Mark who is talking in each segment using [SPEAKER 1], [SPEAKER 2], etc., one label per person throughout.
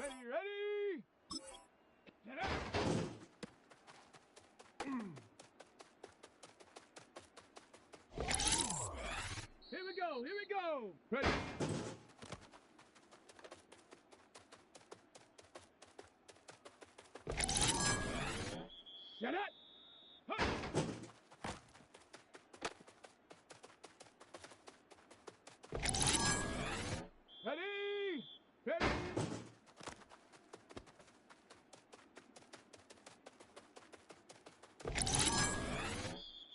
[SPEAKER 1] Ready, ready! Get up! Here we go, here we go! Ready! Shut up! Huh. Ready! Ready!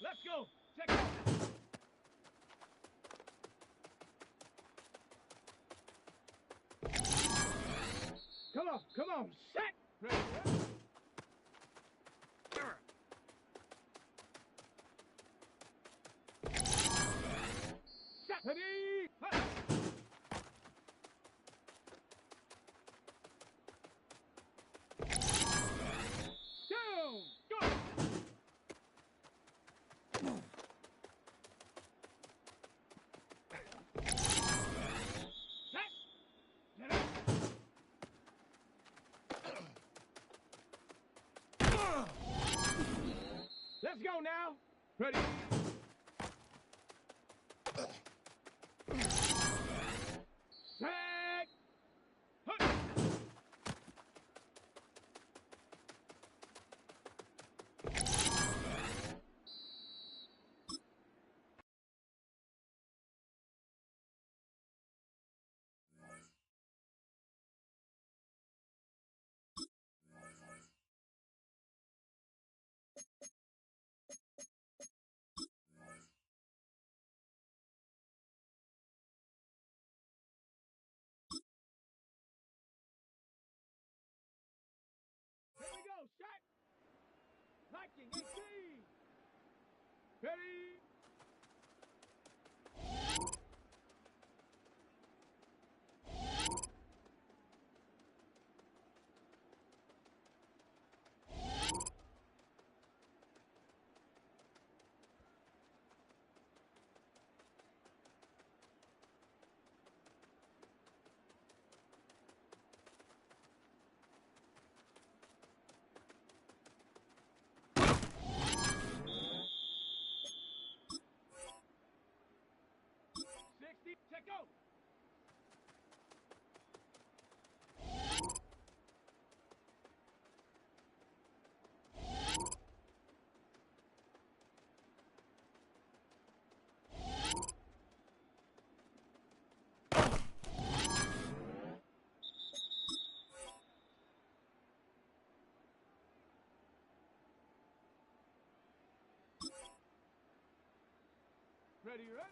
[SPEAKER 1] Let's go! Check it out! Come on! Set! Ready, ready? Set! Ready! Huh. Down! Go! Set! Get up! Let's go now! Ready? Set! Huh. Here we go, shot! Liking 18! Ready? Check go! Ready, right?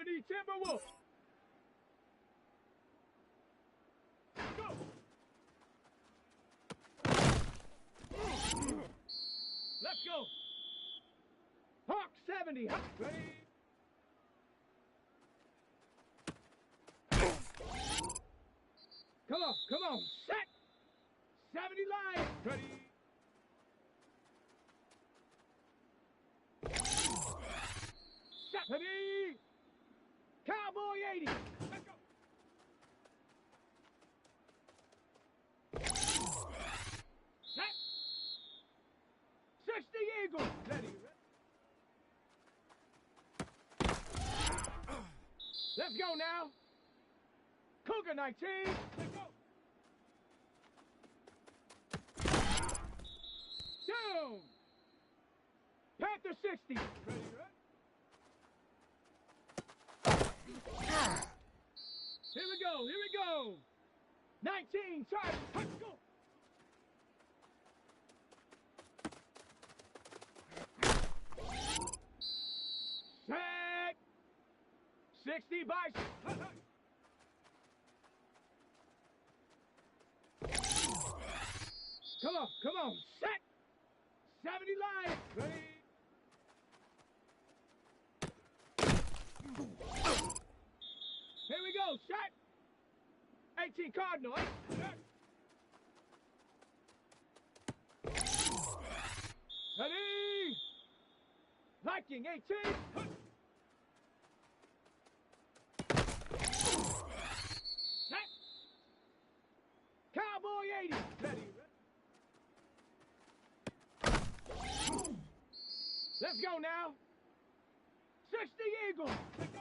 [SPEAKER 1] 70 Timberwolf. Go. Let's go. Hawk 70. Ready. Come on. Set. 70 line. Ready. Set. Ready. Cowboy 80. Let's go. Set. 60 Eagle. Ready. Let's go now. Cougar 19. Let's go. Down. Panther 60. Ready, Here we go. 19, charge. Let's go. Set. 60 bison. Come on. Set. 70 line. Ready. Here we go. Shot. 18 Cardinal. Ready. Viking 18. Set. Cowboy 80. Ready. Let's go now. 60 Eagle. Let's go.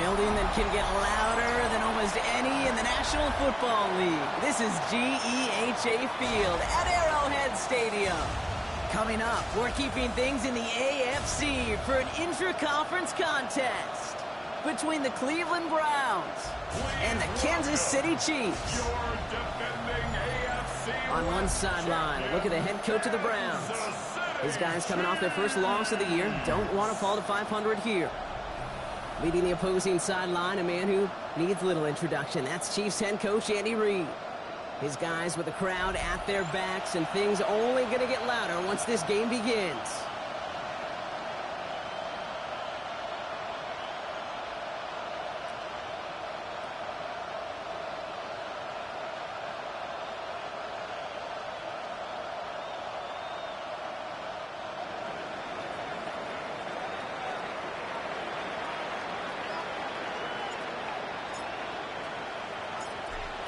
[SPEAKER 2] building that can get louder than almost any in the National Football League. This is GEHA Field at Arrowhead Stadium. Coming up, we're keeping things in the AFC for an intra-conference contest between the Cleveland Browns and the Kansas City Chiefs. On one sideline, look at the head coach of the Browns. His guys coming off their first loss of the year, don't want to fall to 500 here. Leading the opposing sideline, a man who needs little introduction. That's Chiefs head coach Andy Reid. His guys with the crowd at their backs, and things only going to get louder once this game begins.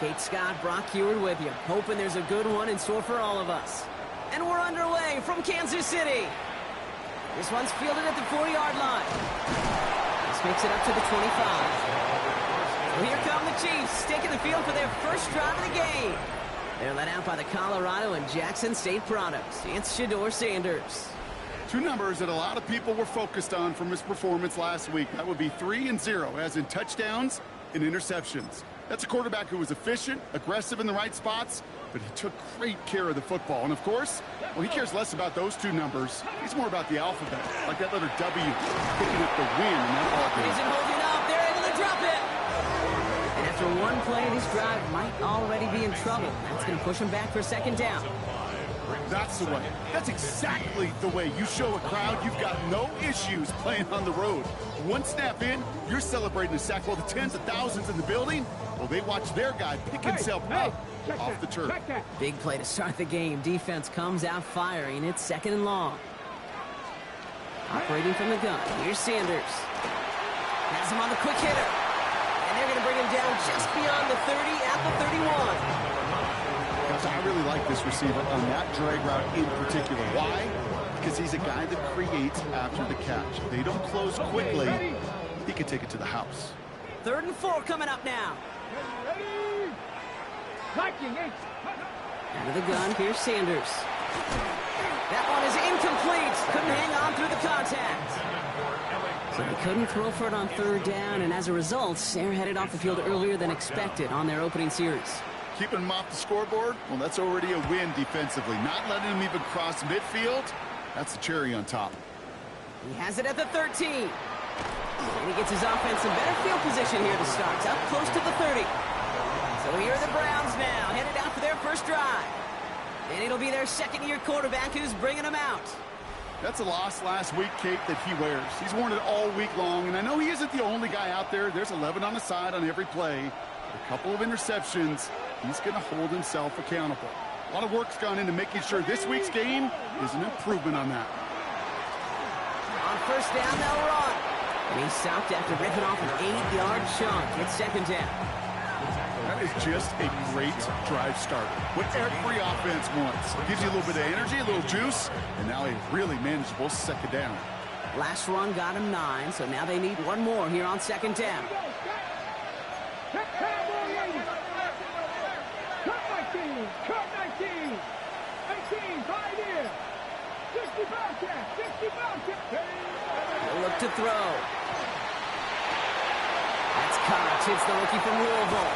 [SPEAKER 2] Kate Scott, Brock Heward with you, hoping there's a good one in store for all of us. And we're underway from Kansas City. This one's fielded at the 4-yard line. This makes it up to the 25. So here come the Chiefs, taking the field for their first drive of the game. They're led out by the Colorado and Jackson State products. It's Shedeur Sanders.
[SPEAKER 3] Two numbers that a lot of people were focused on from his performance last week. That would be 3 and 0, as in touchdowns and interceptions. That's a quarterback who was efficient, aggressive in the right spots, but he took great care of the football. And, of course, well, he cares less about those two numbers. He's more about the alphabet, like that letter W, picking up the win in that ball game.
[SPEAKER 2] Isn't holding up. They're able to drop it. And after one play, this drive might already be in trouble. That's going to push him back for second down.
[SPEAKER 3] That's the way. That's exactly the way you show a crowd you've got no issues playing on the road. One snap in, you're celebrating a sack. While the tens of thousands in the building, well, they watch their guy pick himself up off the turf.
[SPEAKER 2] Big play to start the game. Defense comes out firing. It's second and long. Operating from the gun. Here's Sanders. Has him on the quick hitter. And they're going to bring him down just beyond the 30 at the 31.
[SPEAKER 3] I really like this receiver on that drag route in particular. Why? Because he's a guy that creates after the catch. If they don't close quickly, he can take it to the house.
[SPEAKER 2] 3rd and 4 coming up now. Out of the gun, here's Sanders. That one is incomplete. Couldn't hang on through the contact. So they couldn't throw for it on 3rd down, and as a result, they're headed off the field earlier than expected on their opening series.
[SPEAKER 3] Keeping him off the scoreboard, well, that's already a win defensively. Not letting him even cross midfield, that's the cherry on top.
[SPEAKER 2] He has it at the 13. And he gets his offense in better field position here to start. Up close to the 30. So here are the Browns now, headed out for their first drive. And it'll be their second-year quarterback who's bringing them out.
[SPEAKER 3] That's a loss last week, Kate, that he wears. He's worn it all week long, and I know he isn't the only guy out there. There's 11 on the side on every play. A couple of interceptions. He's going to hold himself accountable. A lot of work's gone into making sure this week's game is an improvement on that.
[SPEAKER 2] On 1st down, they'll run. And he's stopped after ripping off an 8-yard chunk. It's 2nd down.
[SPEAKER 3] That is just a great drive starter. What every offense wants. Gives you a little bit of energy, a little juice, and now a really manageable 2nd down.
[SPEAKER 2] Last run got him 9, so now they need one more here on 2nd down.
[SPEAKER 1] Cut 19! 18, 5 here! 60 Bobcat! 60 Bobcat!
[SPEAKER 2] He'll look to throw. That's caught. Hits the rookie from Louisville.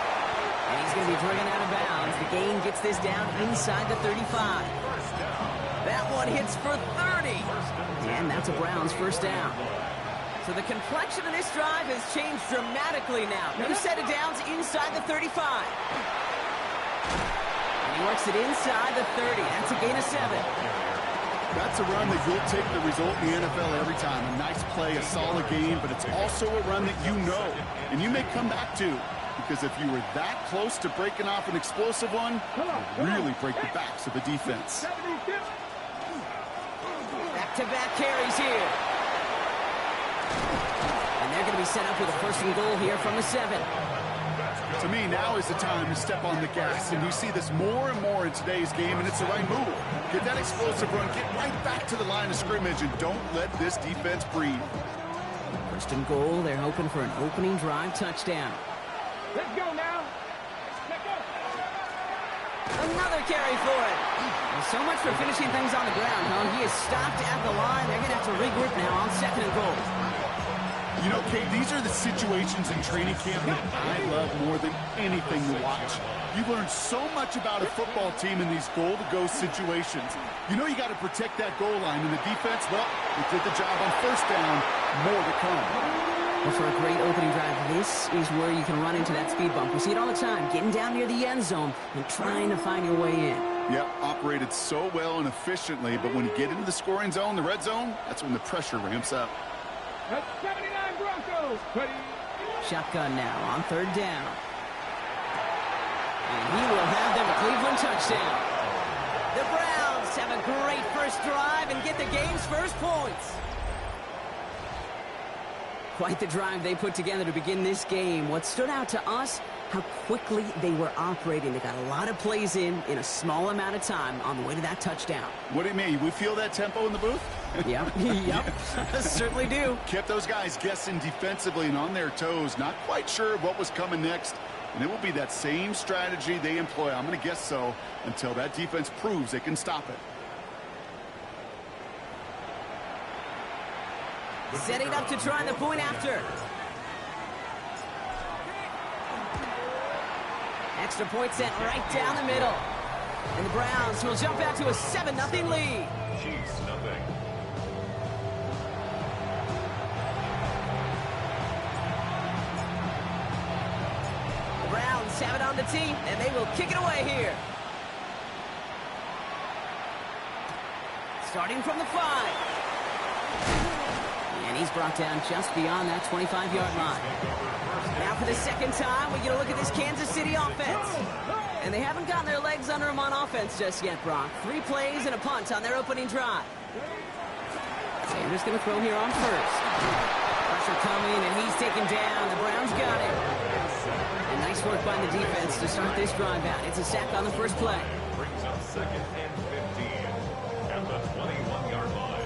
[SPEAKER 2] And he's going to be driven out of bounds. The gain gets this down inside the 35. That one hits for 30. And that's a Browns 1st down. So the complexion of this drive has changed dramatically now. New set of downs inside the 35. He works it inside the 30. That's a gain of 7.
[SPEAKER 3] That's a run that you'll take the result in the NFL every time. A nice play, a solid game, but it's also a run that you know and you may come back to, because if you were that close to breaking off an explosive one, really break the backs of the defense.
[SPEAKER 2] Back-to-back carries here. And they're going to be set up with a 1st and goal here from the 7.
[SPEAKER 3] To me, now is the time to step on the gas, and you see this more and more in today's game, and it's the right move. Get that explosive run, get right back to the line of scrimmage, and don't let this defense breathe.
[SPEAKER 2] First and goal, they're hoping for an opening drive touchdown.
[SPEAKER 1] Let's go now. Let's go.
[SPEAKER 2] Another carry for it. Well, so much for finishing things on the ground, huh? He is stopped at the line. They're going to have to regroup now on second and goal.
[SPEAKER 3] You know, Kate, these are the situations in training camp that I love more than anything to watch. You learn so much about a football team in these goal-to-go situations. You know you got to protect that goal line, and the defense, well, they did the job on first down. More to come.
[SPEAKER 2] Well, for a great opening drive, this is where you can run into that speed bump. We see it all the time, getting down near the end zone and trying to find your way in.
[SPEAKER 3] Yep, operated so well and efficiently, but when you get into the scoring zone, the red zone, that's when the pressure ramps up.
[SPEAKER 1] That's 79 Broncos. Ready.
[SPEAKER 2] Shotgun now on third down. And he will have them a Cleveland touchdown. The Browns have a great first drive and get the game's first points. Quite the drive they put together to begin this game. What stood out to us, how quickly they were operating. They got a lot of plays in a small amount of time on the way to that touchdown.
[SPEAKER 3] What do you mean? We feel that tempo in the booth?
[SPEAKER 2] Yep, yep, certainly do.
[SPEAKER 3] Kept those guys guessing defensively and on their toes, not quite sure what was coming next. And it will be that same strategy they employ, I'm going to guess so, until that defense proves they can stop it.
[SPEAKER 2] Setting up to try the point after. Extra point sent right down the middle. And the Browns will jump out to a 7-0 lead.
[SPEAKER 4] Chiefs nothing.
[SPEAKER 2] The Browns have it on the tee, and they will kick it away here. Starting from the 5. And he's brought down just beyond that 25-yard line. Now for the second time, we get a look at this Kansas City offense. And they haven't gotten their legs under them on offense just yet, Brock. 3 plays and a punt on their opening drive. Sanders going to throw here on first. Pressure coming, and he's taken down. The Browns got him. And nice work by the defense to start this drive out. It's a sack on the first play.
[SPEAKER 4] Brings up 2nd and 15 at the 21-yard line.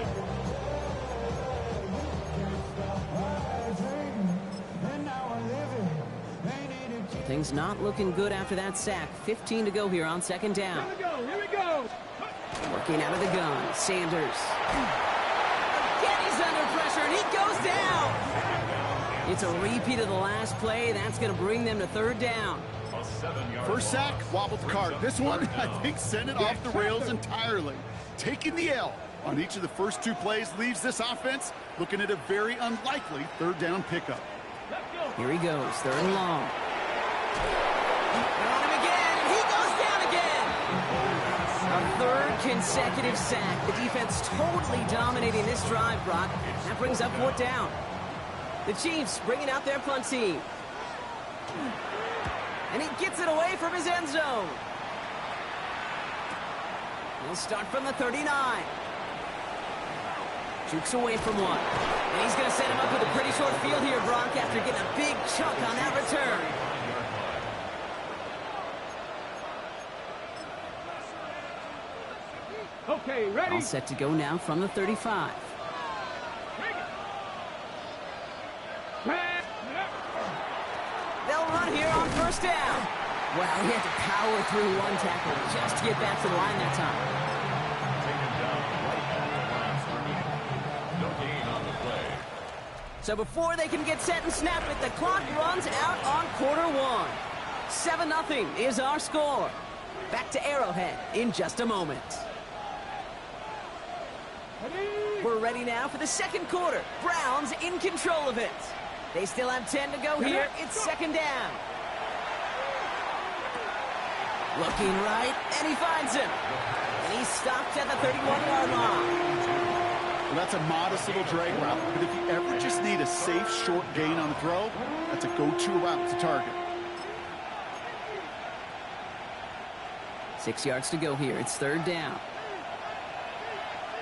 [SPEAKER 2] Things not looking good after that sack. 15 to go here on second down.
[SPEAKER 1] Here we go. Here we go.
[SPEAKER 2] Working out of the gun. Sanders. Again, he's under pressure, and he goes down. It's a repeat of the last play. That's going to bring them to third down.
[SPEAKER 3] First sack, wobbled the cart. This one, I think, sent it off the rails entirely. Taking the L on each of the first 2 plays leaves this offense looking at a very unlikely third down pickup.
[SPEAKER 2] Here he goes, third and long. On him again, he goes down again. A third consecutive sack. The defense totally dominating this drive, Brock. That brings up 4th down. The Chiefs bringing out their punt team. And he gets it away from his end zone. He'll start from the 39. Jukes away from one. And he's going to set him up with a pretty short field here, Brock, after getting a big chunk on that return.
[SPEAKER 1] Okay, ready?
[SPEAKER 2] All set to go now from the 35. They'll run here on first down. Well, he had to power through one tackle just to get back to the line that time.
[SPEAKER 4] Taken down right at the line of scrimmage. No gain on the play.
[SPEAKER 2] So before they can get set and snap it, the clock runs out on quarter 1. 7-0 is our score. Back to Arrowhead in just a moment. We're ready now for the second quarter. Browns in control of it. They still have 10 to go here. It's second down. Looking right, and he finds him. And he's stopped at the 31-yard line.
[SPEAKER 3] Well, that's a modest little drag route, but if you ever just need a safe, short gain on the throw, that's a go-to route to target.
[SPEAKER 2] 6 yards to go here. It's third down.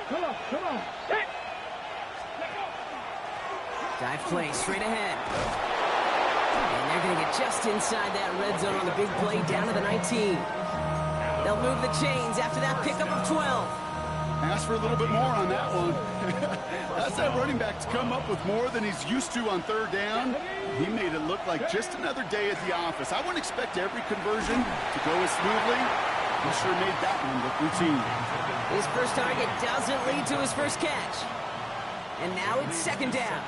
[SPEAKER 1] Come on, come on. Hey.
[SPEAKER 2] Dive play straight ahead. And they're going to get just inside that red zone on the big play down to the 19. They'll move the chains after that pickup of 12.
[SPEAKER 3] Ask for a little bit more on that one. That's that running back's come up with more than he's used to on third down. He made it look like just another day at the office. I wouldn't expect every conversion to go as smoothly. He sure made that one look routine.
[SPEAKER 2] His first target doesn't lead to his first catch. And now it's second down.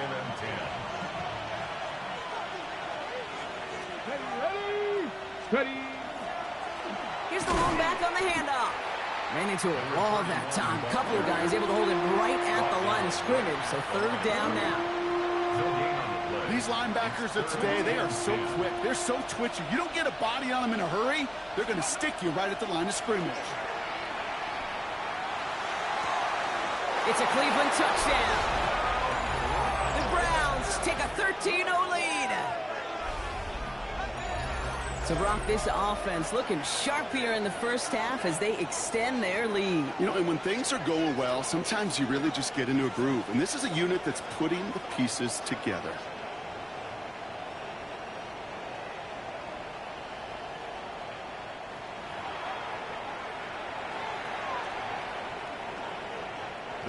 [SPEAKER 1] Ready.
[SPEAKER 2] Here's the lone back on the handoff. Ran into a wall that time. A couple of guys able to hold him right at the line of scrimmage. So third down now.
[SPEAKER 3] These linebackers of today, they are so quick. They're so twitchy. You don't get a body on them in a hurry, they're going to stick you right at the line of scrimmage.
[SPEAKER 2] It's a Cleveland touchdown. The Browns take a 13-0 lead. So, Brock, this offense looking sharp here in the first half as they extend their lead.
[SPEAKER 3] You know, and when things are going well, sometimes you really just get into a groove. And this is a unit that's putting the pieces together.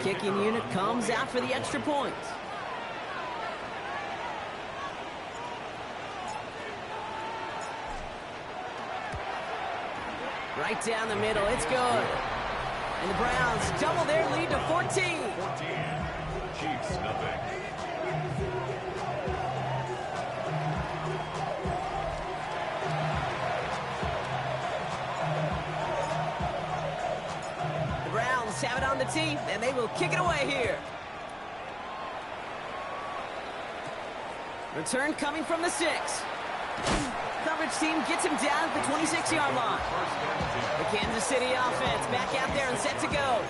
[SPEAKER 2] Kicking unit comes out for the extra point. Right down the middle, it's good. And the Browns double their lead to 14.
[SPEAKER 4] Chiefs, nothing.
[SPEAKER 2] The Browns have it on the tee, and they will kick it away here. Return coming from the 6. Coverage team gets him down at the 26-yard line. The Kansas City offense back out there and set to go.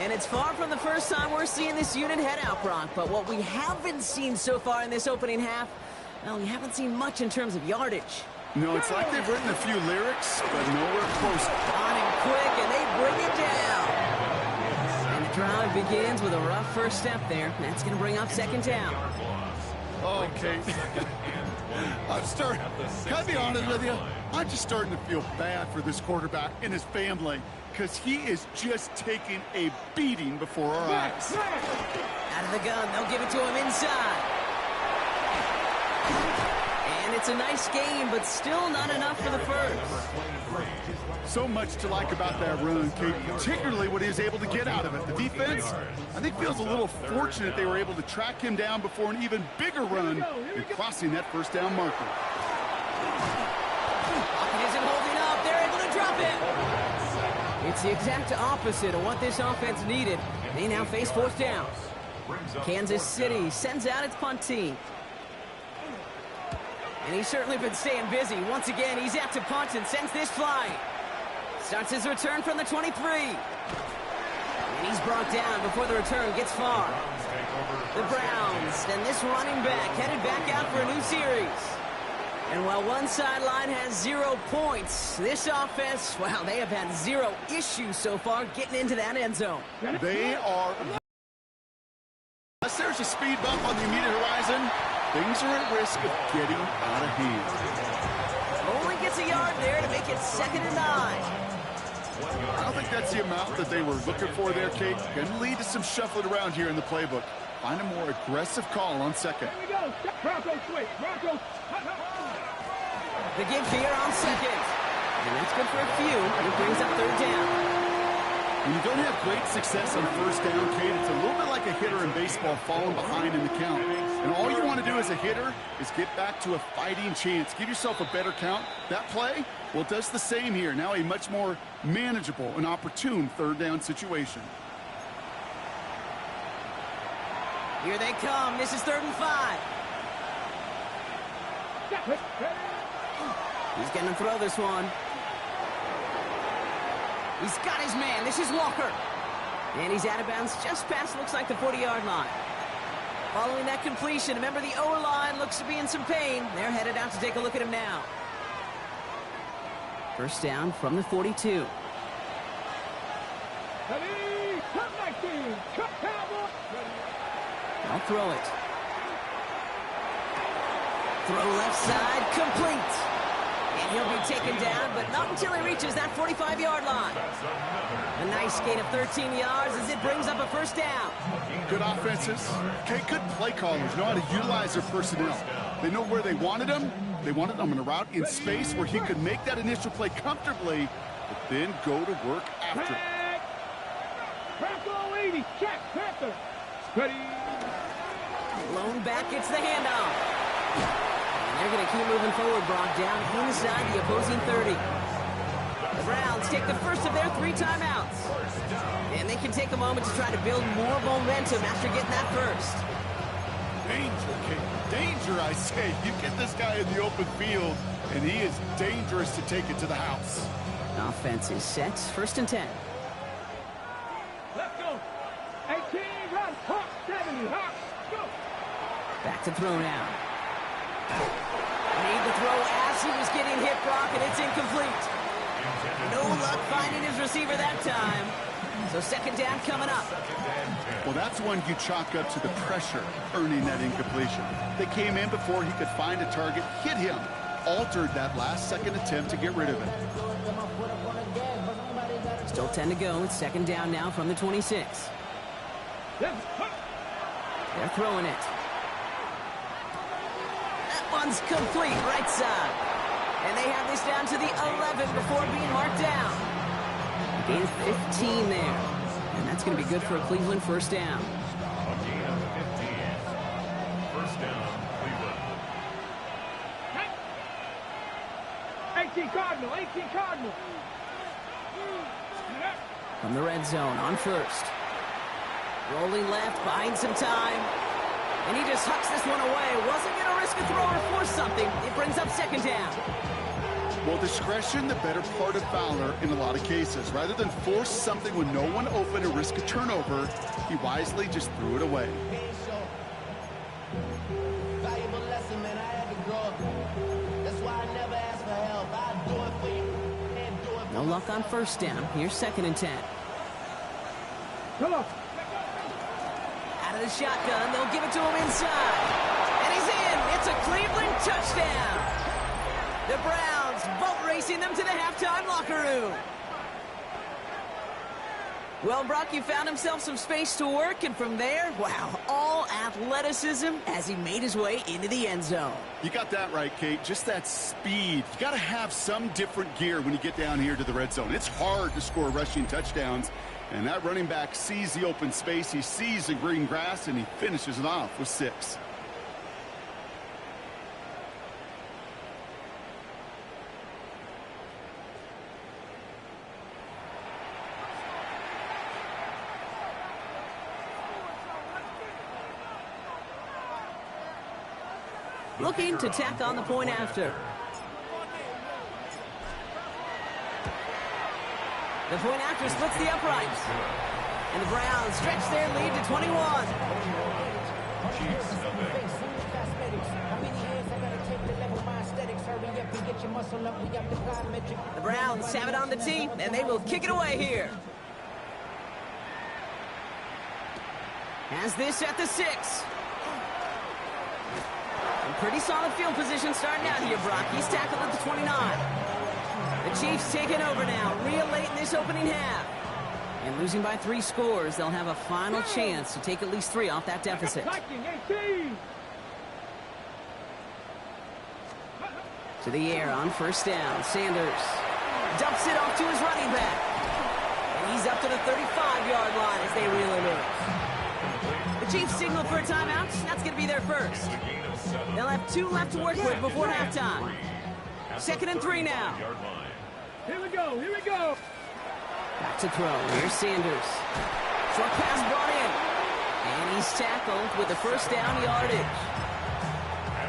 [SPEAKER 2] And it's far from the first time we're seeing this unit head out, Brock. But what we haven't seen so far in this opening half, well, we haven't seen much in terms of yardage.
[SPEAKER 3] No, it's like they've written a few lyrics, but nowhere close.
[SPEAKER 2] On and quick, and they bring it down. And the drive begins with a rough first step there. That's going to bring up second down.
[SPEAKER 3] Okay. Can I be honest with you? I'm just starting to feel bad for this quarterback and his family because he is just taking a beating before our eyes.
[SPEAKER 2] Out of the gun, they'll give it to him inside. And it's a nice game, but still not enough for the first.
[SPEAKER 3] So much to like about that run, Kate, particularly what he was able to get out of it. The defense, I think, feels a little fortunate they were able to track him down before an even bigger run in crossing that first down marker.
[SPEAKER 2] Pocket isn't holding up. They're able to drop it. It's the exact opposite of what this offense needed. They now face fourth down. Kansas City sends out its punt team. And he's certainly been staying busy. Once again, he's out to punt and sends this flying. Starts his return from the 23. And he's brought down before the return gets far. The Browns and this running back headed back out for a new series. And while one sideline has 0 points, this offense, well, they have had 0 issues so far getting into that end zone.
[SPEAKER 3] They are... Unless there's a speed bump on the immediate horizon, things are at risk of getting out of hand.
[SPEAKER 2] Only gets a yard there to make it 2nd and 9.
[SPEAKER 3] I don't think that's the amount that they were looking for there, Kate. Going to lead to some shuffling around here in the playbook. Find a more aggressive call on second.
[SPEAKER 1] Here we go. Bronco switch. Bronco.
[SPEAKER 2] The give here on second. And that's good for a few. It brings up third down.
[SPEAKER 3] When you don't have great success on first down, Kate, it's a little bit like a hitter in baseball falling behind in the count. And all you want to do as a hitter is get back to a fighting chance. Give yourself a better count. That play, well, it does the same here. Now a much more manageable and opportune third down situation.
[SPEAKER 2] Here they come. This is 3rd and 5. He's going to throw this one. He's got his man. This is Walker. And he's out of bounds just past, looks like, the 40-yard line. Following that completion, remember the O-line looks to be in some pain. They're headed out to take a look at him now. First down from the 42. I'll throw it. Throw left side, complete. And he'll be taken down, but not until he reaches that 45-yard line. A nice gain of 13 yards as it brings up a first down.
[SPEAKER 3] Good offenses. Okay, good play callers know how to utilize their personnel. They know where they wanted him. They wanted him in a route in space where he could make that initial play comfortably, but then go to work after.
[SPEAKER 1] Panther 80, check, Panther. Steady.
[SPEAKER 2] Lone back gets the handoff. And they're going to keep moving forward, Brock, down inside the opposing 30. The Browns take the first of their 3 timeouts. And they can take a moment to try to build more momentum after getting that first.
[SPEAKER 3] Danger, Kate. Danger, I say. You get this guy in the open field, and he is dangerous to take it to the house.
[SPEAKER 2] Offense is set. First and 10.
[SPEAKER 1] Let's go. 18, run, hop, 70, hop, go.
[SPEAKER 2] Back to throw now. Made the throw as he was getting hit, Brock, and it's incomplete. No luck finding his receiver that time. So second down coming up.
[SPEAKER 3] Well, that's one you chalk up to the pressure earning that incompletion. They came in before he could find a target, hit him, altered that last-second attempt to get rid of it.
[SPEAKER 2] Still 10 to go. It's second down now from the 26. They're throwing it. That one's complete, right side. And they have this down to the 11 before being marked down. Gain of 15 there. And that's going to be good for a Cleveland first down.
[SPEAKER 4] A gain of 15. First down, Cleveland.
[SPEAKER 1] 18 Cardinal, 18 Cardinal.
[SPEAKER 2] From the red zone on first. Rolling left, buying some time. And he just hucks this one away. Wasn't going to risk a throw or force something. It brings up second down.
[SPEAKER 3] Well, discretion, the better part of valor in a lot of cases. Rather than force something when no one open and risk a turnover, he wisely just threw it away.
[SPEAKER 5] Valuable lesson, man. I had to grow up. That's why I never ask for help. I do it for you and do it for
[SPEAKER 2] No luck on first down. Here's second and 10.
[SPEAKER 1] Come on.
[SPEAKER 2] Out of the shotgun, they'll give it to him inside. And he's in. It's a Cleveland touchdown. The Browns boat racing them to the halftime locker room. Well, Brock, you found himself some space to work, and from there, wow, all athleticism as he made his way into the end zone.
[SPEAKER 3] You got that right, Kate. Just that speed. You got to have some different gear when you get down here to the red zone. It's hard to score rushing touchdowns, and that running back sees the open space, he sees the green grass, and he finishes it off with 6.
[SPEAKER 2] Looking to tack on the point after. The point after splits the uprights. And the Browns stretch their lead to 21.
[SPEAKER 4] Chiefs, nothing.
[SPEAKER 2] The Browns have it on the tee, and they will kick it away here. Has this at the 6. Pretty solid field position starting out here, Brock. He's tackled at the 29. The Chiefs taking over now, real late in this opening half. And losing by 3 scores, they'll have a final chance to take at least 3 off that deficit. To the air on first down. Sanders dumps it off to his running back. And he's up to the 35-yard line as they reel him in. The Chiefs signal for a timeout. That's going to be their first. They'll have 2 left to work with before halftime. Second and 3 now.
[SPEAKER 1] Here we go, here we go.
[SPEAKER 2] Back to throw. Here's Sanders. Short pass brought in. And he's tackled with the first down yardage.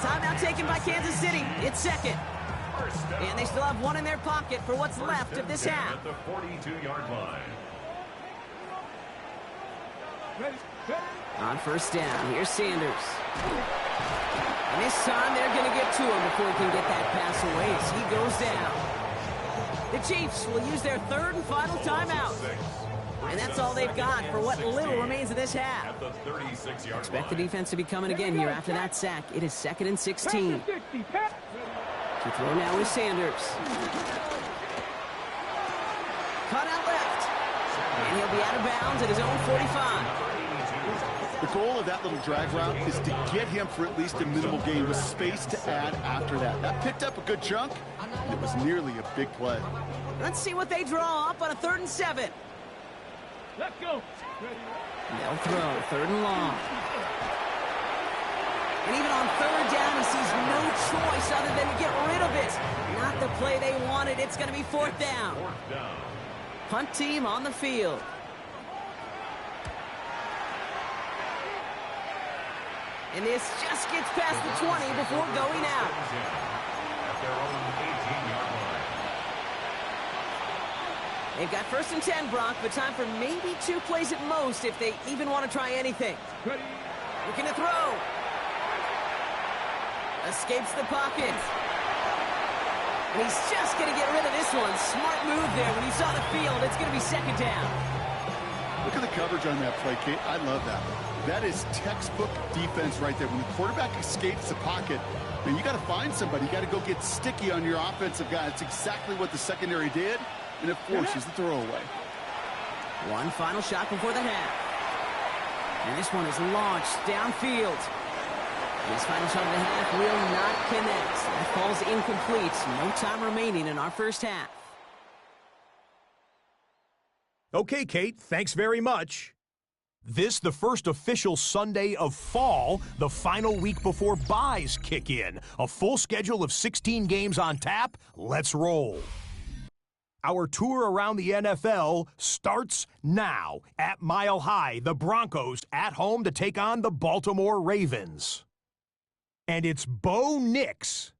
[SPEAKER 2] Timeout taken by Kansas City. It's second. And they still have 1 in their pocket for what's left of this half.
[SPEAKER 4] At the 42-yard line.
[SPEAKER 1] Ready, ready.
[SPEAKER 2] On first down, here's Sanders. And this time they're going to get to him before he can get that pass away as he goes down. The Chiefs will use their 3rd and final timeout. And that's all they've got for what little remains of this half.
[SPEAKER 4] At the 36-yard
[SPEAKER 2] Expect the defense to be coming again here after that sack. It is 2nd and 16. To throw now is Sanders. Cut out left. And he'll be out of bounds at his own 45.
[SPEAKER 3] The goal of that little drag route is to get him for at least a minimal gain with space to add after that. That picked up a good chunk, and it was nearly a big play.
[SPEAKER 2] Let's see what they draw up on a 3rd and 7.
[SPEAKER 1] Let's go.
[SPEAKER 2] They'll throw 3rd and long. And even on 3rd down, he sees no choice other than to get rid of it. Not the play they wanted. It's going to be 4th down. Punt team on the field. And this just gets past the 20 before going out.
[SPEAKER 4] At their own 18-yard line.
[SPEAKER 2] They've got 1st and 10, Brock, but time for maybe 2 plays at most if they even want to try anything.
[SPEAKER 1] Ready.
[SPEAKER 2] Looking to throw. Escapes the pocket. And he's just going to get rid of this one. Smart move there. When he saw the field, it's going to be 2nd down.
[SPEAKER 3] Look at the coverage on that play, Kate. I love that. That is textbook defense right there. When the quarterback escapes the pocket, man, you got to find somebody. You got to go get sticky on your offensive guy. It's exactly what the secondary did, and it forces the throwaway.
[SPEAKER 2] One final shot before the half. And this one is launched downfield. This final shot of the half will not connect. That falls incomplete. No time remaining in our first half.
[SPEAKER 6] Okay, Kate, thanks very much. This, the first official Sunday of fall, the final week before byes kick in. A full schedule of 16 games on tap. Let's roll. Our tour around the NFL starts now. At Mile High, the Broncos at home to take on the Baltimore Ravens. And it's Bo Nix.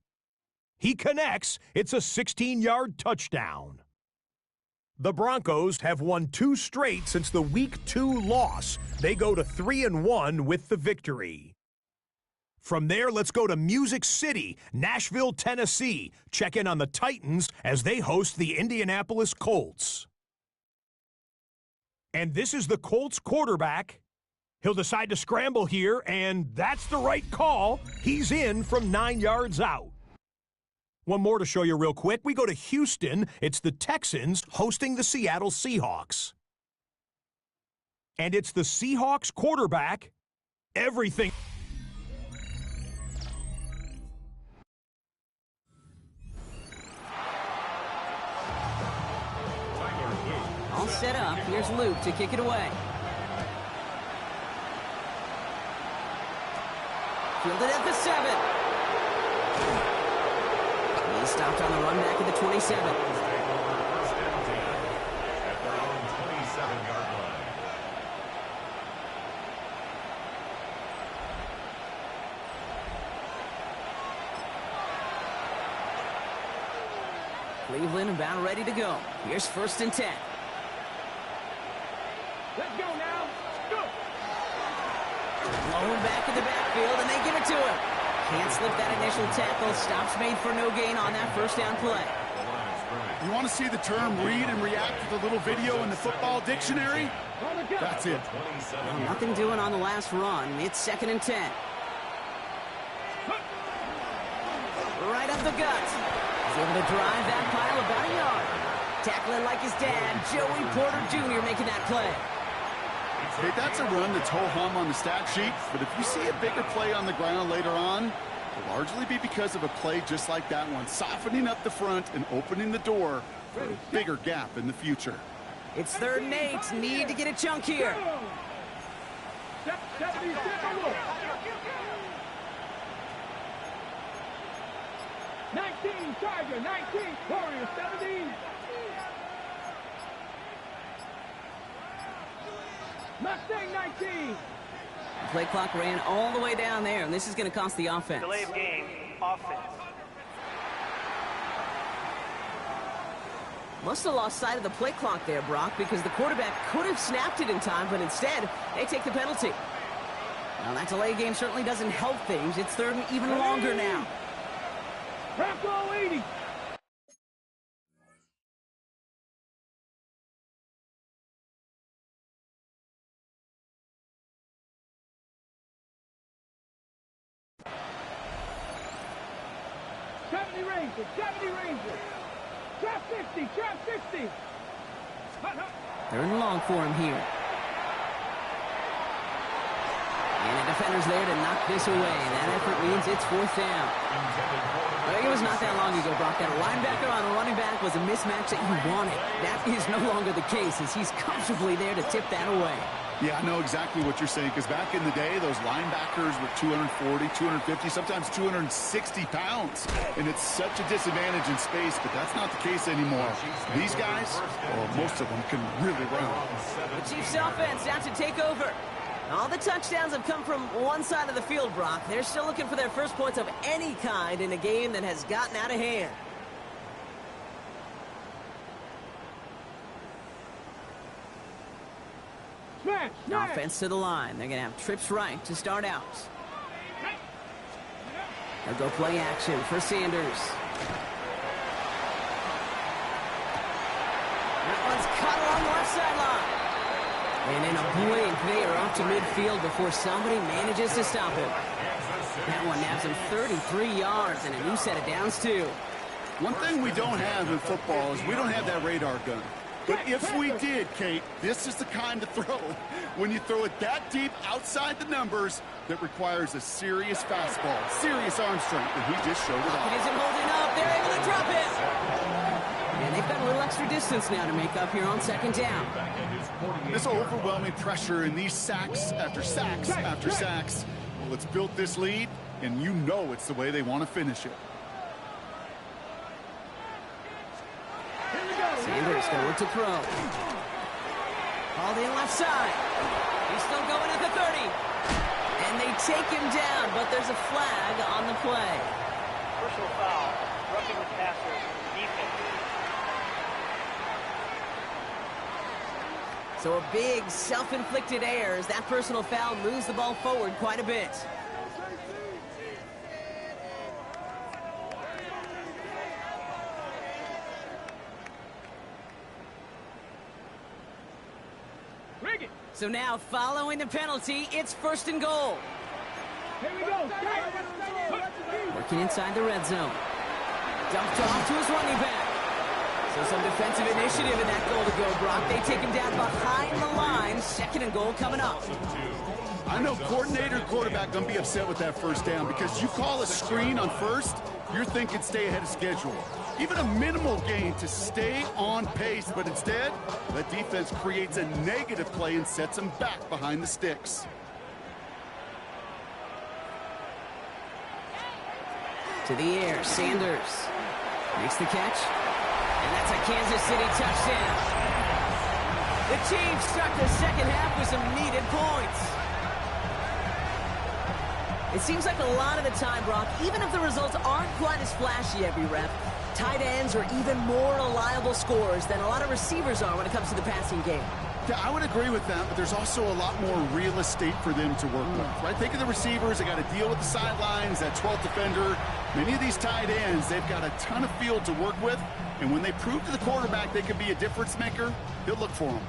[SPEAKER 6] He connects. It's a 16-yard touchdown. The Broncos have won 2 straight since the Week 2 loss. They go to 3-1 with the victory. From there, let's go to Music City, Nashville, Tennessee. Check in on the Titans as they host the Indianapolis Colts. And this is the Colts quarterback. He'll decide to scramble here, and that's the right call. He's in from 9 yards out. One more to show you real quick. We go to Houston. It's the Texans hosting the Seattle Seahawks. And it's the Seahawks quarterback. Everything.
[SPEAKER 2] All set up. Here's Luke to kick it away. Fielded at the 7. He stopped on the run back at the 27.
[SPEAKER 4] At their own 27-yard line.
[SPEAKER 2] Cleveland about ready to go. Here's 1st and 10.
[SPEAKER 1] Let's go now. Go.
[SPEAKER 2] Blown back in the backfield, and they give it to him. Can't slip that initial tackle. Stops made for no gain on that 1st down play.
[SPEAKER 3] You want to see the term read and react with a little video in the football dictionary? That's it.
[SPEAKER 2] Well, nothing doing on the last run. It's 2nd and 10. Right up the gut. He's able to drive that pile about a yard. Tackling like his dad, Joey Porter Jr. making that play.
[SPEAKER 3] Hey, that's a run that's ho-hum on the stat sheet, but if you see a bigger play on the ground later on, it'll largely be because of a play just like that one, softening up the front and opening the door for a bigger gap in the future.
[SPEAKER 2] It's 3rd and 8. Need to get a chunk here.
[SPEAKER 1] 19, Tiger, 19, Warrior, 17. Mustang, 19.
[SPEAKER 2] The play clock ran all the way down there, and this is going to cost the offense.
[SPEAKER 7] Delay of game, offense.
[SPEAKER 2] Must have lost sight of the play clock there, Brock, because the quarterback could have snapped it in time, but instead, they take the penalty. Now, that delay game certainly doesn't help things. It's 3rd and even longer now.
[SPEAKER 1] Bronco, 80. 70 Ranger, 70 Ranger. Trap 50, trap 50.
[SPEAKER 2] They're in long for him here. And the defender's there to knock this away. That effort means it's 4th down. Well, it was not that long ago, Brock, that a linebacker on a running back was a mismatch that you wanted. That is no longer the case, as he's comfortably there to tip that away.
[SPEAKER 3] Yeah, I know exactly what you're saying, because back in the day, those linebackers were 240, 250, sometimes 260 pounds. And it's such a disadvantage in space, but that's not the case anymore. These guys, well, most of them can really run.
[SPEAKER 2] The Chiefs offense out to take over. All the touchdowns have come from one side of the field, Brock. They're still looking for their first points of any kind in a game that has gotten out of hand.
[SPEAKER 1] Smash, smash.
[SPEAKER 2] Offense to the line. They're going to have trips right to start out. They'll go play action for Sanders. That one's caught along the left sideline. And in a blink, they are off to midfield before somebody manages to stop him. That one nabs him 33 yards and a new set of downs, too.
[SPEAKER 3] One thing we don't have in football is we don't have that radar gun. But if we did, Kate, this is the kind of throw, when you throw it that deep outside the numbers, that requires a serious fastball, serious arm strength, and he just showed it off.
[SPEAKER 2] It isn't holding up. They're able to drop it. And they've got a little extra distance now to make up here on 2nd down.
[SPEAKER 3] This overwhelming pressure and these sacks after sacks after sacks, well, it's built this lead, and you know it's the way they want to finish it.
[SPEAKER 2] Sanders going to throw. Hauled in left side. He's still going at the 30. And they take him down, but there's a flag on the play.
[SPEAKER 7] Personal foul, roughing the passer, defense.
[SPEAKER 2] So a big self-inflicted error as that personal foul moves the ball forward quite a bit. So now, following the penalty, it's 1st and goal.
[SPEAKER 1] Here we go.
[SPEAKER 2] Working inside the red zone. Dumped off to his running back. So some defensive initiative in that goal to go, Brock. They take him down behind the line. 2nd and goal coming up.
[SPEAKER 3] I know coordinator and quarterback going to be upset with that 1st down, because you call a screen on 1st, you're thinking stay ahead of schedule. Even a minimal gain to stay on pace, but instead, that defense creates a negative play and sets them back behind the sticks.
[SPEAKER 2] To the air, Sanders makes the catch, and that's a Kansas City touchdown. The Chiefs start the 2nd half with some needed points. It seems like a lot of the time, Brock, even if the results aren't quite as flashy every rep, tight ends are even more reliable scorers than a lot of receivers are when it comes to the passing game.
[SPEAKER 3] Yeah, I would agree with that, but there's also a lot more real estate for them to work with, right? Think of the receivers. They got to deal with the sidelines, that 12th defender. Many of these tight ends, they've got a ton of field to work with, and when they prove to the quarterback they can be a difference maker, he'll look for them.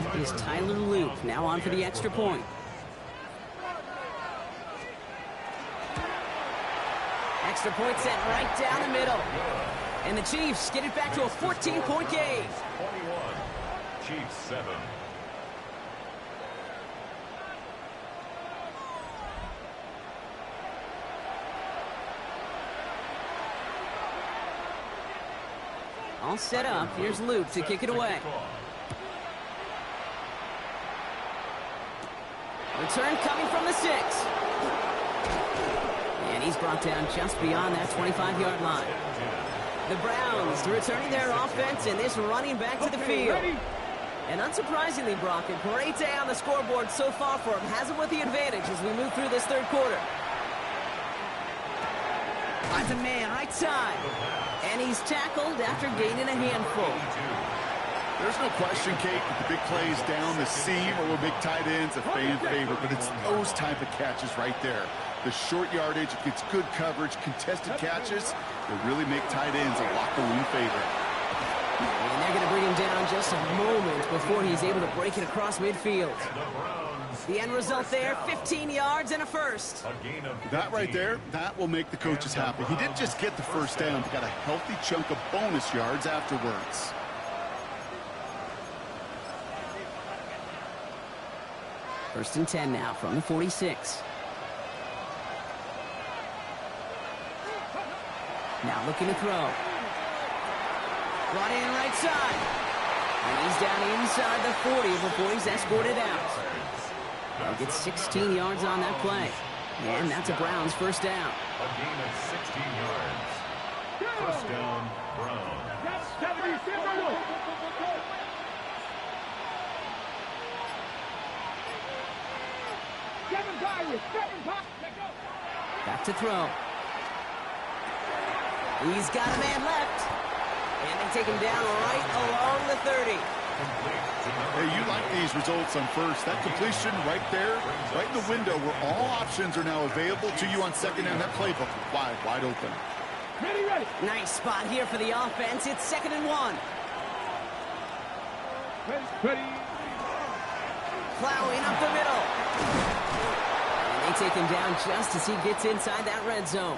[SPEAKER 2] That is Tyler Luke, now on for the extra point. Extra point set right down the middle. And the Chiefs get it back to a 14-point game.
[SPEAKER 4] 21, Chiefs 7.
[SPEAKER 2] All set up. Here's Luke to kick it away. Return coming from the 6. And he's brought down just beyond that 25-yard line. The Browns returning their offense and this running back to the field. And unsurprisingly, Brock, a great day on the scoreboard so far for him. Has him with the advantage as we move through this 3rd quarter. Finds a man right side. And he's tackled after gaining a handful.
[SPEAKER 3] There's no question, Kate, that the big plays down the seam or with big tight ends a fan favorite, but it's those type of catches right there. The short yardage, it gets good coverage, contested catches that really make tight ends a locker-room favorite.
[SPEAKER 2] And they're going to bring him down just a moment before he's able to break it across midfield.
[SPEAKER 4] The Browns
[SPEAKER 2] The end result there, 15 yards and a first.
[SPEAKER 4] A gain of
[SPEAKER 3] That right
[SPEAKER 4] 15.
[SPEAKER 3] there, that will make the coaches happy. He didn't just get the first down, he got a healthy chunk of bonus yards afterwards.
[SPEAKER 2] First and 10 now from the 46. Now looking to throw. Brought in right side. And he's down inside the 40 before he's escorted out. He'll get 16 yards on that play. And that's a Browns first down.
[SPEAKER 4] A gain of 16 yards. First down, Browns.
[SPEAKER 2] Back to throw. He's got a man left. And they take him down right along the 30.
[SPEAKER 3] Hey, you like these results on first. That completion right there, right in the window where all options are now available to you on second down. That playbook wide open.
[SPEAKER 1] Ready.
[SPEAKER 2] Nice spot here for the offense. It's 2nd and 1.
[SPEAKER 1] Ready.
[SPEAKER 2] Plowing up the middle. And they take him down just as he gets inside that red zone.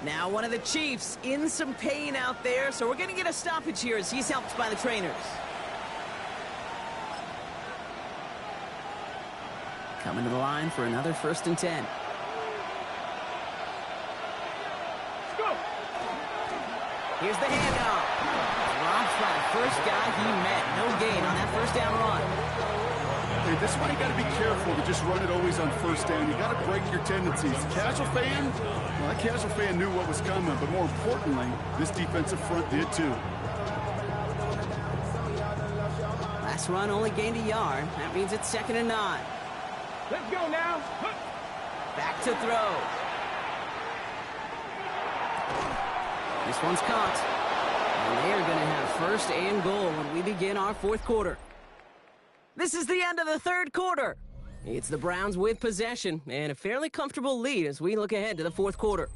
[SPEAKER 2] Now one of the Chiefs in some pain out there, so we're going to get a stoppage here as he's helped by the trainers. Coming to the line for another 1st and 10.
[SPEAKER 1] Go.
[SPEAKER 2] Here's the handoff. Drops by the first guy he met. No gain on that first down run.
[SPEAKER 3] Hey, this is why you got to be careful to just run it always on first down. You got to break your tendencies. Casual fan, well, that casual fan knew what was coming, but more importantly, this defensive front did too.
[SPEAKER 2] Last run only gained a yard. That means it's 2nd and 9.
[SPEAKER 1] Let's go now.
[SPEAKER 2] Back to throw. This one's caught. And they are going to have 1st and goal when we begin our 4th quarter. This is the end of the 3rd quarter. It's the Browns with possession and a fairly comfortable lead as we look ahead to the 4th quarter.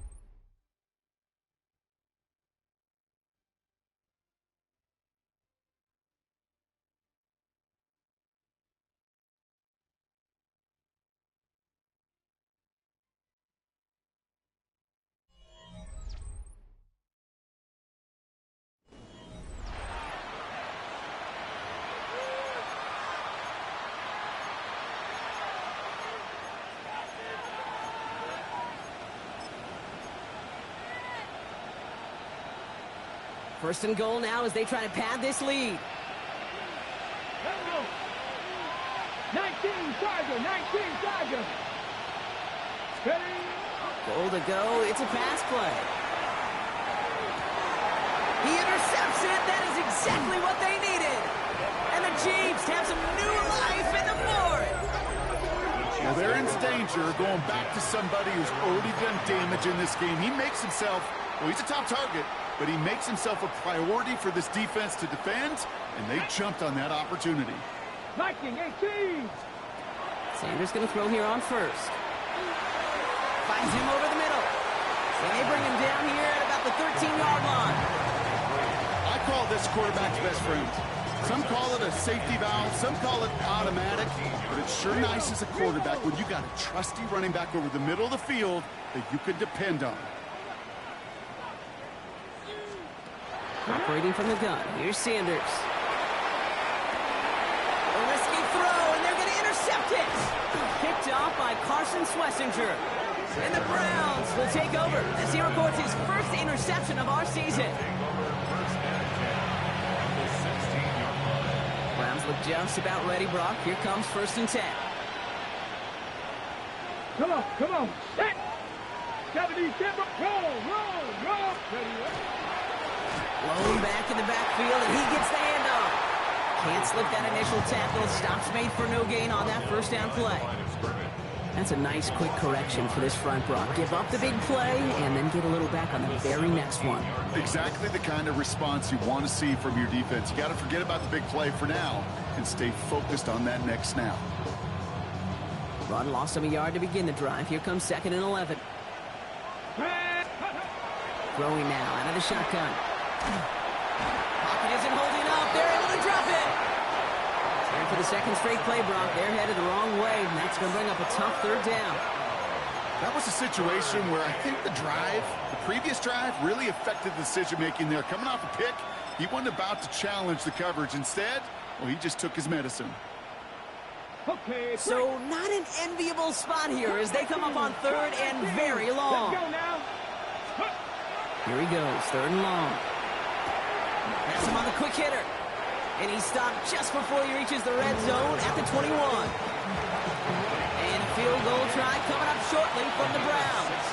[SPEAKER 2] First and goal now as they try to pad this lead.
[SPEAKER 1] 19 Tiger. Steady.
[SPEAKER 2] Goal to go. It's a pass play. He intercepts it. That is exactly what they needed. And the Chiefs have some new life in the fourth.
[SPEAKER 3] Well, they're in danger going back to somebody who's already done damage in this game. He makes himself, well, he's a top target, but he makes himself a priority for this defense to defend, and they jumped on that opportunity.
[SPEAKER 1] Viking 18.
[SPEAKER 2] Sanders going to throw here on first. Finds him over the middle. And they bring him down here at about the 13-yard line.
[SPEAKER 3] I call this quarterback's best friend. Some call it a safety valve, some call it automatic, but it's sure nice as a quarterback when you got a trusty running back over the middle of the field that you can depend on.
[SPEAKER 2] Operating from the gun, here's Sanders. A risky throw, and they're going to intercept it. Picked off by Carson Schlesinger. And the Browns will take over as he records his first interception of our season. Browns look just about ready, Brock. Here comes 1st and 10.
[SPEAKER 1] Come on. Set. 70, roll. Ready.
[SPEAKER 2] Blown back in the backfield, and he gets the handoff. Can't slip that initial tackle. Stops made for no gain on that first down play. That's a nice quick correction for this front, Brock. Give up the big play and then get a little back on the very next one.
[SPEAKER 3] Exactly the kind of response you want to see from your defense. You got to forget about the big play for now and stay focused on that next snap.
[SPEAKER 2] Run lost him a yard to begin the drive. Here comes 2nd and 11. Throwing now out of the shotgun. Pocket isn't holding up. They're able to drop it. And for the second straight play, Brock, they're headed the wrong way, and that's going to bring up a tough third down.
[SPEAKER 3] That was a situation where I think the previous drive, really affected the decision-making there. Coming off a pick, he wasn't about to challenge the coverage. Instead, well, he just took his medicine.
[SPEAKER 1] Okay,
[SPEAKER 2] So not an enviable spot here as they come up on third and very long.
[SPEAKER 1] Let's go now.
[SPEAKER 2] Here he goes, third and long. That's him on the quick hitter. And he stopped just before he reaches the red zone at the 21. And a field goal try coming up shortly from the Browns.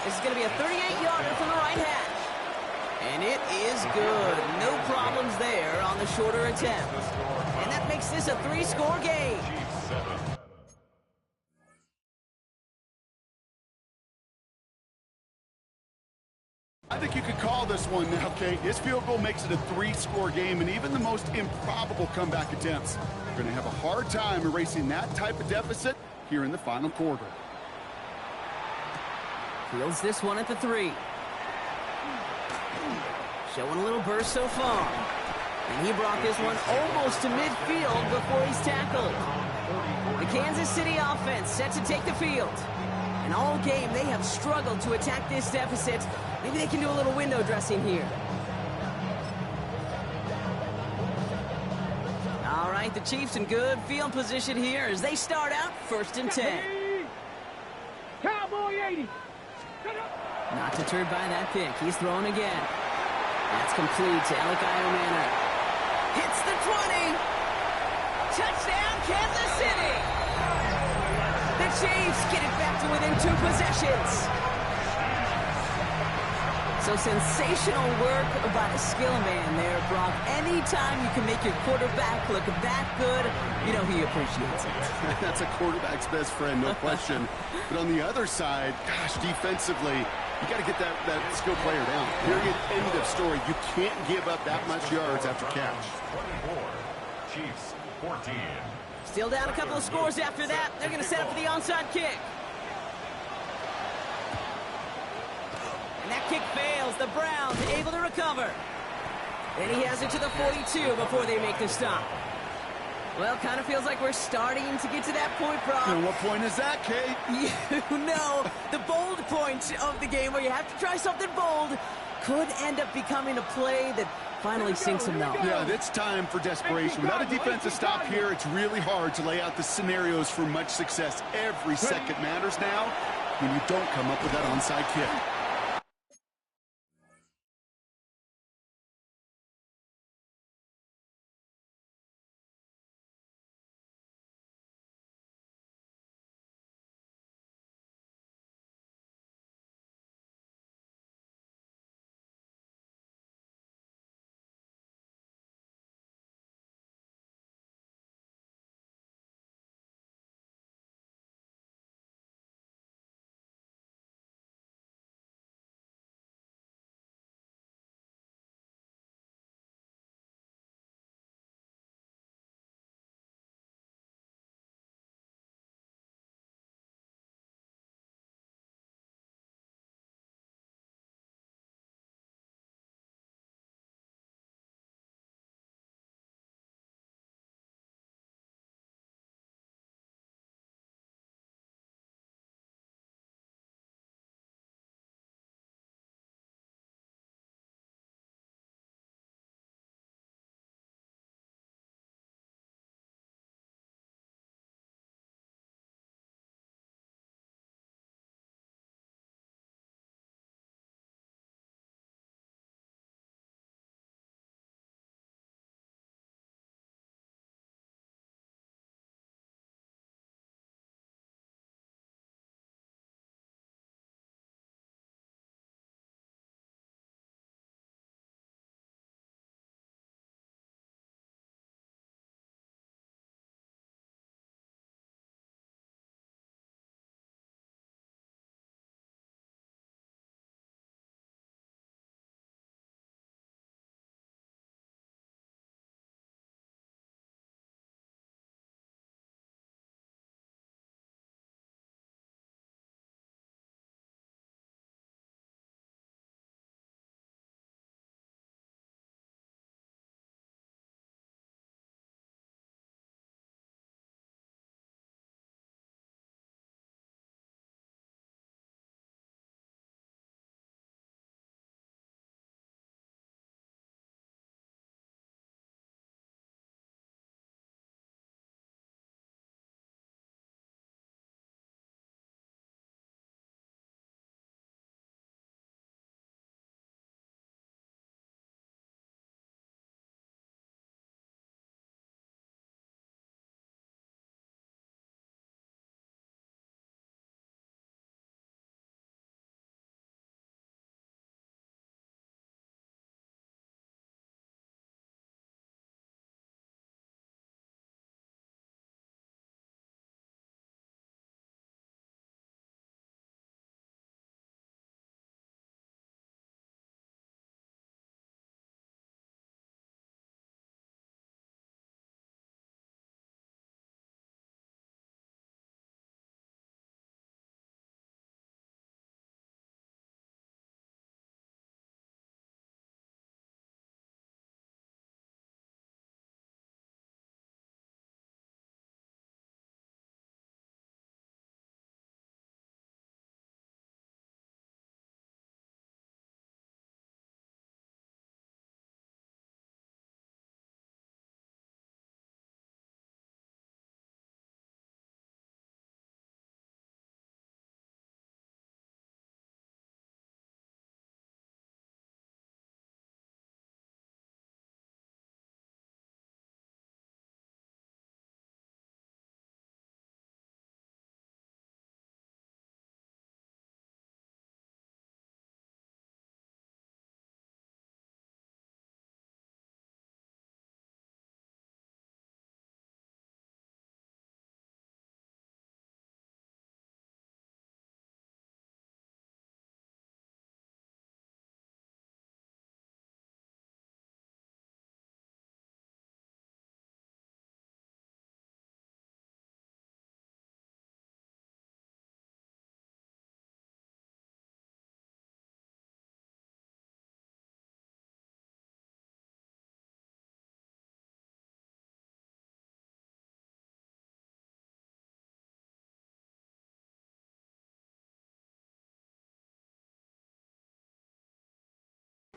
[SPEAKER 2] This is going to be a 38-yarder from the right hash. And it is good. No problems there on the shorter attempt. And that makes this a 3-score game.
[SPEAKER 3] I think you could call this one now, Kate. His field goal makes it a 3-score game, and even the most improbable comeback attempts are going to have a hard time erasing that type of deficit here in the final quarter.
[SPEAKER 2] Fields this one at the 3. Showing a little burst so far. And he brought this one almost to midfield before he's tackled. The Kansas City offense set to take the field. And all game, they have struggled to attack this deficit. Maybe they can do a little window dressing here. All right, the Chiefs in good field position here as they start out 1st and 10.
[SPEAKER 1] Cowboy 80.
[SPEAKER 2] Not deterred by that pick. He's throwing again. That's complete to Alec Iomana. Hits the 20. Touchdown, Kansas City. The Chiefs get it back to within 2 possessions. So sensational work by the skill man there, Brock. Anytime you can make your quarterback look that good, you know he appreciates it.
[SPEAKER 3] That's a quarterback's best friend, no question. But on the other side, gosh, defensively, you got to get that skill player down. Period. End of story. You can't give up that much yards after catch.
[SPEAKER 4] 24, Chiefs 14.
[SPEAKER 2] Still down a couple of scores after that. They're going to set up for the onside kick. And that kick fails. The Browns able to recover. And he has it to the 42 before they make the stop. Well, kind of feels like we're starting to get to that point, Brock.
[SPEAKER 3] And what point is that, Kate?
[SPEAKER 2] You know, the bold point of the game where you have to try something bold could end up becoming a play that finally sinks him now.
[SPEAKER 3] Yeah, it's time for desperation. Without a defensive stop here, it's really hard to lay out the scenarios for much success. Every second matters now when you don't come up with that onside kick.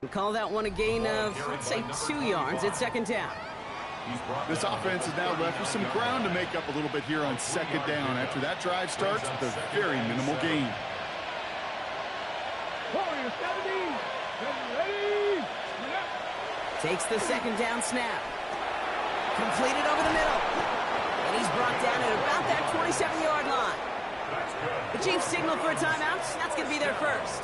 [SPEAKER 2] We'll call that one a gain of, let's say, 2 yards at second down.
[SPEAKER 3] This offense is now left with some ground to make up a little bit here on second down after that drive starts with a very minimal gain.
[SPEAKER 1] Warrior 70, ready,
[SPEAKER 2] Takes the second down snap. Completed over the middle. And he's brought down at about that 27-yard line. The Chiefs signal for a timeout. That's going to be their first.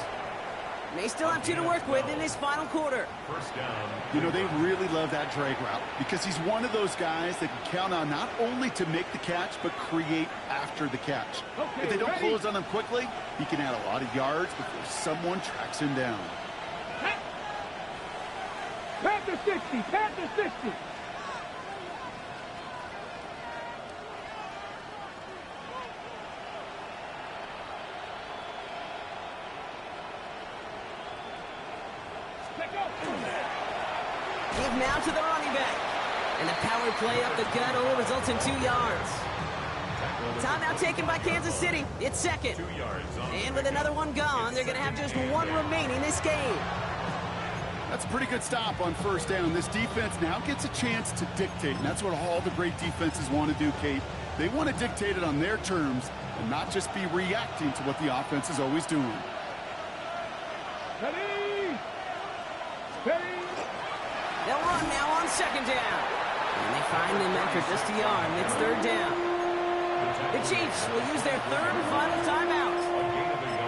[SPEAKER 2] And they still have 2 to work with in this final quarter.
[SPEAKER 4] First down.
[SPEAKER 3] You know, they really love that drag route because he's one of those guys that can count on not only to make the catch, but create after the catch.
[SPEAKER 1] Okay,
[SPEAKER 3] if they don't
[SPEAKER 1] ready?
[SPEAKER 3] close on him quickly, he can add a lot of yards before someone tracks him down.
[SPEAKER 1] Panther 60, Panther 60.
[SPEAKER 2] Give now to the running back. And the power play up the gut only results in 2 yards. Timeout taken by Kansas City. It's second.
[SPEAKER 4] 2 yards on
[SPEAKER 2] And with another one gone, they're going to have just 1 remaining this game.
[SPEAKER 3] That's a pretty good stop on first down. This defense now gets a chance to dictate, and that's what all the great defenses want to do, Kate. They want to dictate it on their terms and not just be reacting to what the offense is always doing.
[SPEAKER 1] Ready, ready.
[SPEAKER 2] They'll run now on second down. And they find them after just a yard, and it's third down. The Chiefs will use their third and final timeout.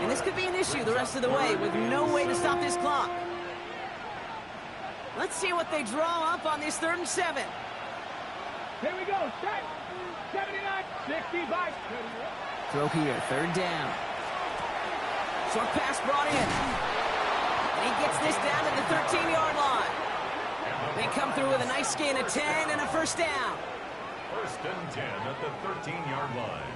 [SPEAKER 2] And this could be an issue the rest of the way with no way to stop this clock. Let's see what they draw up on this 3rd and 7.
[SPEAKER 1] Here we go, set. 79, 65.
[SPEAKER 2] Throw here, third down. Short pass brought in. And he gets this down to the 13-yard line. They come through with a nice gain of 10 and a first down.
[SPEAKER 4] First and 10 at the 13-yard line.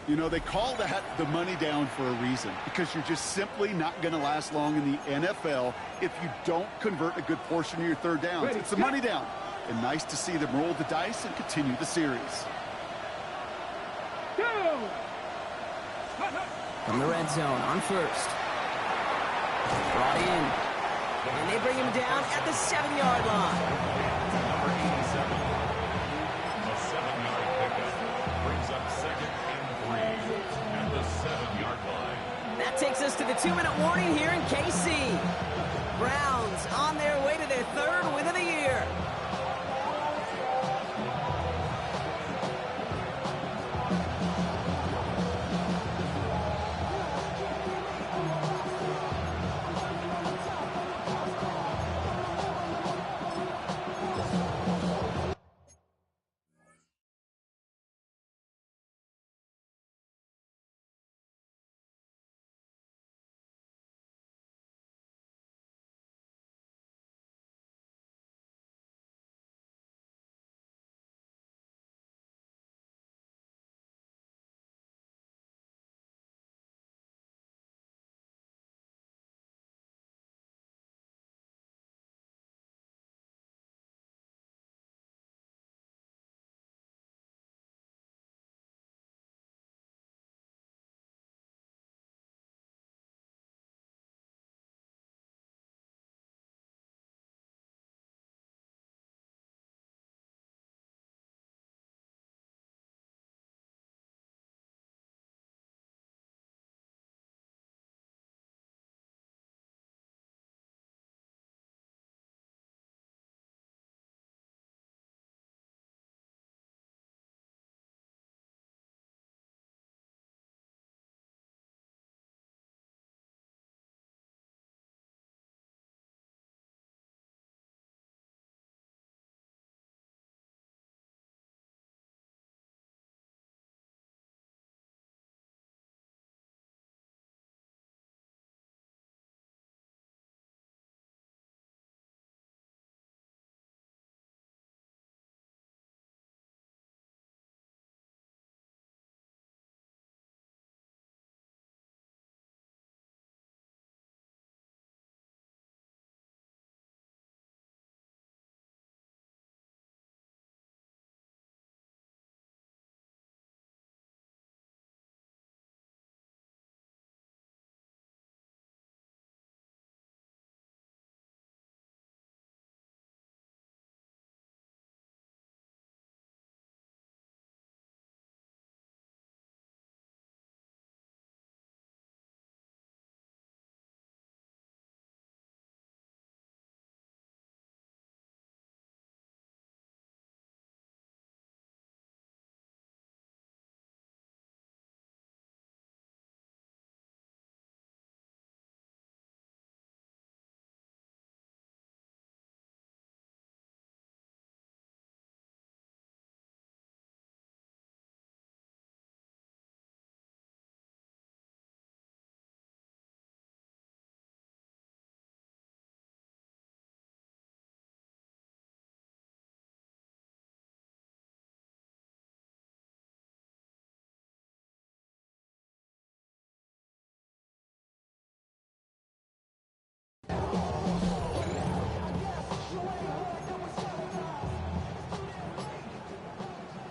[SPEAKER 3] You know, they call that the money down for a reason, because you're just simply not going to last long in the NFL if you don't convert a good portion of your third downs.
[SPEAKER 1] Ready,
[SPEAKER 3] It's the
[SPEAKER 1] set.
[SPEAKER 3] money down. And nice to see them roll the dice and continue the series.
[SPEAKER 1] Go!
[SPEAKER 2] From the red zone on first. Brought in. And they bring him down at the 7-yard line.
[SPEAKER 4] Number 87. A 7-yard pickup. Brings up 2nd and 3 at the 7-yard line.
[SPEAKER 2] That takes us to the 2-minute warning here in KC. Browns on their way to their 3rd win of the year.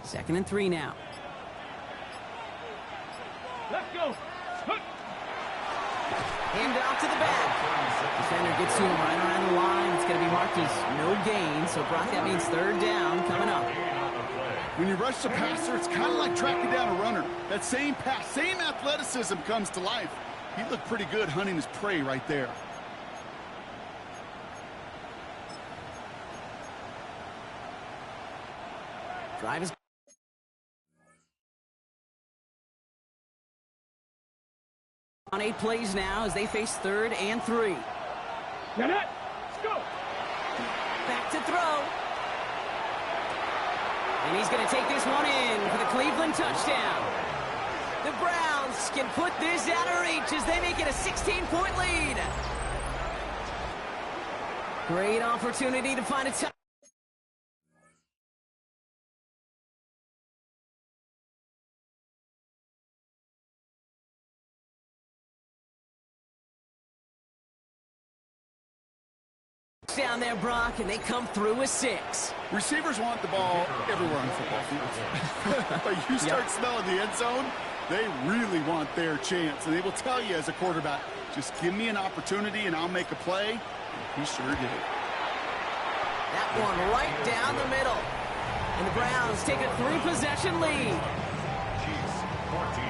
[SPEAKER 2] Second and 3 now.
[SPEAKER 1] Let's go!
[SPEAKER 2] Hand off to the back. Defender gets to him right around the line. It's going to be marked as no gain. So, Brock, that means 3rd down coming up.
[SPEAKER 3] When you rush the passer, it's kind of like tracking down a runner. That same pass, same athleticism comes to life. He looked pretty good hunting his prey right there.
[SPEAKER 2] Drive is on 8 plays now as they face 3rd and 3.
[SPEAKER 1] Now that, let's go!
[SPEAKER 2] Back to throw. And he's going to take this one in for the Cleveland touchdown. The Browns can put this out of reach as they make it a 16-point lead. Great opportunity to find a touchdown. touchdown there, Brock, and they come through with 6.
[SPEAKER 3] Receivers want the ball everywhere on football fields. But you start smelling the end zone, they really want their chance. And they will tell you as a quarterback, just give me an opportunity and I'll make a play. And he sure did.
[SPEAKER 2] That one right down the middle. And the Browns take a 3-possession lead.
[SPEAKER 4] Chiefs 14.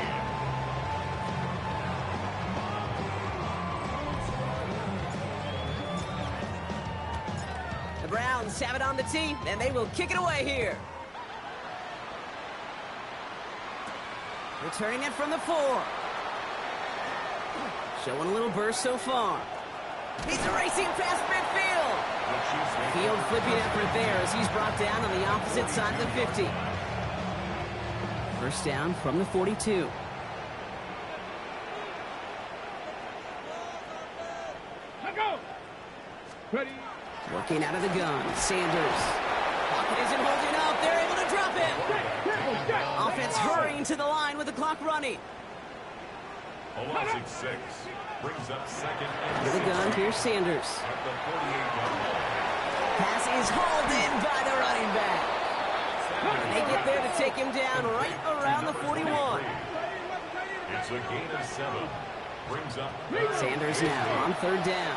[SPEAKER 2] The Browns have it on the tee, and they will kick it away here. Returning it from the 4. Showing a little burst so far. He's racing past midfield. Field flipping effort there as he's brought down on the opposite side of the 50. First down from the 42.
[SPEAKER 1] Let go. Ready.
[SPEAKER 2] Working out of the gun, Sanders. Pocket isn't holding up. They're able to drop it. Offense hurrying to the line with the clock running.
[SPEAKER 4] A loss of 6. Brings up second and
[SPEAKER 2] To the
[SPEAKER 4] 6.
[SPEAKER 2] gun, here's Sanders.
[SPEAKER 4] At the 48-yard line.
[SPEAKER 2] Pass is hauled in by the running back. And they get there to take him down right around the 41.
[SPEAKER 4] It's a gain of 7. Brings up
[SPEAKER 2] Sanders now on 3rd down.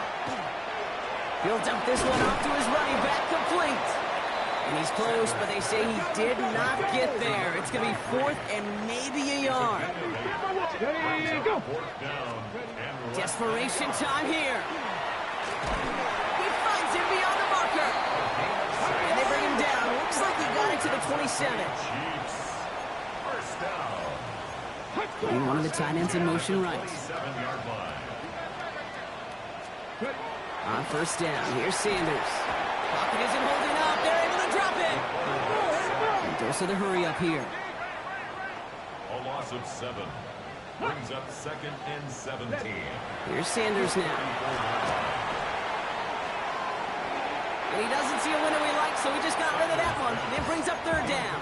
[SPEAKER 2] He'll dump this one off to his running back, complete. And he's close, but they say he did not get there. It's going to be 4th and maybe a yard.
[SPEAKER 1] Ready, go.
[SPEAKER 4] 4th down. And
[SPEAKER 2] Desperation time here. He finds him beyond the marker. And they bring him down. Looks like he got it to the 27.
[SPEAKER 4] Chiefs. First down.
[SPEAKER 2] Putting one of the tight ends in motion right.
[SPEAKER 4] 7-yard line.
[SPEAKER 2] On 1st down, here's Sanders. Pocket isn't holding up. They're able to drop it. And dose of the hurry up here.
[SPEAKER 4] A loss of 7. Brings up second and 17.
[SPEAKER 2] Here's Sanders now. And he doesn't see a window he likes, so he just got rid of that one. And it brings up 3rd down.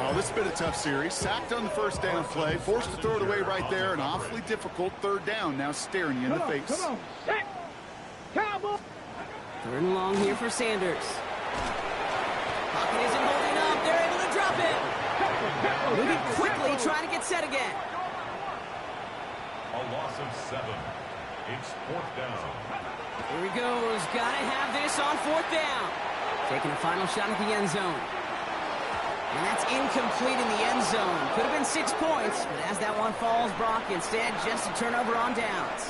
[SPEAKER 3] Oh, this has been a tough series. Sacked on the first down play, forced to throw it away right there. An awfully difficult 3rd down now staring you in the face.
[SPEAKER 1] Come on. Set. Cowboy.
[SPEAKER 2] 3rd and long here for Sanders. Pocket isn't holding up. They're able to drop it. Moving quickly, trying to get set again.
[SPEAKER 4] A loss of 7. It's 4th down.
[SPEAKER 2] Here he goes. Got to have this on 4th down. Taking a final shot at the end zone. And that's incomplete in the end zone. Could have been 6 points, but as that one falls, Brock, instead just a turnover on downs.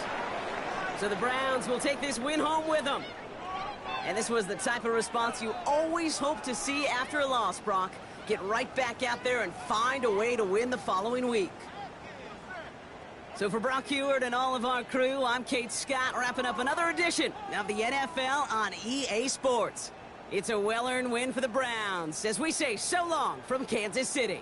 [SPEAKER 2] So the Browns will take this win home with them. And this was the type of response you always hope to see after a loss, Brock. Get right back out there and find a way to win the following week. So for Brock Heward and all of our crew, I'm Kate Scott, wrapping up another edition of the NFL on EA Sports. It's a well-earned win for the Browns, as we say so long from Kansas City.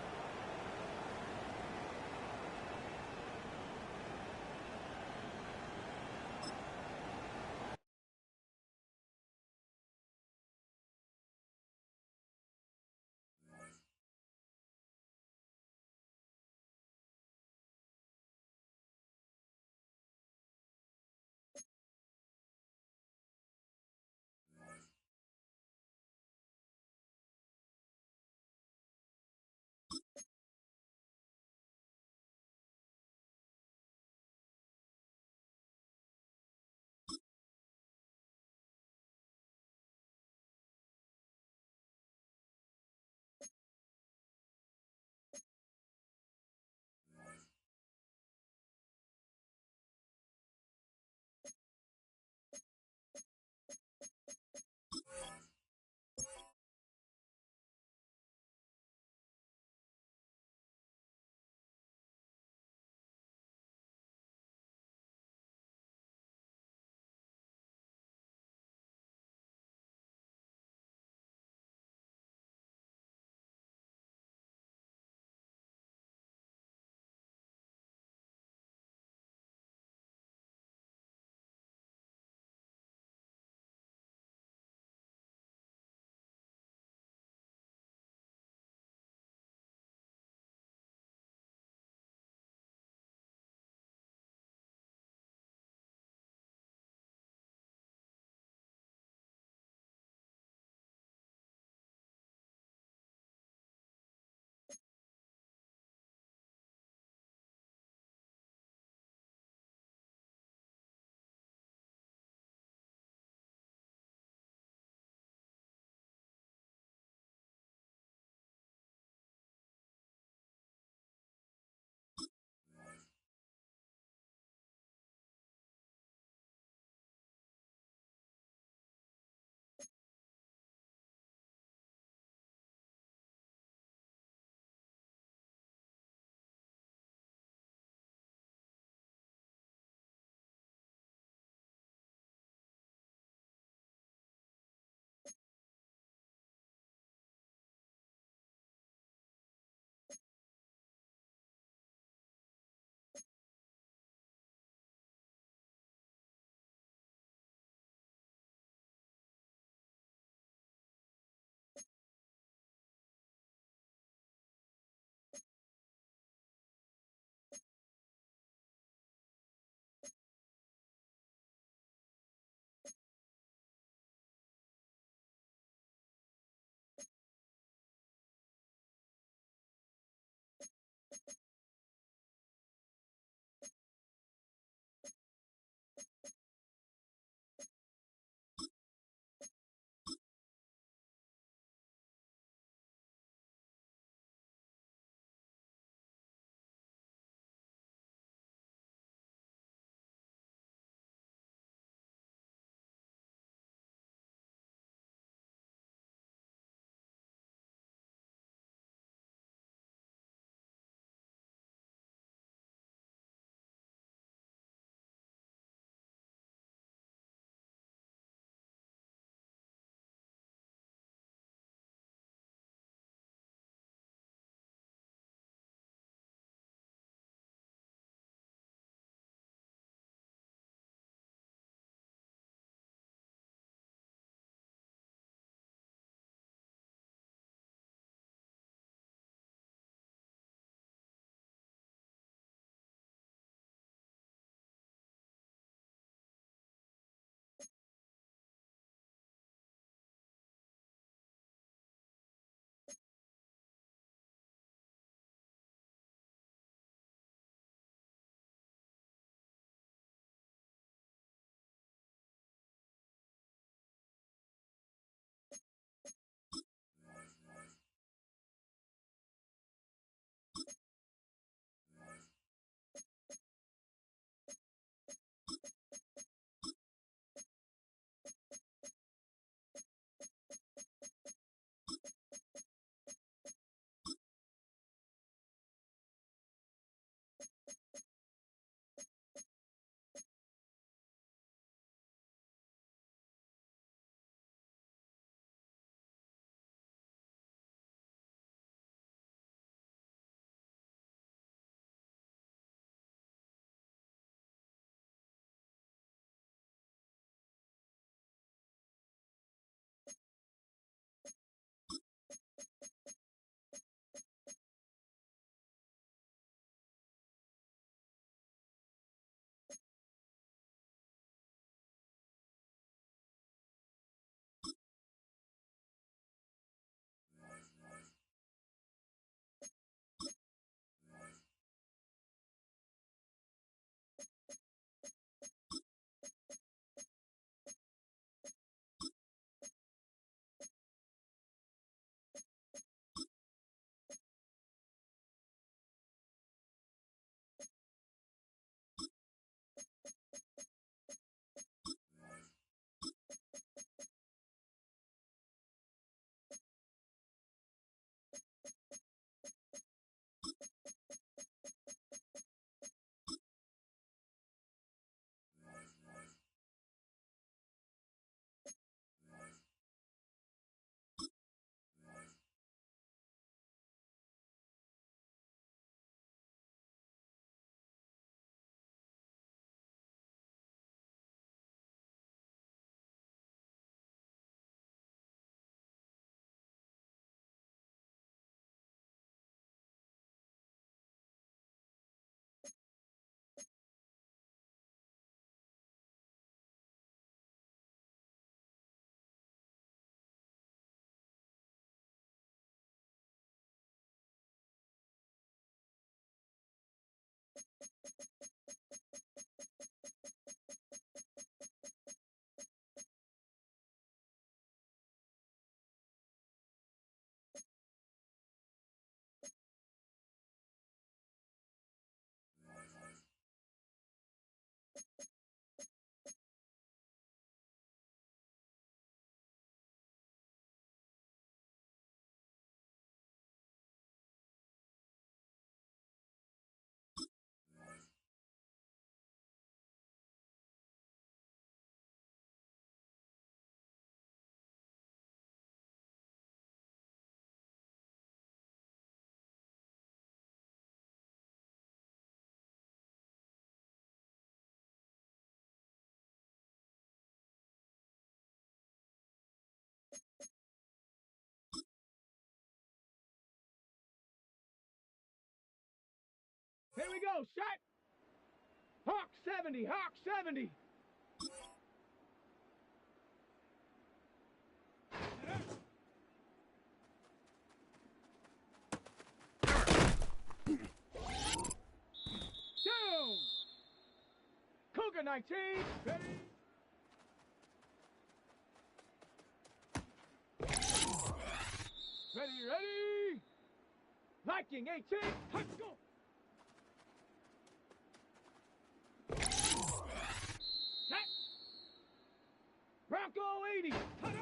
[SPEAKER 1] Here we go, set. Hawk 70, Hawk 70. Down. Cougar 19, ready. Ready. Viking 18, let's go. Set. Bronco 80, cut it.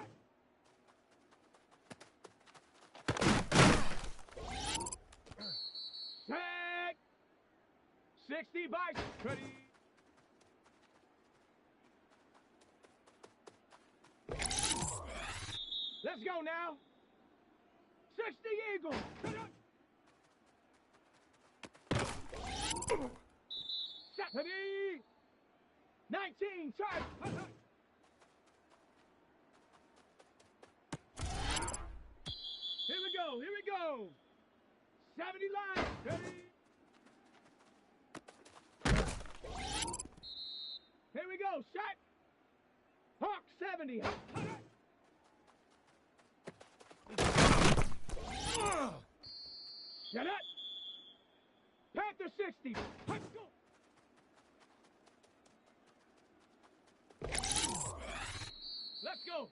[SPEAKER 1] Set. 60 Bison, ready. Let's go now. 60 Eagle. Set. 19 charge. Here we go. 70 line. Ready. Here we go. Set. Hawk 70. Shut up. Panther 60. Let's go. Let's go.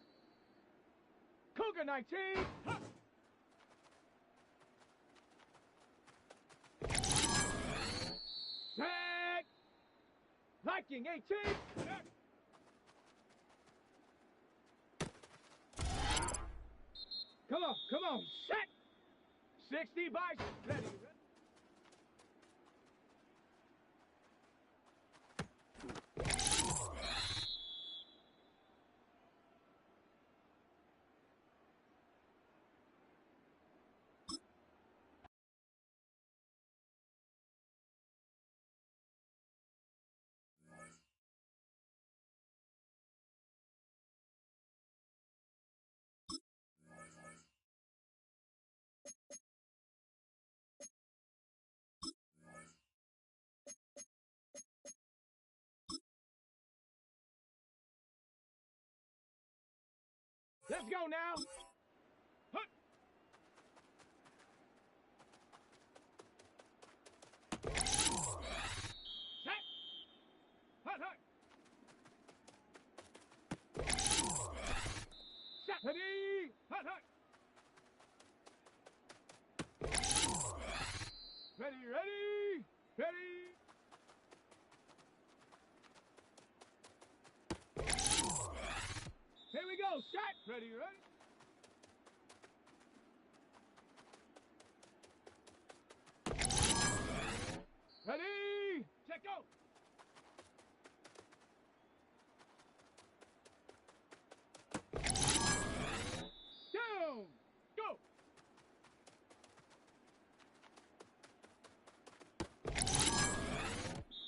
[SPEAKER 1] Cougar 19. Set. Viking 18. Come on. Set. 60 Bison. Ready. Let's go now. Hut. Set. Hut. Set. Ready. Hut. Ready. Here we go. Set. Ready. Ready. Check go. Down. Go.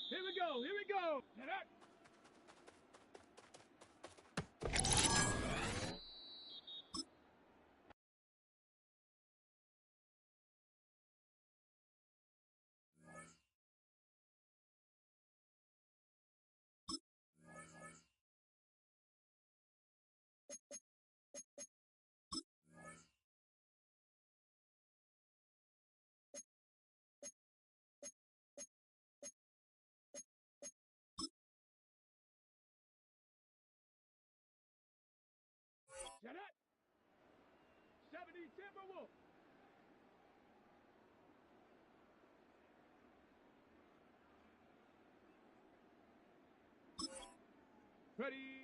[SPEAKER 1] Here we go. Get up. Shut up! 70 Timberwolf! Ready!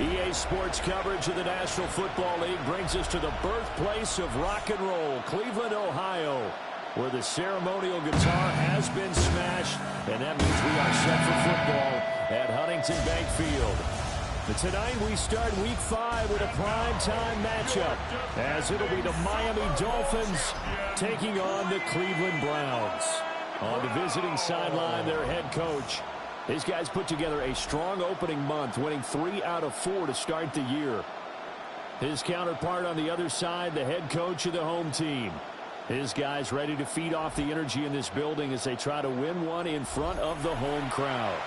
[SPEAKER 8] EA Sports coverage of the National Football League brings us to the birthplace of rock and roll, Cleveland, Ohio, where the ceremonial guitar has been smashed, and that means we are set for football at Huntington Bank Field. But tonight we start Week 5 with a primetime matchup, as it'll be the Miami Dolphins taking on the Cleveland Browns. On the visiting sideline, their head coach. These guys put together a strong opening month, winning 3 out of 4 to start the year. His counterpart on the other side, the head coach of the home team. His guys ready to feed off the energy in this building as they try to win one in front of the home crowd.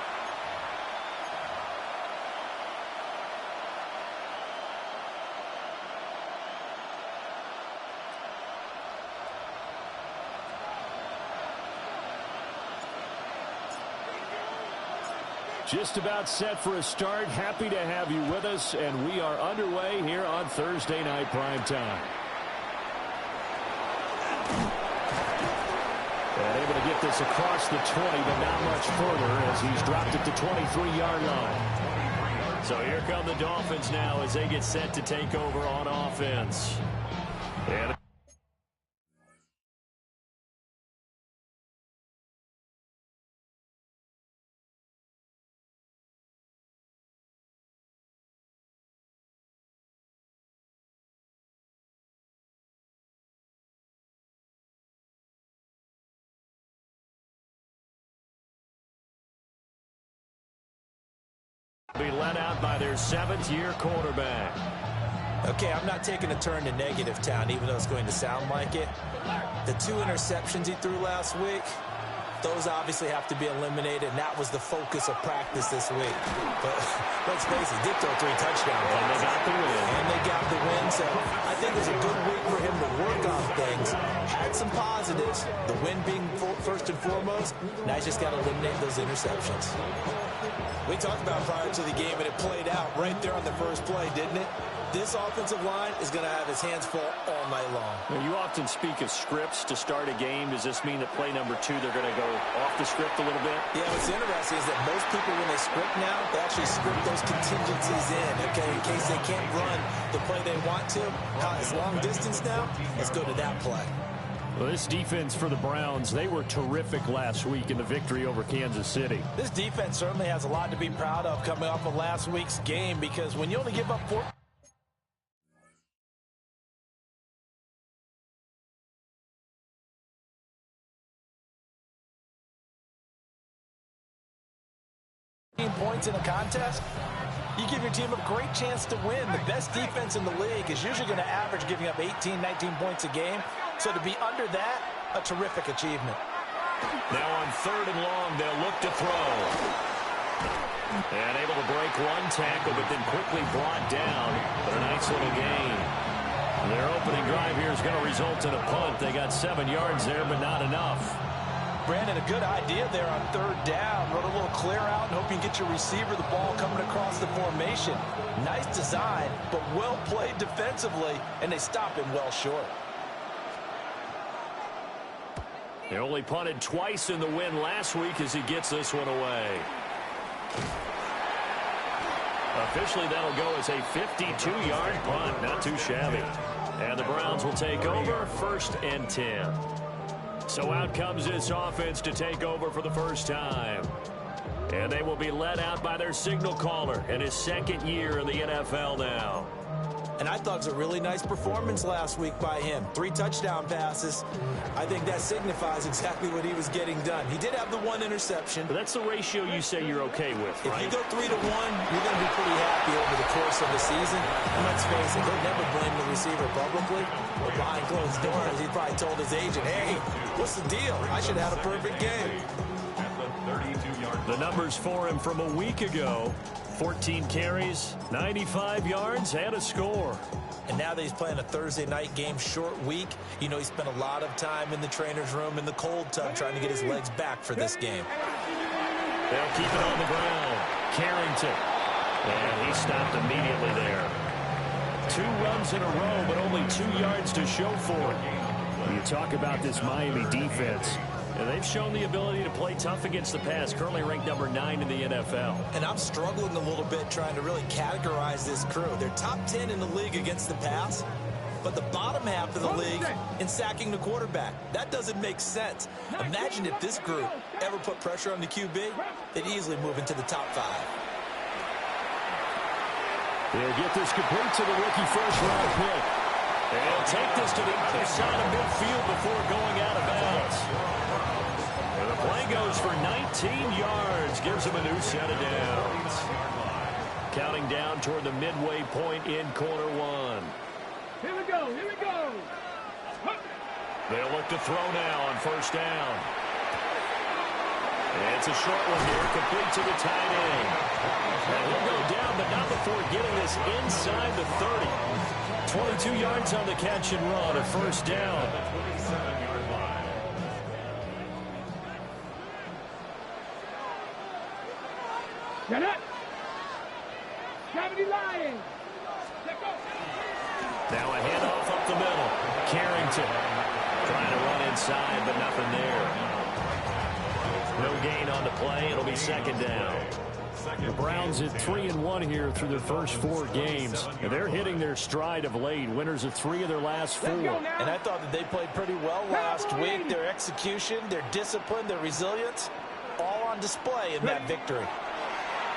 [SPEAKER 8] Just about set for a start. Happy to have you with us, and we are underway here on Thursday Night Primetime. And able to get this across the 20, but not much further as he's dropped it to 23-yard line. So here come the Dolphins now as they get set to take over on offense. And be let out by their 7th-year quarterback.
[SPEAKER 9] Okay, I'm not taking a turn to negative town, even though it's going to sound like it. The 2 interceptions he threw last week, those obviously have to be eliminated, and that was the focus of practice this week. But let's face it, did throw 3 touchdowns.
[SPEAKER 8] And they got the win.
[SPEAKER 9] And they got the win, so I think it was a good week for him to work on things. Had some positives, the win being first and foremost. Now he's just got to eliminate those interceptions. We talked about prior to the game, and it played out right there on the first play, didn't it? This offensive line is going to have his hands full all night long.
[SPEAKER 8] Now, you often speak of scripts to start a game. Does this mean that play number 2, they're going to go off the script a little bit?
[SPEAKER 9] Yeah, what's interesting is that most people, when they script now, they actually script those contingencies in, okay, in case they can't run the play they want to. It's long distance now. Let's go to that play.
[SPEAKER 8] Well, this defense for the Browns, they were terrific last week in the victory over Kansas City.
[SPEAKER 9] This defense certainly has a lot to be proud of coming off of last week's game, because when you only give up 4 points in a contest, you give your team a great chance to win. The best defense in the league is usually going to average giving up 18, 19 points a game. So to be under that, a terrific achievement.
[SPEAKER 8] Now on 3rd and long, they'll look to throw. And able to break 1 tackle, but then quickly brought down. But a nice little gain. Their opening drive here is going to result in a punt. They got 7 yards there, but not enough.
[SPEAKER 9] Brandon, a good idea there on 3rd down. Run a little clear out and hope you get your receiver the ball coming across the formation. Nice design, but well played defensively, and they stop him well short.
[SPEAKER 8] They only punted twice in the win last week as he gets this one away. Officially, that'll go as a 52-yard punt. Not too shabby. And the Browns will take over 1st and 10. So out comes this offense to take over for the first time. And they will be led out by their signal caller in his 2nd year in the NFL now.
[SPEAKER 9] And I thought it was a really nice performance last week by him. 3 touchdown passes. I think that signifies exactly what he was getting done. He did have the 1 interception.
[SPEAKER 8] But that's the ratio you say you're okay with, right?
[SPEAKER 9] If you go 3 to 1, you're going to be pretty happy over the course of the season. And let's face it, he'll never blame the receiver publicly. But behind closed doors, he probably told his agent, hey, what's the deal? I should have had a perfect game.
[SPEAKER 8] The numbers for him from a week ago: 14 carries, 95 yards, and a score.
[SPEAKER 9] And now that he's playing a Thursday night game, short week, you know he spent a lot of time in the trainer's room in the cold tub trying to get his legs back for this game.
[SPEAKER 8] They'll keep it on the ground. Carrington. And he stopped immediately there. 2 runs in a row, but only 2 yards to show for it. You talk about this Miami defense. And they've shown the ability to play tough against the pass, currently ranked number 9 in the NFL.
[SPEAKER 9] And I'm struggling a little bit trying to really categorize this crew. They're top 10 in the league against the pass, but the bottom half of the league in sacking the quarterback. That doesn't make sense. Imagine if this group ever put pressure on the QB, they'd easily move into the top 5.
[SPEAKER 8] They'll get this complete to the rookie first-round pick. And take this to the other side of midfield before going out of bounds. And the play goes for 19 yards. Gives him a new set of downs. Counting down toward the midway point in quarter 1.
[SPEAKER 1] Here we go, here we go.
[SPEAKER 8] They'll look to throw now on first down. And it's a short one here, complete to the tight end. And he'll go down, but not before getting this inside the 30. 22 yards on the catch and run, a first down.
[SPEAKER 4] 27-yard line.
[SPEAKER 1] Get it. 70 Lions. Let go.
[SPEAKER 8] Now a handoff up the middle. Carrington trying to run inside, but nothing there. No gain on the play. It'll be second down. The Browns at 3-1 here through their first 4 games. And they're hitting their stride of late. Winners of 3 of their last 4.
[SPEAKER 9] And I thought that they played pretty well last week. Their execution, their discipline, their resilience, all on display in that victory.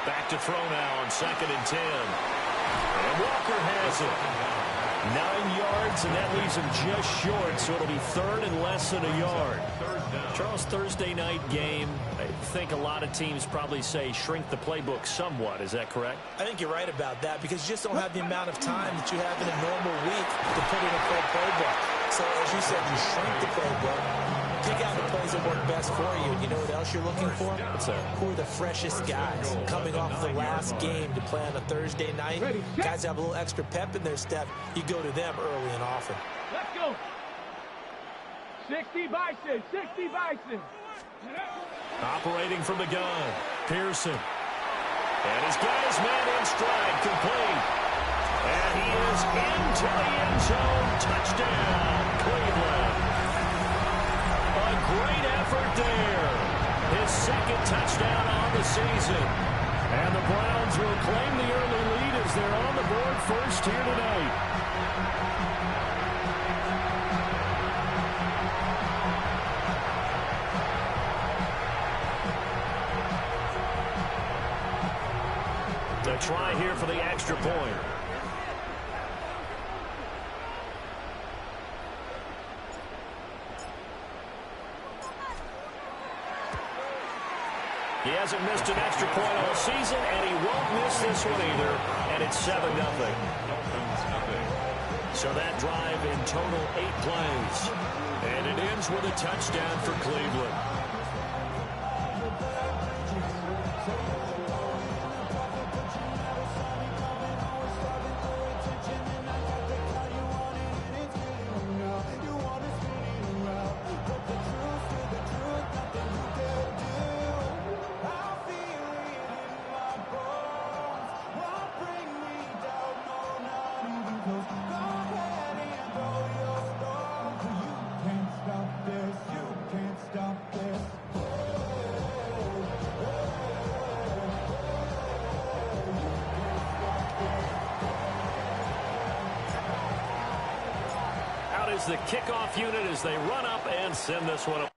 [SPEAKER 8] Back to throw now on 2nd and 10. And Walker has it. 9 yards, and that leaves him just short, so it'll be 3rd and less than a yard. Charles, Thursday night game, I think a lot of teams probably say shrink the playbook somewhat. Is that correct?
[SPEAKER 9] I think you're right about that because you just don't have the amount of time that you have in a normal week to put in a full playbook. So, as you said, you shrink the playbook, pick out the plays that work best for you. You know what else you're looking for? Who are the freshest guys coming off the last game to play on a Thursday night? Guys have a little extra pep in their step. You go to them early and often.
[SPEAKER 1] Let's go. 60 Bison, 60 Bison.
[SPEAKER 8] Operating from the gun, Pearson. And his guy's man in stride, complete. And he is into the end zone. Touchdown, Cleveland. A great effort there. His 2nd touchdown on the season. And the Browns will claim the early lead as they're on the board first here tonight. A try here for the extra point. He hasn't missed an extra point all season, and he won't miss this one either. And it's 7-0. So that drive in total 8 plays. And it ends with a touchdown for Cleveland. Is the kickoff unit as they run up and send this one up.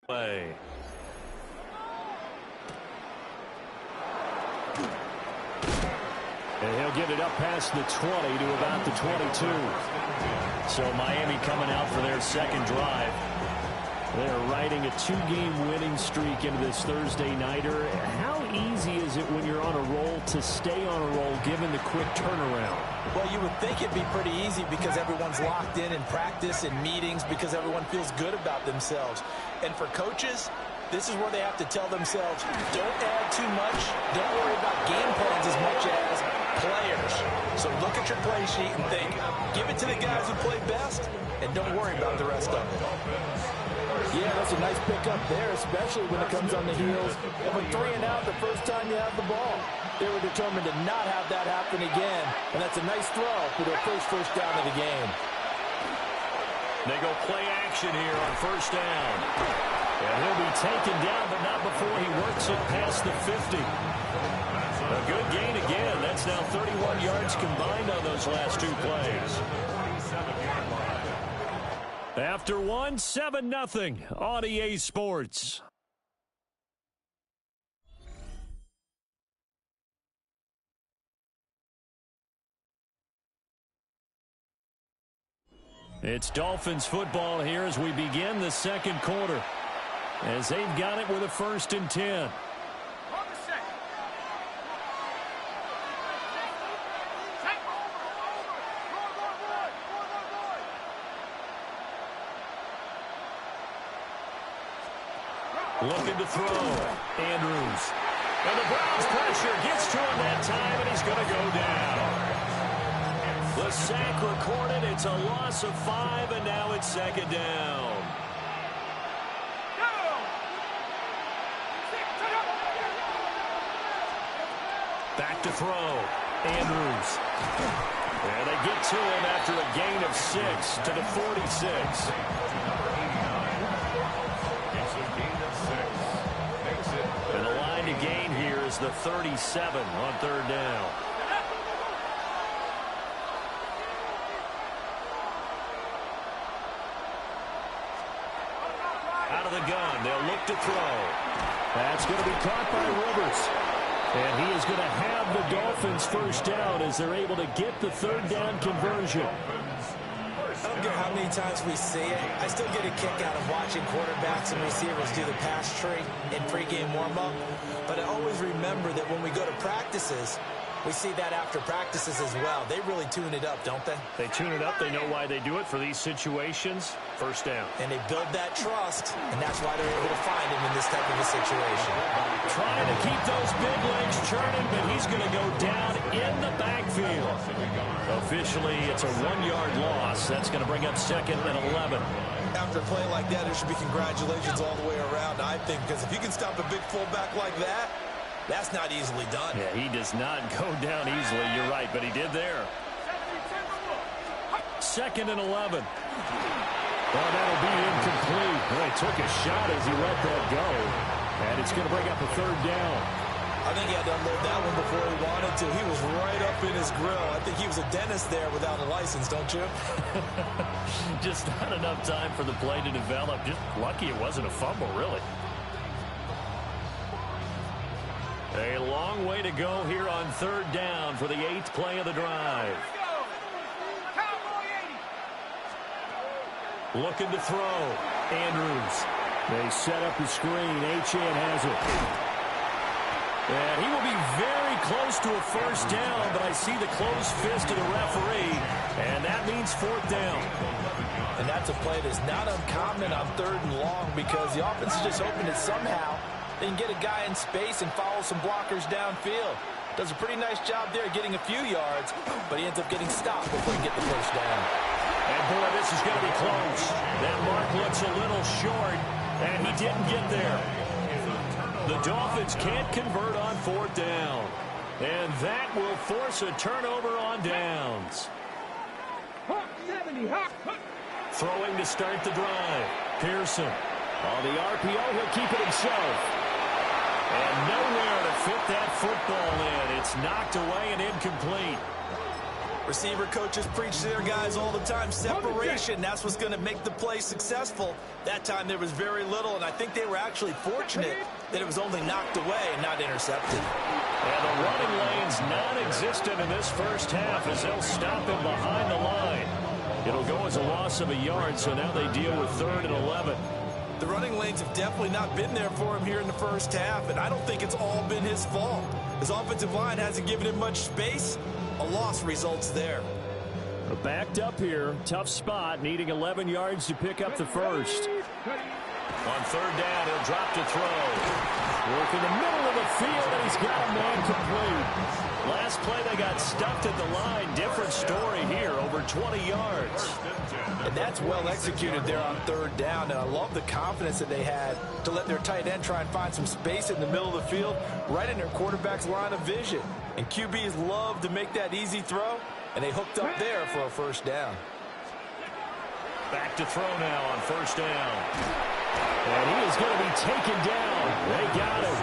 [SPEAKER 8] Play. And he'll get it up past the 20 to about the 22. So Miami coming out for their second drive. They're riding a 2-game winning streak into this Thursday nighter. How easy is it when you're on a roll to stay on a roll given the quick turnaround?
[SPEAKER 9] Well, you would think it'd be pretty easy because everyone's locked in practice and meetings because everyone feels good about themselves. And for coaches, this is where they have to tell themselves, don't add too much. Don't worry about game plans as much as players. So look at your play sheet and think, give it to the guys who play best, and don't worry about the rest of it.
[SPEAKER 10] Yeah, that's a nice pickup there, especially when it comes on the heels of a 3-and-out the first time you have the ball. They were determined to not have that happen again, and that's a nice throw for their first down of the game.
[SPEAKER 8] They go play action here on first down. And he'll be taken down, but not before he works it past the 50. A good gain again. That's now 31 yards combined on those last two plays. After one, 7-0 on EA Sports. It's Dolphins football here as we begin the second quarter. As they've got it with a 1st and 10. Looking to throw. Andrews. And the Browns pressure gets to him that time, and he's going to go down. The sack recorded. It's a loss of 5, and now it's 2nd down. Back to throw. Andrews. And they get to him after a gain of 6 to the 46. And the line to gain here is the 37 on 3rd down. Out of the gun, they'll look to throw. That's going to be caught by Rivers. And he is going to have the Dolphins first down as they're able to get the 3rd down conversion.
[SPEAKER 9] I don't care how many times we see it. I still get a kick out of watching quarterbacks and receivers do the pass tree in pregame warm-up. But I always remember that when we go to practices, we see that after practices as well. They really tune it up, don't they?
[SPEAKER 8] They tune it up. They know why they do it for these situations. First down.
[SPEAKER 9] And they build that trust, and that's why they're able to find him in this type of a situation.
[SPEAKER 8] Trying to keep those big legs churning, but he's going to go down in the backfield. Officially, it's a 1-yard loss. That's going to bring up 2nd and 11.
[SPEAKER 9] After a play like that, there should be congratulations all the way around, I think, because if you can stop a big fullback like that, that's not easily done.
[SPEAKER 8] Yeah, he does not go down easily. You're right, but he did there. 2nd and 11. Well, that'll be incomplete. Well, he took a shot as he let that go. And it's going to bring up a 3rd down.
[SPEAKER 9] I think he had to unload that one before he wanted to. He was right up in his grill. I think he was a dentist there without a license, don't you?
[SPEAKER 8] Just not enough time for the play to develop. Just lucky it wasn't a fumble, really. A long way to go here on 3rd down for the 8th play of the drive. Looking to throw. Andrews. They set up the screen. Achane has it. And he will be very close to a first down, but I see the closed fist of the referee, and that means 4th down.
[SPEAKER 9] And that's a play that's not uncommon on 3rd and long because the offense is just hoping that somehow they can get a guy in space and follow some blockers downfield. Does a pretty nice job there getting a few yards, but he ends up getting stopped before he gets the first down.
[SPEAKER 8] And boy, this is going to be close. That mark looks a little short, and he didn't get there. The Dolphins can't convert on 4th down. And that will force a turnover on downs. Throwing to start the drive. Pearson. On the RPO, he'll keep it himself. And nowhere to fit that football in. It's knocked away and incomplete.
[SPEAKER 9] Receiver coaches preach to their guys all the time. Separation, that's what's going to make the play successful. That time there was very little, and I think they were actually fortunate that it was only knocked away and not intercepted.
[SPEAKER 8] And the running lane's non-existent in this first half as they'll stop him behind the line. It'll go as a loss of a yard, so now they deal with 3rd and 11.
[SPEAKER 9] The running lanes have definitely not been there for him here in the first half, and I don't think it's all been his fault. His offensive line hasn't given him much space. A loss results there.
[SPEAKER 8] Backed up here. Tough spot, needing 11 yards to pick up the first. On 3rd down, he'll drop to throw. Work in the middle of the field, and he's got a man complete. Last play, they got stuffed at the line. Different story here, over 20 yards.
[SPEAKER 9] And that's well executed there on 3rd down, and I love the confidence that they had to let their tight end try and find some space in the middle of the field, right in their quarterback's line of vision. And QBs love to make that easy throw, and they hooked up there for a 1st down.
[SPEAKER 8] Back to throw now on 1st down. And he is going to be taken down. They got him.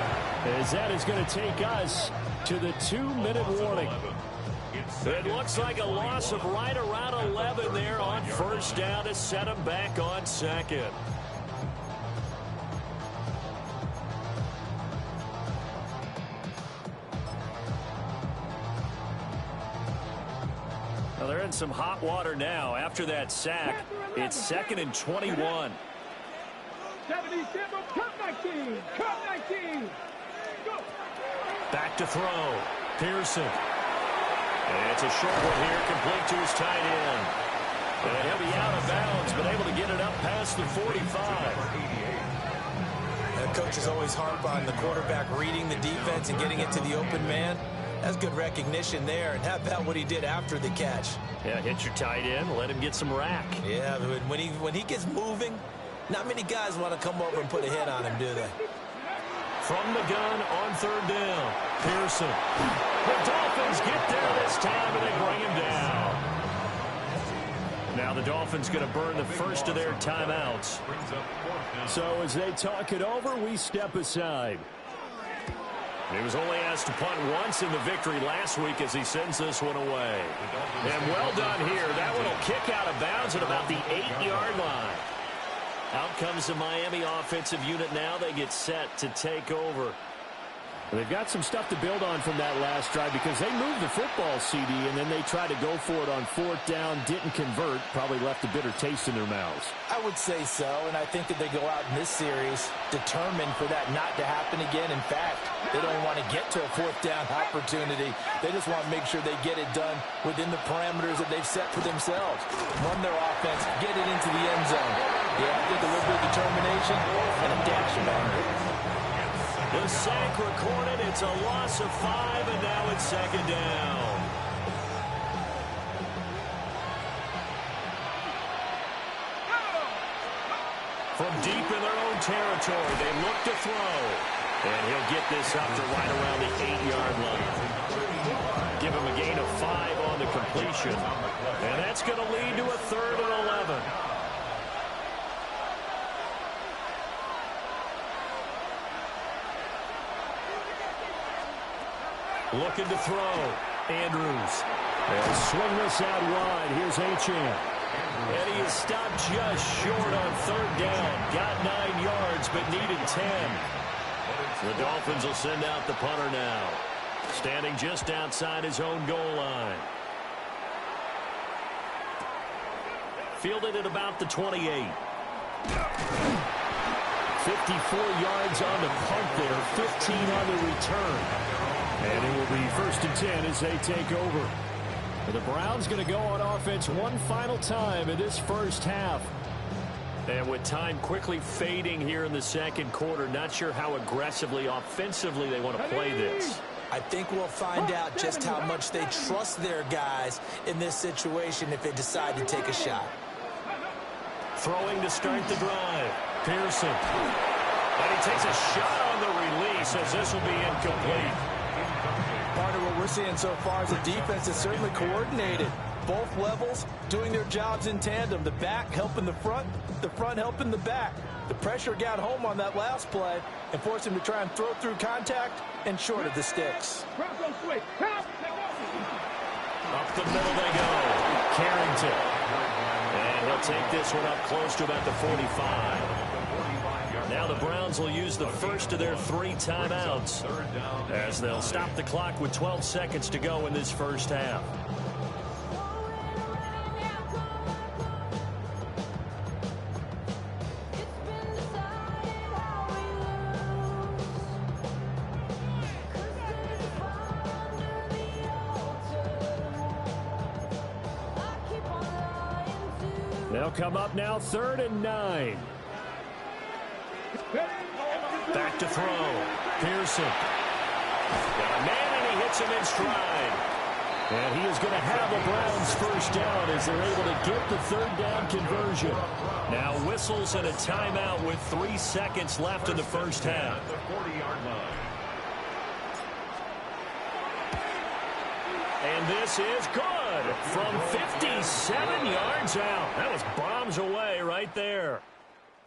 [SPEAKER 8] As that is going to take us to the 2-minute warning. It looks like a loss of right around 11 there on 1st down to set him back on 2nd. Well, they're in some hot water now. After that sack, it's 2nd and 21.
[SPEAKER 1] 77, cut 19, cut 19. Go.
[SPEAKER 8] Back to throw. Pearson. And it's a short one here, complete to his tight end. And he'll be out of bounds, but able to get it up past the 45.
[SPEAKER 9] And coaches always harp on the quarterback reading the defense and getting it to the open man. That's good recognition there. And how about what he did after the catch?
[SPEAKER 8] Yeah, hit your tight end, let him get some rack.
[SPEAKER 9] Yeah, when he gets moving, not many guys want to come over and put a hit on him, do they?
[SPEAKER 8] From the gun on 3rd down, Pearson. The Dolphins get there this time, and they bring him down. Now the Dolphins going to burn the first of their timeouts. So as they talk it over, we step aside. He was only asked to punt once in the victory last week as he sends this one away. And well done here. That one will kick out of bounds at about the 8-yard line. Out comes the Miami offensive unit now. They get set to take over. They've got some stuff to build on from that last drive because they moved the football, CD, and then they tried to go for it on 4th down, didn't convert, probably left a bitter taste in their mouths.
[SPEAKER 9] I would say so, and I think that they go out in this series determined for that not to happen again. In fact, they don't want to get to a 4th down opportunity. They just want to make sure they get it done within the parameters that they've set for themselves. Run their offense, get it into the end zone. Yeah, I think a little bit of determination and a dash of anger.
[SPEAKER 8] The sack recorded. It's a loss of 5, and now it's 2nd down. From deep in their own territory, they look to throw. And he'll get this up to right around the 8-yard line. Give him a gain of 5 on the completion. And that's going to lead to a 3rd and 11. Looking to throw. Andrews. They'll swing this out wide. Here's Achane. And he is stopped just short on 3rd down. Got 9 yards, but needed 10. The Dolphins will send out the punter now. Standing just outside his own goal line. Fielded at about the 28. 54 yards on the punt there. 15 on the return. And it will be 1st and 10 as they take over. The Browns going to go on offense one final time in this first half. And with time quickly fading here in the 2nd quarter, not sure how aggressively, offensively they want to play this.
[SPEAKER 9] I think we'll find out just how much they trust their guys in this situation if they decide to take a shot.
[SPEAKER 8] Throwing to start the drive. Pearson. And he takes a shot on the release as this will be incomplete.
[SPEAKER 9] Part of what we're seeing so far is a defense that's certainly coordinated. Both levels doing their jobs in tandem. The back helping the front helping the back. The pressure got home on that last play and forced him to try and throw through contact and short of the sticks.
[SPEAKER 8] Up the middle they go. Carrington. And he'll take this one up close to about the 45. Now the Browns will use the first of their 3 timeouts as they'll stop the clock with 12 seconds to go in this first half. They'll come up now 3rd and 9. Back to throw. Pearson. Got a man, and he hits him in stride. And he is going to have the Browns first down as they're able to get the 3rd down conversion. Now whistles and a timeout with 3 seconds left in the first half.
[SPEAKER 4] The 40-yard line.
[SPEAKER 8] And this is good from 57 yards out. That was bombs away right there.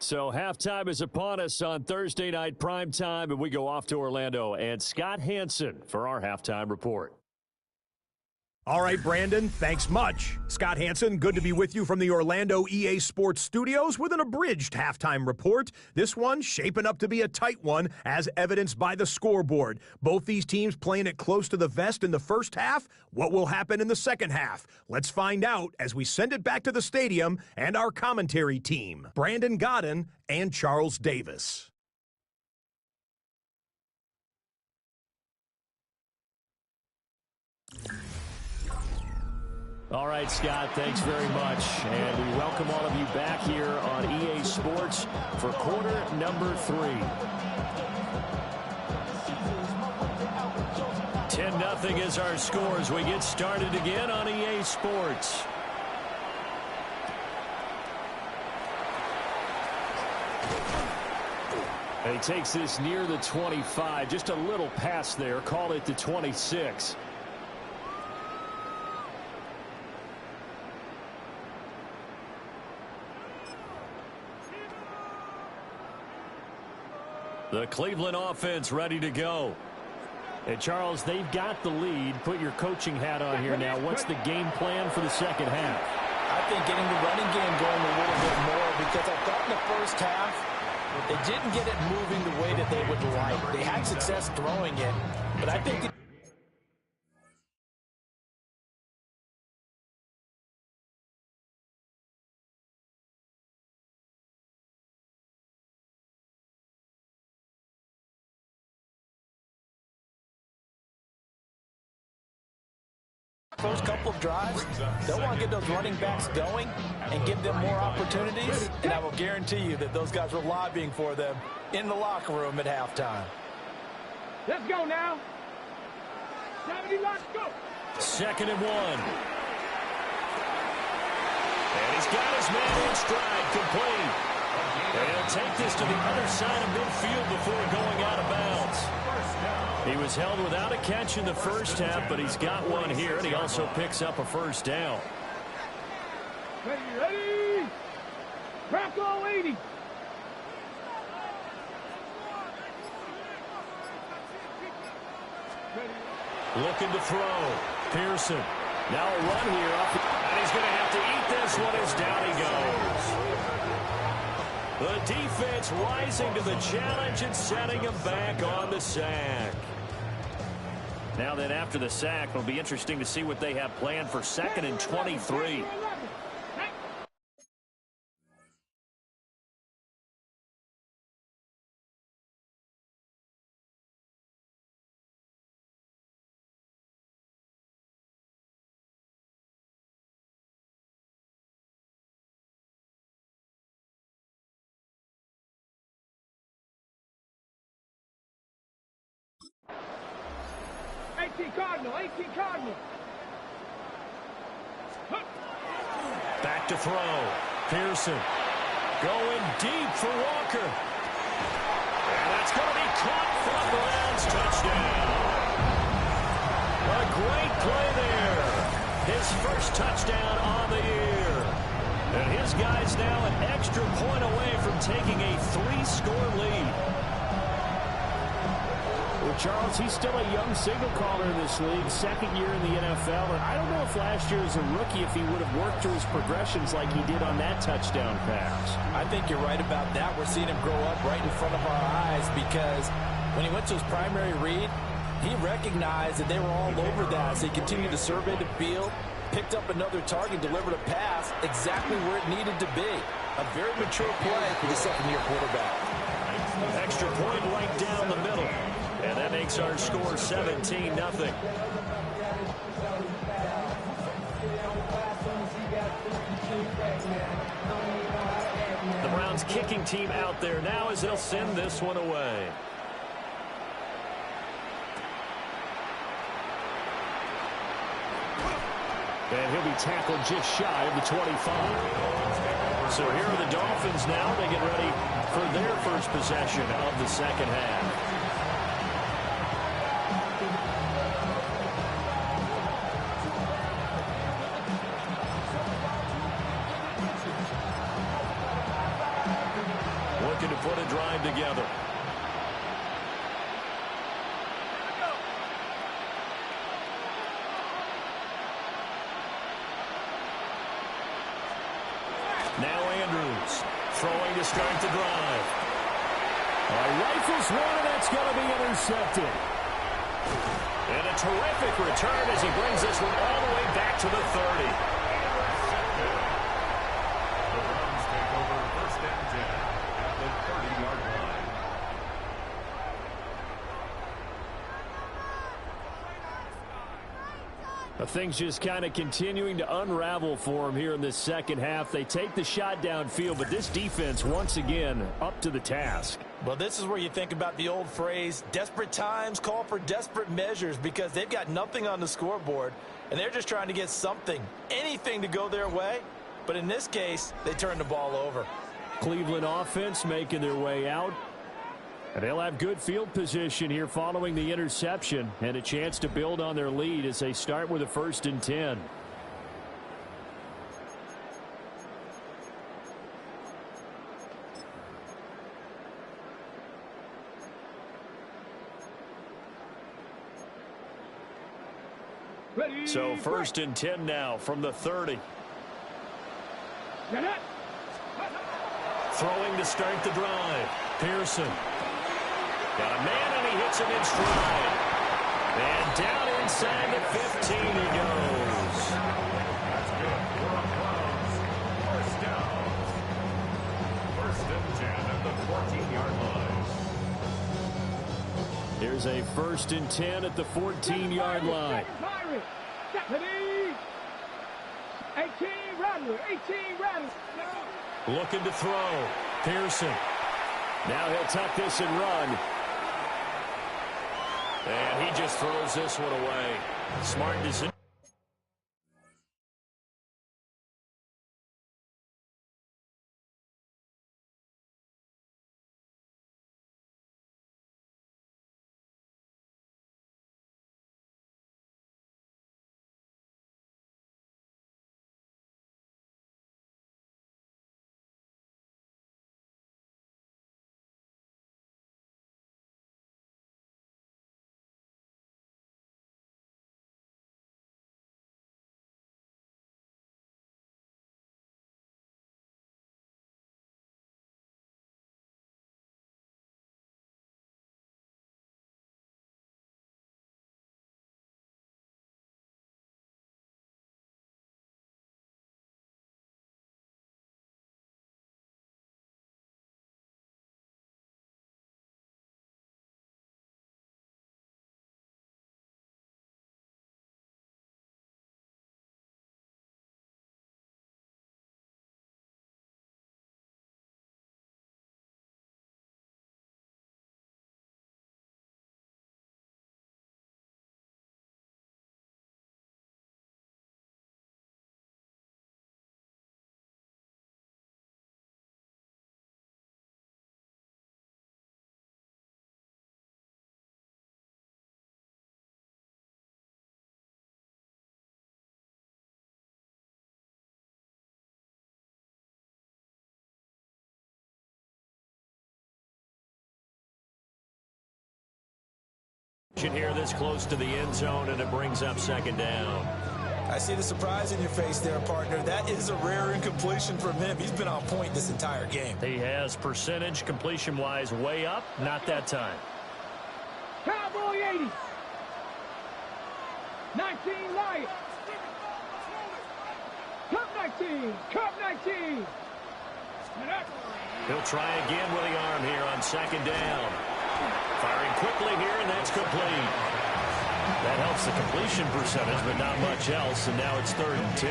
[SPEAKER 8] So halftime is upon us on Thursday night primetime, and we go off to Orlando. And Scott Hansen for our halftime report.
[SPEAKER 6] All right, Brandon, thanks much. Scott Hansen, good to be with you from the Orlando EA Sports Studios with an abridged halftime report. This one shaping up to be a tight one, as evidenced by the scoreboard. Both these teams playing it close to the vest in the first half. What will happen in the second half? Let's find out as we send it back to the stadium and our commentary team, Brandon Godden and Charles Davis.
[SPEAKER 8] All right, Scott, thanks very much. And we welcome all of you back here on EA Sports for quarter number 3. 10-0 is our score as we get started again on EA Sports. He takes this near the 25, just a little pass there, call it the 26. The Cleveland offense ready to go. And Charles, they've got the lead. Put your coaching hat on here now. What's the game plan for the second half?
[SPEAKER 10] I think getting the running game going a little bit more, because I thought in the first half they didn't get it moving the way that they would like. They had success throwing it, but I think first couple of drives, they'll want to get those running backs going and give them more opportunities, and I will guarantee you that those guys were lobbying for them in the locker room at halftime.
[SPEAKER 1] Let's go now. 70, let's go.
[SPEAKER 8] 2nd and 1. And he's got his man in stride, complete. And he'll take this to the other side of midfield before going out of bounds. He was held without a catch in the first half, but he's got one here, and he also picks up a first down.
[SPEAKER 1] Ready? Bronco 80.
[SPEAKER 8] Looking to throw. Pearson. Now a run here. And he's going to have to eat this one as down he goes. The defense rising to the challenge and setting him back on the sack. Now then, after the sack, it'll be interesting to see what they have planned for 2nd and 23.
[SPEAKER 1] Cardinal.
[SPEAKER 8] Back to throw. Pearson going deep for Walker. And that's going to be caught for the Browns. Touchdown. A great play there. His first touchdown on the year. And his guys now an extra point away from taking a 3-score lead. Well, Charles, he's still a young signal caller in this league, second year in the NFL, and I don't know if last year as a rookie if he would have worked through his progressions like he did on that touchdown pass.
[SPEAKER 10] I think you're right about that. We're seeing him grow up right in front of our eyes because when he went to his primary read, he recognized that they were all over that, so he continued to survey the field, picked up another target, delivered a pass exactly where it needed to be. A very mature play for the second-year quarterback.
[SPEAKER 8] Extra point right down the middle. And that makes our score 17-0. The Browns kicking team out there now as they'll send this one away. And he'll be tackled just shy of the 25. So here are the Dolphins now. They get ready for their first possession of the second half. Looking to put a drive together. Now Andrews throwing to start the drive. Rifles one, and that's going to be intercepted. And a terrific return as he brings this one all the way back to the 30.
[SPEAKER 4] The Browns take over first and 10 at the 30-yard line.
[SPEAKER 8] Things just kind of continuing to unravel for him here in this second half. They take the shot downfield, but this defense, once again, up to the task.
[SPEAKER 10] Well, this is where you think about the old phrase, desperate times call for desperate measures, because they've got nothing on the scoreboard, and they're just trying to get something, anything to go their way. But in this case, they turn the ball over.
[SPEAKER 8] Cleveland offense making their way out. And they'll have good field position here following the interception and a chance to build on their lead as they start with a 1st and 10.
[SPEAKER 1] Ready,
[SPEAKER 8] So 1st and 10 now from the 30. Throwing to start the drive. Pearson. Got a man, and he hits him in stride. And down inside the 15 he goes.
[SPEAKER 4] That's good for a Browns. First down. 1st and 10 at the 14-yard line.
[SPEAKER 8] Here's a 1st and 10 at the 14-yard line.
[SPEAKER 1] Deputy. 18 Rattler. 18 Rattler.
[SPEAKER 8] Looking to throw. Pearson. Now he'll tuck this and run. And he just throws this one away. Smart decision. conversion here this close to the end zone, and it brings up second down.
[SPEAKER 9] I see the surprise in your face there, partner. That is a rare incompletion from him. He's been on point this entire game.
[SPEAKER 8] He has percentage completion-wise way up. Not that time.
[SPEAKER 1] Cowboy 80. 19 Lions. Cup 19. Cup 19.
[SPEAKER 8] He'll try again with the arm here on second down. Firing quickly here, and that's complete. That helps the completion percentage, but not much else, and now it's 3rd and 10.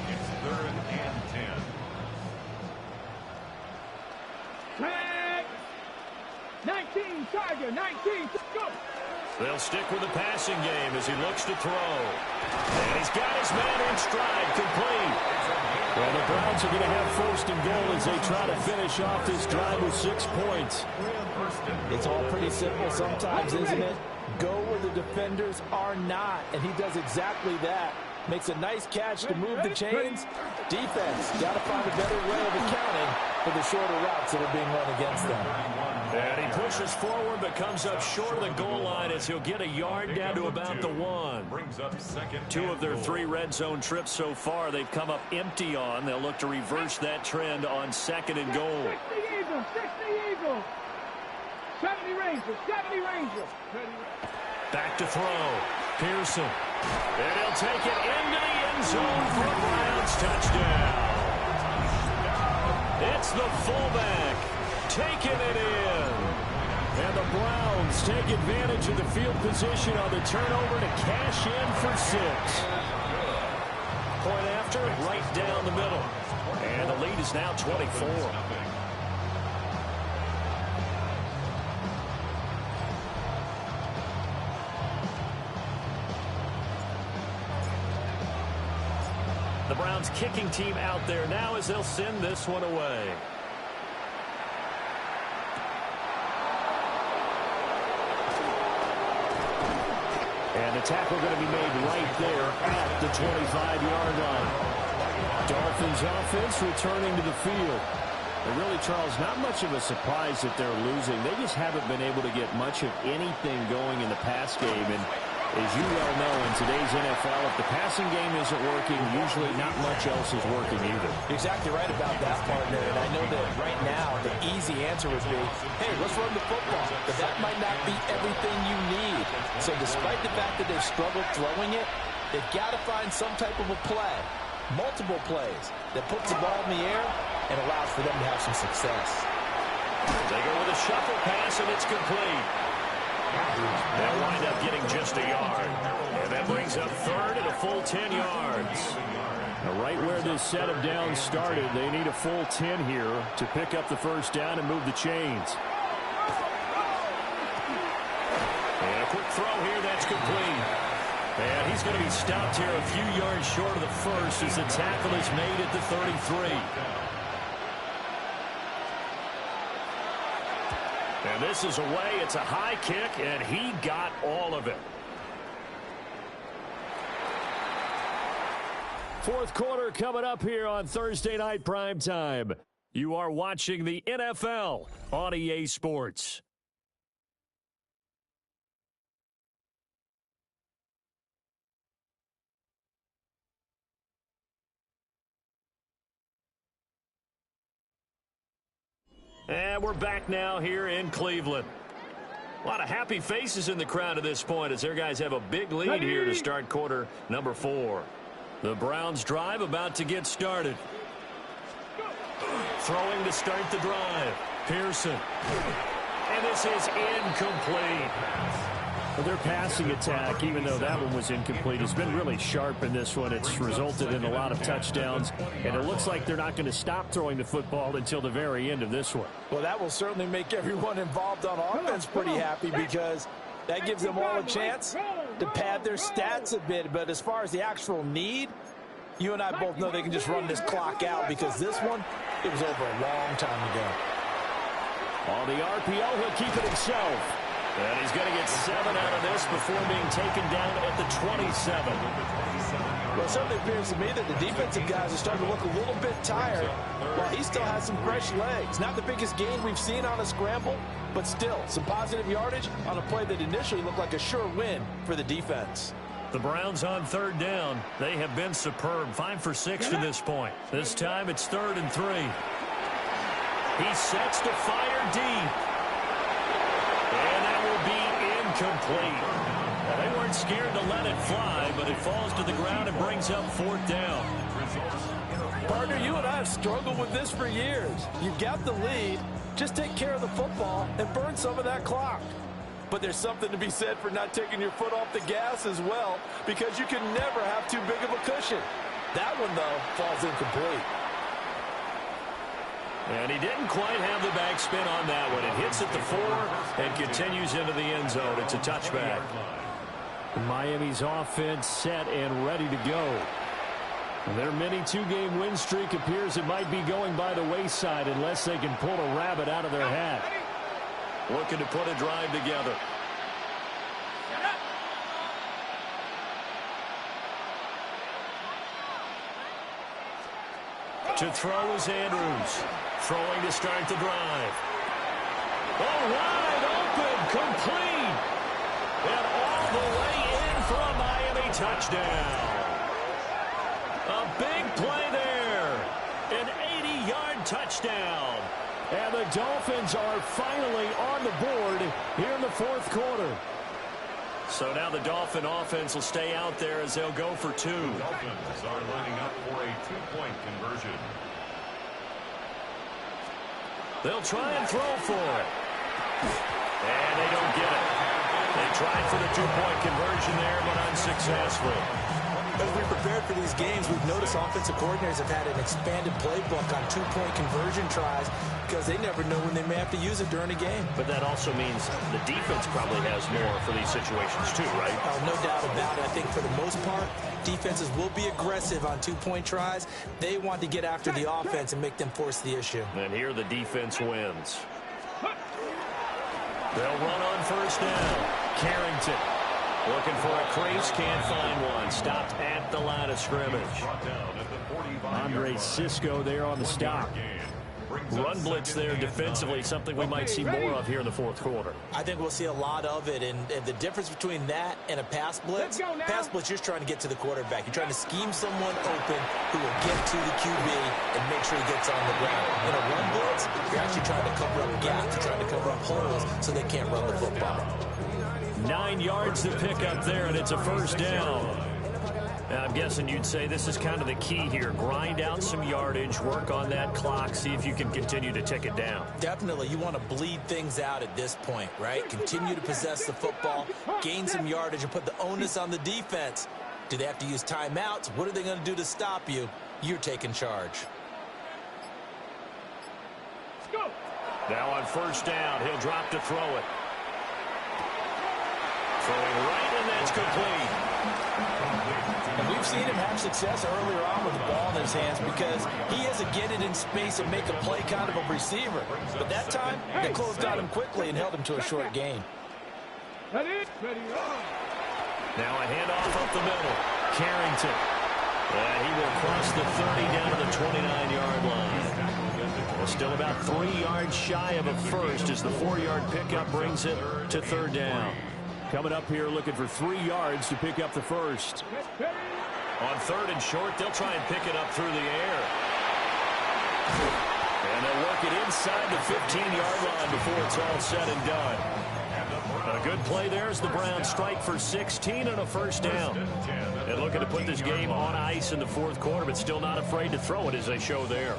[SPEAKER 4] It's 3rd and 10.
[SPEAKER 1] Flag. 19, Tiger, 19, go.
[SPEAKER 8] They'll stick with the passing game as he looks to throw. And he's got his man in stride, complete. Well, the Browns are going to have 1st and goal as they try to finish off this drive with 6 points.
[SPEAKER 10] It's all pretty simple sometimes, isn't it? Go where the defenders are not, and he does exactly that. Makes a nice catch to move the chains. Defense, got to find a better way of accounting for the shorter routes that are being run against them.
[SPEAKER 8] And he pushes forward but comes up short of the goal line as he'll get a yard down to about the 1.
[SPEAKER 4] Brings up
[SPEAKER 8] 2 of their 3 red zone trips so far they've come up empty on. They'll look to reverse that trend on 2nd and goal.
[SPEAKER 1] 60 Eagles, 60 Eagles. 70 Rangers, 70 Rangers.
[SPEAKER 8] Back to throw. Pearson. And he'll take it into the end zone for a Browns touchdown. It's the fullback taking it in. And the Browns take advantage of the field position on the turnover to cash in for 6. Point after, right down the middle. And the lead is now 24. The Browns kicking team out there now as they'll send this one away. And the tackle going to be made right there at the 25-yard line. Dolphins offense returning to the field. And really, Charles, not much of a surprise that they're losing. They just haven't been able to get much of anything going in the pass game. And as you well know, in today's NFL, if the passing game isn't working, usually not much else is working either.
[SPEAKER 9] Exactly right about that, partner. And I know that right now the easy answer would be, hey, let's run the football. But that might not be everything you need. So despite the fact that they've struggled throwing it, they've got to find some type of a play, multiple plays, that puts the ball in the air and allows for them to have some success.
[SPEAKER 8] They go with a shuffle pass, and it's complete. They'll wind up getting just a yard. And that brings up 3rd and a full 10 yards. Now, right where this set of downs started, they need a full 10 here to pick up the 1st down and move the chains. And a quick throw here, that's complete. And he's going to be stopped here a few yards short of the 1st as the tackle is made at the 33. And this is away. It's a high kick, and he got all of it. 4th quarter coming up here on Thursday Night Primetime. You are watching the NFL on EA Sports. And we're back now here in Cleveland. A lot of happy faces in the crowd at this point as their guys have a big lead here to start quarter number 4. The Browns drive about to get started. Throwing to start the drive. Pearson. And this is incomplete. Well, their passing attack, even though that one was incomplete, has been really sharp in this one. It's resulted in a lot of touchdowns, and it looks like they're not going to stop throwing the football until the very end of this one.
[SPEAKER 10] Well, that will certainly make everyone involved on offense pretty happy because that gives them all a chance to pad their stats a bit. But as far as the actual need, you and I both know they can just run this clock out because this one, it was over a long time ago.
[SPEAKER 8] On the RPO, he'll keep it himself. And he's going to get 7 out of this before being taken down at the 27.
[SPEAKER 10] Well, it certainly appears to me that the defensive guys are starting to look a little bit tired while he still has some fresh legs. Not the biggest gain we've seen on a scramble, but still, some positive yardage on a play that initially looked like a sure win for the defense.
[SPEAKER 8] The Browns on third down. They have been superb. 5 for 6 to this point. This time it's 3rd and 3. He sets to fire deep. And that will be incomplete. Now, they weren't scared to let it fly, but it falls to the ground and brings up 4th down.
[SPEAKER 10] Partner, you and I have struggled with this for years. You've got the lead. Just take care of the football and burn some of that clock. But there's something to be said for not taking your foot off the gas as well, because you can never have too big of a cushion. That one, though, falls incomplete.
[SPEAKER 8] And he didn't quite have the backspin on that one. It hits at the 4 and continues into the end zone. It's a touchback.
[SPEAKER 11] Miami's offense set and ready to go. Their mini 2-game win streak appears it might be going by the wayside unless they can pull a rabbit out of their hat.
[SPEAKER 8] Looking to put a drive together. To throw is Andrews. Throwing to start the drive. Oh, wide open, complete. And all the way in for a Miami touchdown. A big play there. An 80-yard touchdown.
[SPEAKER 11] And the Dolphins are finally on the board here in the 4th quarter.
[SPEAKER 8] So now the Dolphin offense will stay out there as they'll go for 2.
[SPEAKER 4] The Dolphins are lining up for a 2-point conversion.
[SPEAKER 8] They'll try and throw for it. And they don't get it. They tried for the 2-point conversion there, but unsuccessful.
[SPEAKER 9] As we prepared for these games, we've noticed offensive coordinators have had an expanded playbook on 2-point conversion tries because they never know when they may have to use it during a game.
[SPEAKER 8] But that also means the defense probably has more for these situations too, right?
[SPEAKER 9] No doubt about it. I think for the most part, defenses will be aggressive on 2-point tries. They want to get after the offense and make them force the issue.
[SPEAKER 8] And here the defense wins. They'll run on 1st down. Carrington. Looking for a crease, can't find one. Stopped at the line of scrimmage.
[SPEAKER 11] Andre Cisco there on the stop.
[SPEAKER 8] Run blitz there defensively, something we might see more of here in the 4th quarter.
[SPEAKER 9] I think we'll see a lot of it, and the difference between that and a pass blitz, you're trying to get to the quarterback. You're trying to scheme someone open who will get to the QB and make sure he gets on the ground. In a run blitz, you're actually trying to cover up gaps. You're trying to cover up holes so they can't run the football.
[SPEAKER 8] 9 yards to pick up there, and it's a 1st down. I'm guessing you'd say this is kind of the key here. Grind out some yardage, work on that clock, see if you can continue to tick it down.
[SPEAKER 9] Definitely. You want to bleed things out at this point, right? Continue to possess the football, gain some yardage, and put the onus on the defense. Do they have to use timeouts? What are they going to do to stop you? You're taking charge.
[SPEAKER 8] Now on 1st down, he'll drop to throw it. Throwing right, and that's complete.
[SPEAKER 10] And we've seen him have success earlier on with the ball in his hands because he has to get it in space and make a play kind of a receiver. But that time, they closed on him quickly and held him to a short gain.
[SPEAKER 8] Now a handoff up the middle. Carrington. And he will cross the 30 down to the 29-yard line. Well, still about 3 yards shy of a first as the 4-yard pickup brings it to 3rd down.
[SPEAKER 11] Coming up here looking for 3 yards to pick up the first.
[SPEAKER 8] On 3rd and short, they'll try and pick it up through the air. And they'll work it inside the 15-yard line before it's all said and done. A good play there as the Browns strike for 16 on a 1st down. And looking to put this game on ice in the 4th quarter, but still not afraid to throw it as they show there.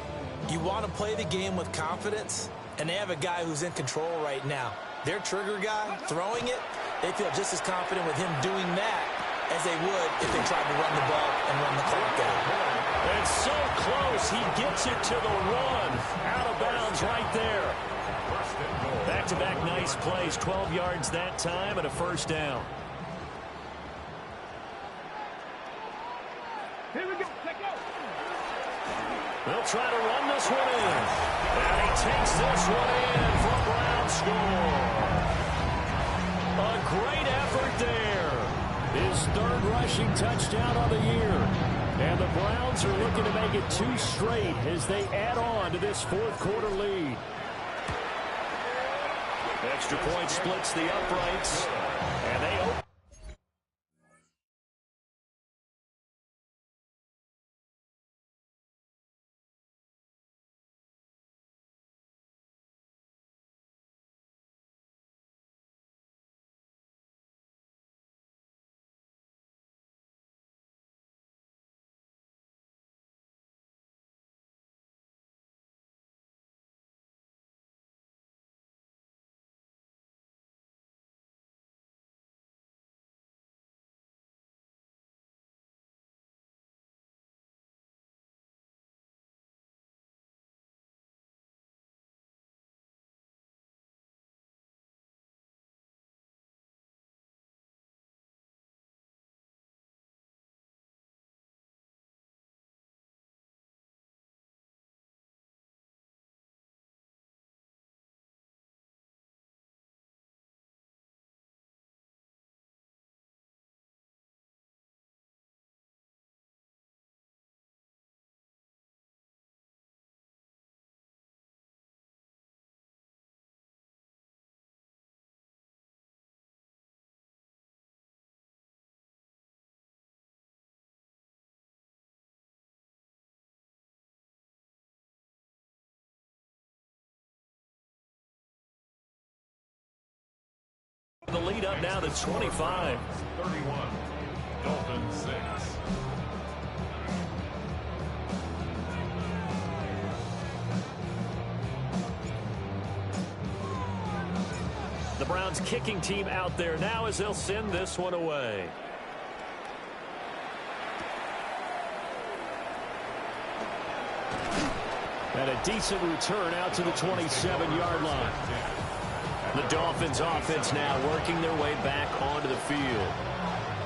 [SPEAKER 9] You want to play the game with confidence, and they have a guy who's in control right now. Their trigger guy, throwing it, they feel just as confident with him doing that as they would if they tried to run the ball and run the clock out.
[SPEAKER 8] And so close, he gets it to the 1. Out of bounds right there. Back-to-back nice plays, 12 yards that time and a 1st down.
[SPEAKER 1] Here we go. Let go.
[SPEAKER 8] They'll try to run this one in. And he takes this one in for a Brown score. A great effort there.
[SPEAKER 11] His 3rd rushing touchdown of the year. And the Browns are looking to make it 2 straight as they add on to this 4th quarter lead.
[SPEAKER 8] Extra point splits the uprights, and they open. The lead up now to 25.
[SPEAKER 4] 31. Dolphins 6.
[SPEAKER 8] The Browns kicking team out there now as they'll send this one away. And a decent return out to the 27-yard line. The Dolphins offense now working their way back onto the field.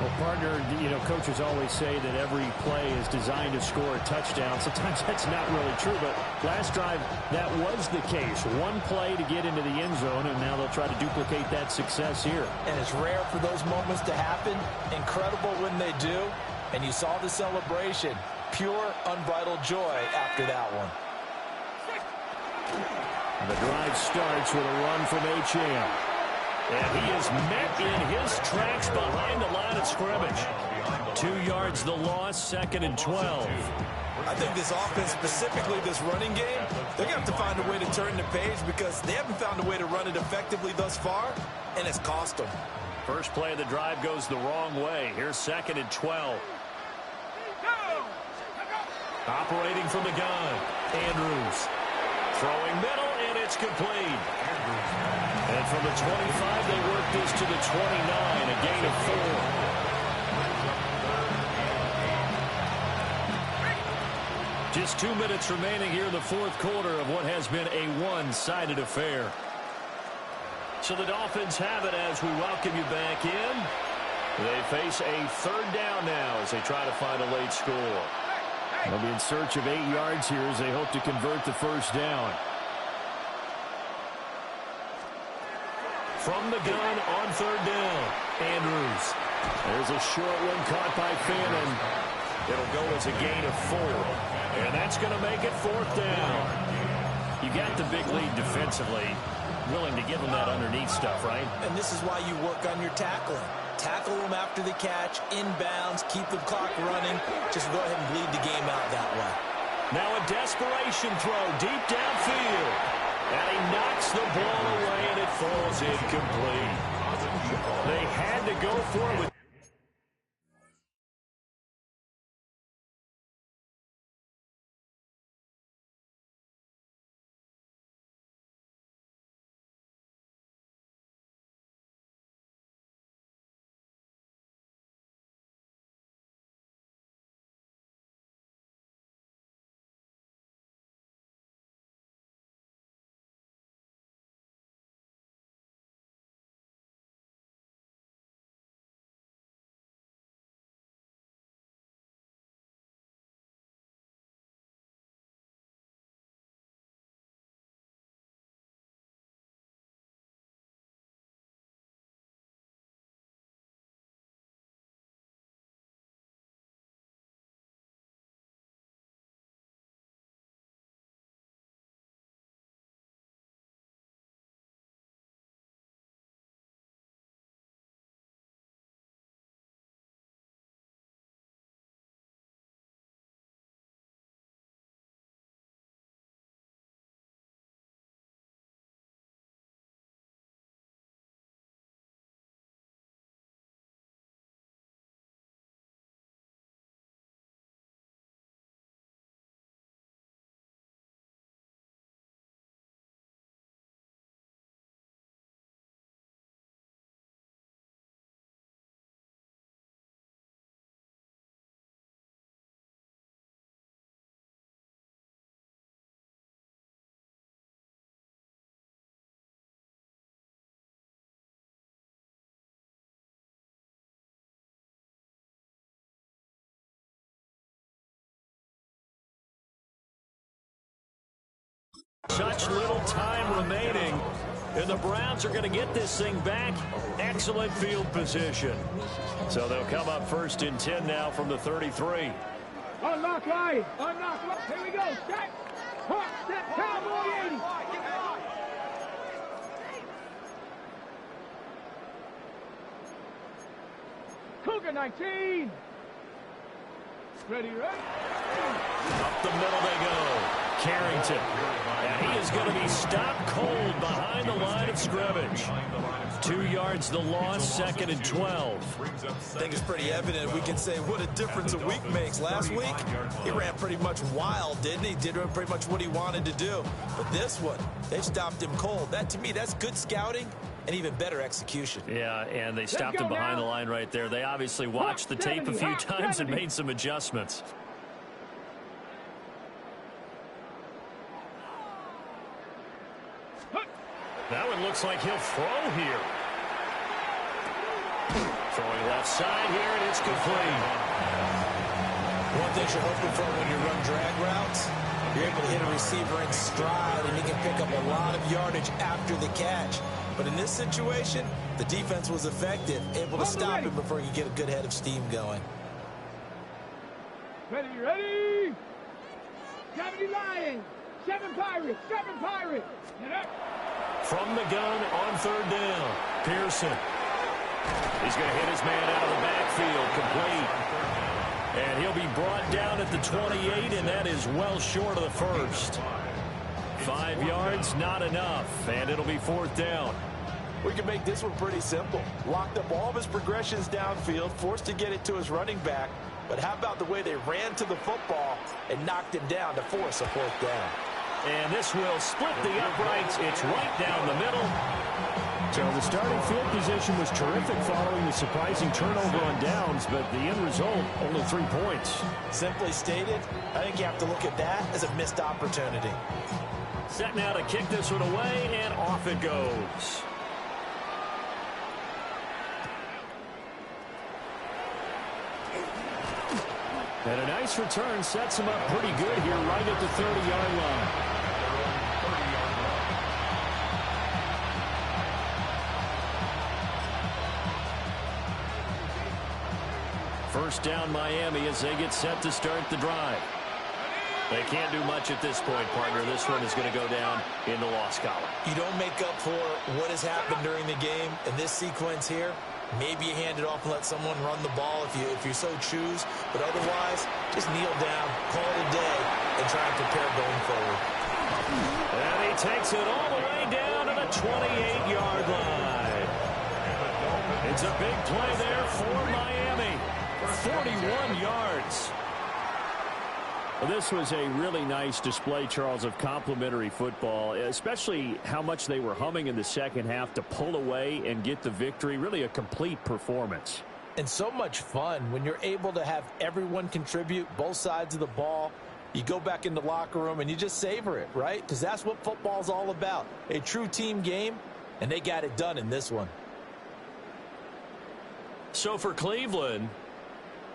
[SPEAKER 11] Well, partner, coaches always say that every play is designed to score a touchdown. Sometimes that's not really true, but last drive, that was the case. One play to get into the end zone, and now they'll try to duplicate that success here.
[SPEAKER 10] And it's rare for those moments to happen. Incredible when they do. And you saw the celebration. Pure, unbridled joy after that one.
[SPEAKER 11] The drive starts with a run from H.M.
[SPEAKER 8] And he is met in his tracks behind the line of scrimmage. 2 yards the loss, 2nd and 12.
[SPEAKER 10] I think this offense, specifically this running game, they're going to have to find a way to turn the page because they haven't found a way to run it effectively thus far, and it's cost them.
[SPEAKER 8] First play of the drive goes the wrong way. Here's 2nd and 12. Operating from the gun, Andrews. Throwing middle, and it's complete. And from the 25, they work this to the 29, a gain of 4. Just 2 minutes remaining here in the fourth quarter of what has been a one-sided affair. So the Dolphins have it as we welcome you back in. They face a third down now as they try to find a late score.
[SPEAKER 11] They'll be in search of 8 yards here as they hope to convert the first down.
[SPEAKER 8] From the gun on third down, Andrews.
[SPEAKER 11] There's a short one caught by Fannin.
[SPEAKER 8] It'll go as a gain of 4. And that's going to make it fourth down. You got the big lead defensively. Willing to give them that underneath stuff, right?
[SPEAKER 10] And this is why you work on your tackling. Tackle them after the catch, inbounds, keep the clock running. Just go ahead and bleed the game out that way.
[SPEAKER 8] Now a desperation throw deep downfield. And he knocks the ball away, and it falls incomplete. They had to go for it with Such little time remaining, and the Browns are going to get this thing back. Excellent field position. So they'll come up 1st and 10 now from the 33.
[SPEAKER 1] Unlock line. Unlock line. Here we go. Step. Hawk, step. Cowboy 80. Cougar 19. Ready, ready.
[SPEAKER 8] Up the middle they go. Carrington. And he is going to be stopped cold behind the line of scrimmage. 2 yards the loss, 2nd and 12.
[SPEAKER 9] I think it's pretty evident. We can say what a difference a week makes. Last week, he ran pretty much wild, didn't he? Did pretty much what he wanted to do. But this one, they stopped him cold. That, to me, that's good scouting and even better execution.
[SPEAKER 8] Yeah, and they stopped him behind the line right there. They obviously watched the tape a few times and made some adjustments. That one looks like he'll throw here. Throwing left side here, and it's complete.
[SPEAKER 9] One thing you're hoping for when you run drag routes, you're able to hit a receiver in stride, and he can pick up a lot of yardage after the catch. But in this situation, the defense was effective, able to stop him before he could get a good head of steam going.
[SPEAKER 1] Ready, ready. 70 Lions. 7 Pirates. 7 Pirates. Get up.
[SPEAKER 8] From the gun on 3rd down. Pearson. He's going to hit his man out of the backfield. Complete. And he'll be brought down at the 28, and that is well short of the first. 5 yards, not enough, and it'll be 4th down.
[SPEAKER 10] We can make this one pretty simple. Locked up all of his progressions downfield, forced to get it to his running back. But how about the way they ran to the football and knocked him down to force a 4th down?
[SPEAKER 8] And this will split the uprights. It's right down the middle.
[SPEAKER 11] So the starting field position was terrific following the surprising turnover on downs, but the end result, only 3 points.
[SPEAKER 9] Simply stated, I think you have to look at that as a missed opportunity.
[SPEAKER 8] Set now to kick this one away, and off it goes.
[SPEAKER 11] And a nice return sets him up pretty good here right at the 30-yard line.
[SPEAKER 8] First down Miami as they get set to start the drive. They can't do much at this point, partner. This one is going to go down in the loss column.
[SPEAKER 9] You don't make up for what has happened during the game in this sequence here. Maybe you hand it off and let someone run the ball if you so choose. But otherwise, just kneel down, call it a day, and try and prepare going forward.
[SPEAKER 8] And he takes it all the way down to the 28-yard line. It's a big play there for Miami. 41 yards.
[SPEAKER 11] Well, this was a really nice display, Charles, of complimentary football, especially how much they were humming in the second half to pull away and get the victory. Really a complete performance.
[SPEAKER 9] And so much fun when you're able to have everyone contribute, both sides of the ball. You go back in the locker room and you just savor it, right? Because that's what football's all about. A true team game, and they got it done in this one.
[SPEAKER 8] So for Cleveland,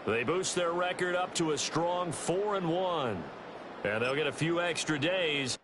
[SPEAKER 8] they boost their record up to a strong 4-1. And they'll get a few extra days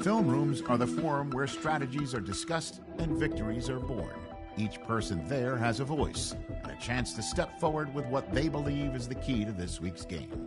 [SPEAKER 12] Film rooms are the forum where strategies are discussed and victories are born. Each person there has a voice and a chance to step forward with what they believe is the key to this week's game.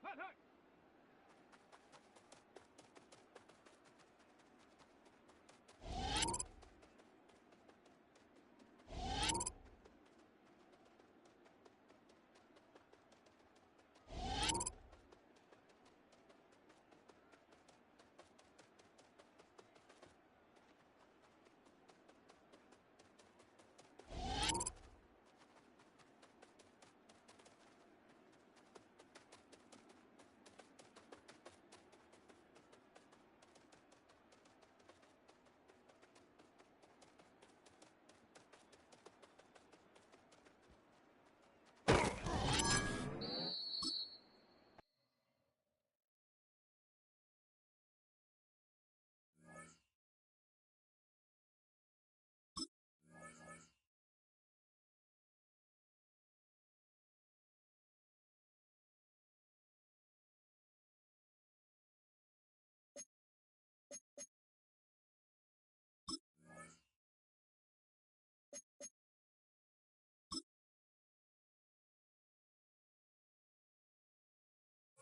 [SPEAKER 1] Hut, hut.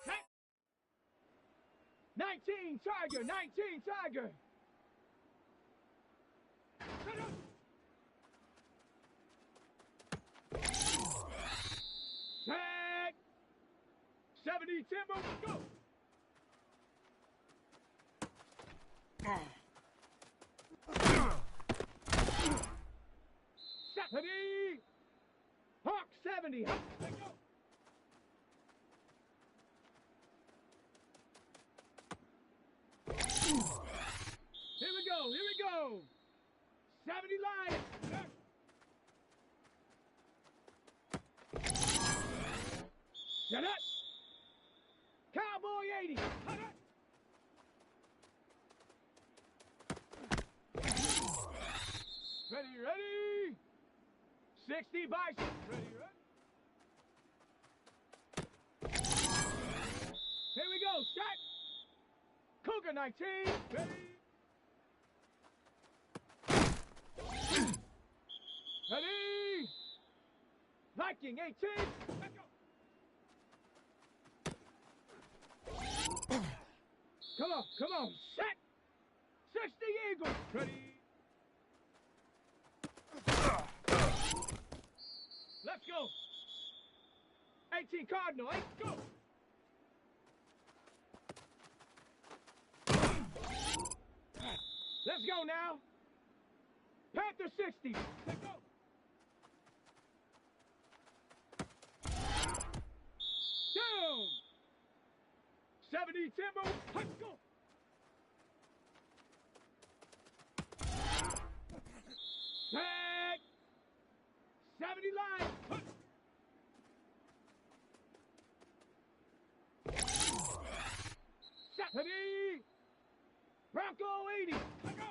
[SPEAKER 1] Hey. 19 Tiger, 19 Tiger. Shut up. Set. 70 Timber, go. Stephanie. Hawk 70. Hawk, go. Here we go, here we go. 70 Lions. Shut up. Cowboy 80. Shut up. Ready, ready. 60 Bison. Ready, ready. Here we go, set. Cougar 19. Ready. Ready. Viking 18. Let's go. Come on, set. 60 Eagles. Ready. Let's go. 18 Cardinal. Let's go. Let's go now. Panther 60. Let's go. Down. 70 Timber. Let's go. Set. 70 Lions. Stephanie. Bronco 80. Let's go.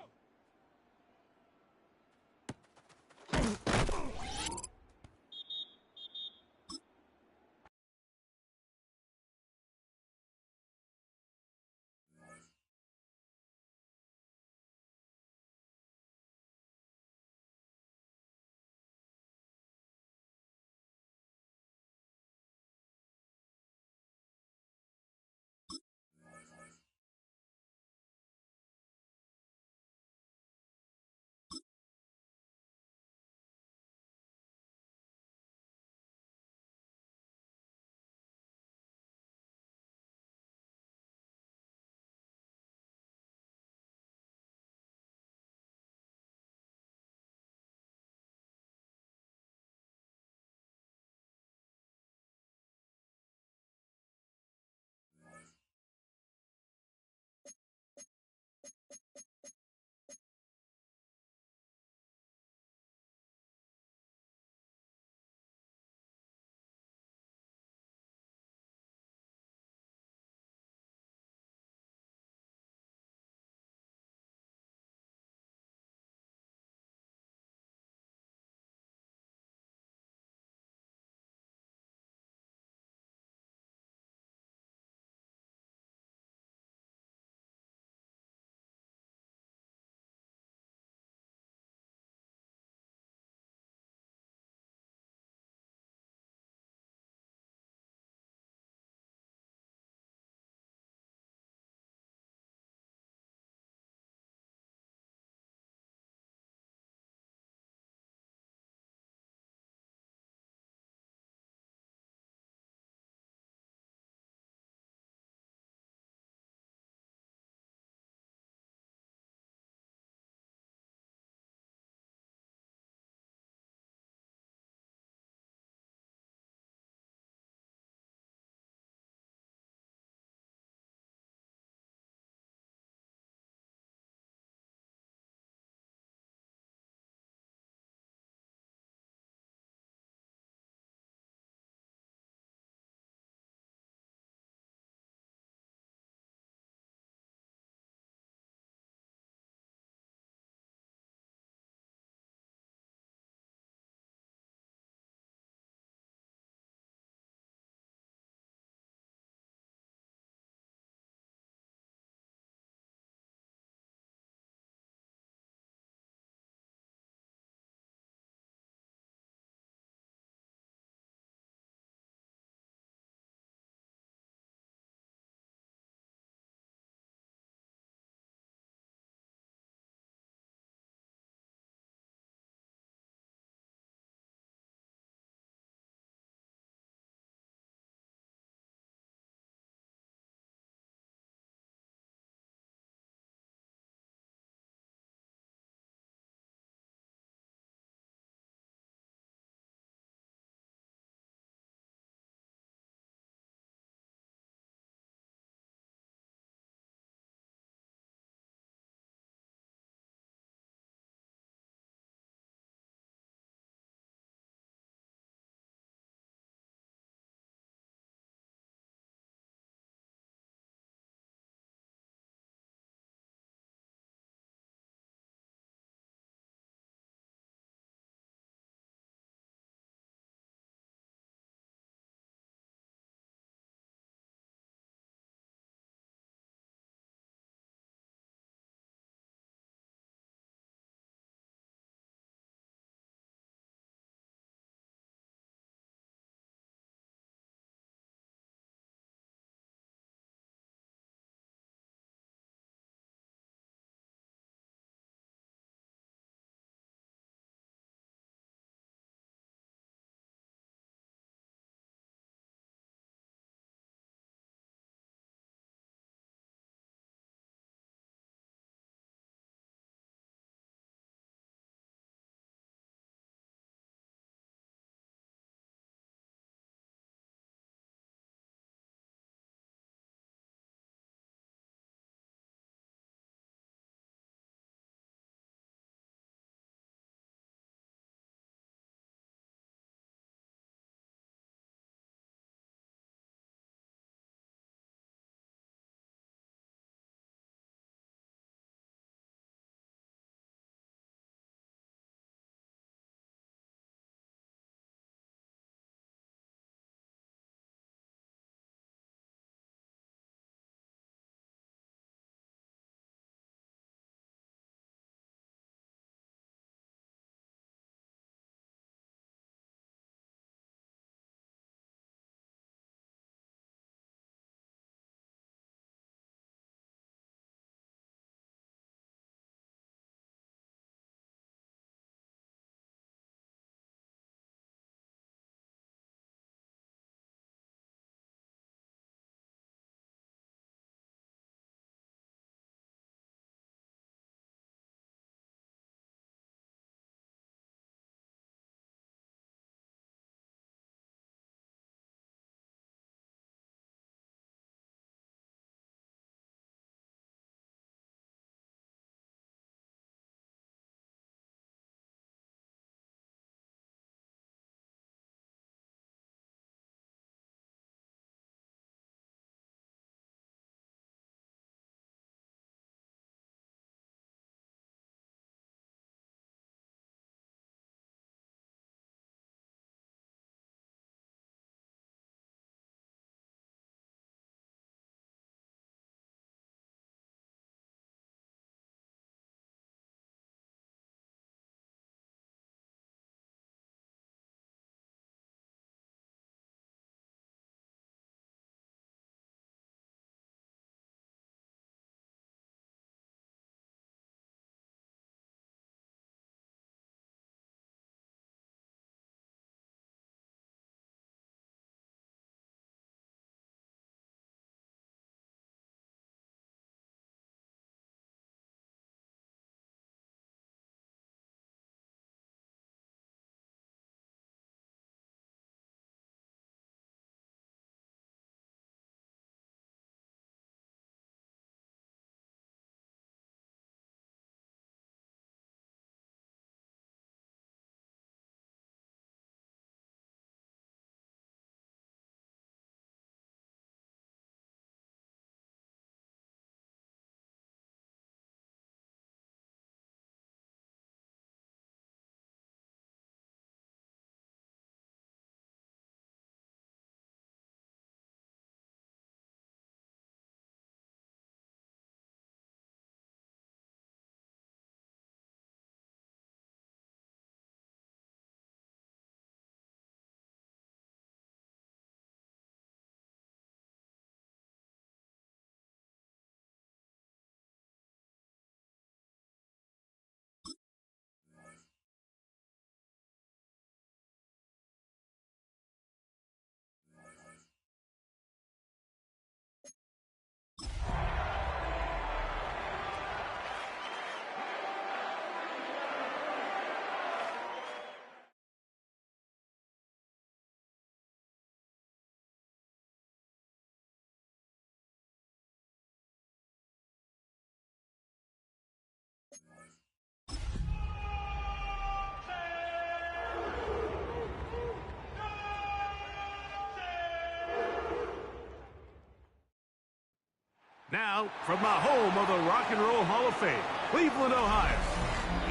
[SPEAKER 13] Now, from the home of the Rock and Roll Hall of Fame, Cleveland, Ohio,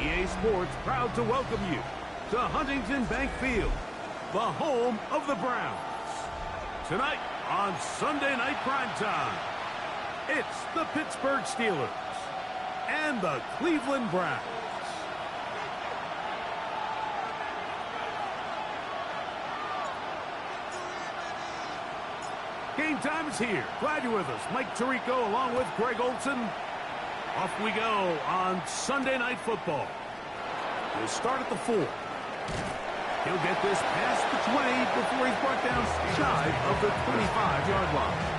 [SPEAKER 13] EA Sports proud to welcome you to Huntington Bank Field, the home of the Browns. Tonight on Sunday Night Primetime, it's the Pittsburgh Steelers and the Cleveland Browns. Game time is here. Glad you're with us. Mike Tirico along with Greg Olson. Off we go on Sunday Night Football. We'll start at the 4. He'll get this past the 20 before he's brought down shy of the 25-yard line.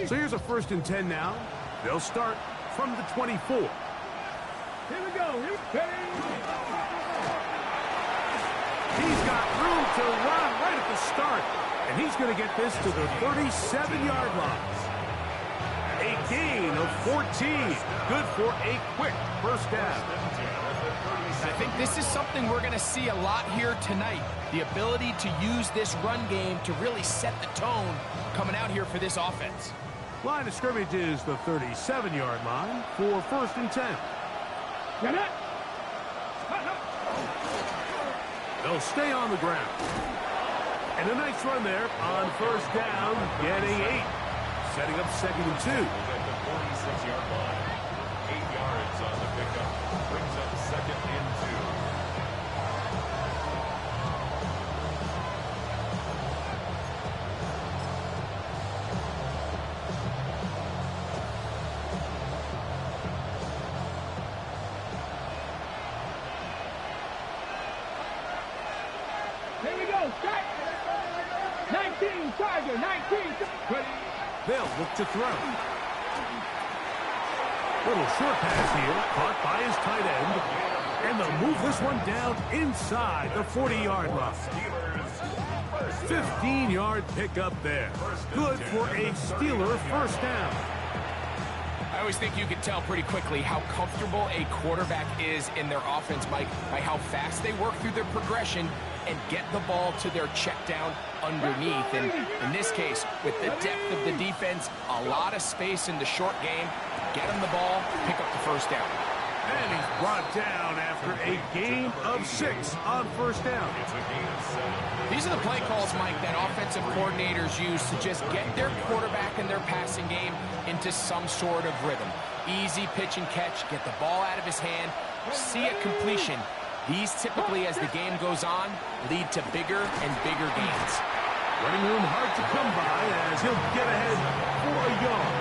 [SPEAKER 13] So here's a 1st and 10 now. They'll start from the 24.
[SPEAKER 1] Here we go.
[SPEAKER 13] He's got room to run right at the start. And he's going to get this to the 37-yard line. A gain of 14. Good for a quick first down.
[SPEAKER 14] I think this is something we're going to see a lot here tonight. The ability to use this run game to really set the tone coming out here for this offense.
[SPEAKER 13] Line of scrimmage is the 37-yard line for 1st and 10. They'll stay on the ground. And a nice run there on 1st down, getting 8. Setting up 2nd and 2.
[SPEAKER 4] At the 46-yard line. 8 yards on the pickup. Brings up 2nd and 2.
[SPEAKER 1] Here we go. Start. 19, Tiger. 19.
[SPEAKER 13] They'll look to throw. Little short pass here, caught by his tight end. And they'll move this one down inside the 40-yard line. 15-yard pickup there. Good for a Steeler 1st down.
[SPEAKER 14] I always think you can tell pretty quickly how comfortable a quarterback is in their offense, Mike, by how fast they work through their progression and get the ball to their check down underneath. And in this case, with the depth of the defense, a lot of space in the short game, get them the ball, pick up the 1st down.
[SPEAKER 13] And he's brought down after a gain of 6 on 1st down.
[SPEAKER 14] These are the play calls, Mike, that offensive coordinators use to just get their quarterback and their passing game into some sort of rhythm. Easy pitch and catch, get the ball out of his hand, see a completion. These typically, as the game goes on, lead to bigger and bigger gains.
[SPEAKER 13] Running room hard to come by as he'll get ahead for a yard.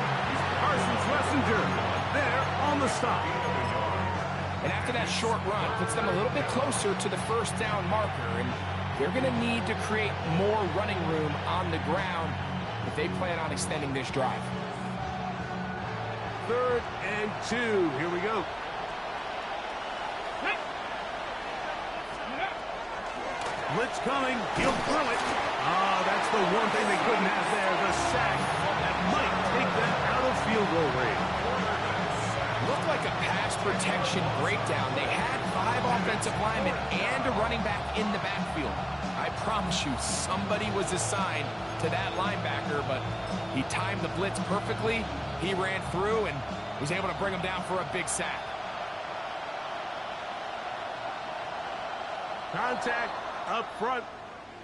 [SPEAKER 13] Carson Schlesinger there on the stop.
[SPEAKER 14] And after that short run, puts them a little bit closer to the 1st down marker. And they're going to need to create more running room on the ground if they plan on extending this drive.
[SPEAKER 13] 3rd and 2. Here we go. Blitz coming. He'll throw it. That's the one thing they couldn't have there. The sack that might take them out of field goal range.
[SPEAKER 14] Looked like a pass protection breakdown. They had 5 offensive linemen and a running back in the backfield. I promise you, somebody was assigned to that linebacker, but he timed the blitz perfectly. He ran through and was able to bring him down for a big sack.
[SPEAKER 13] Contact up front.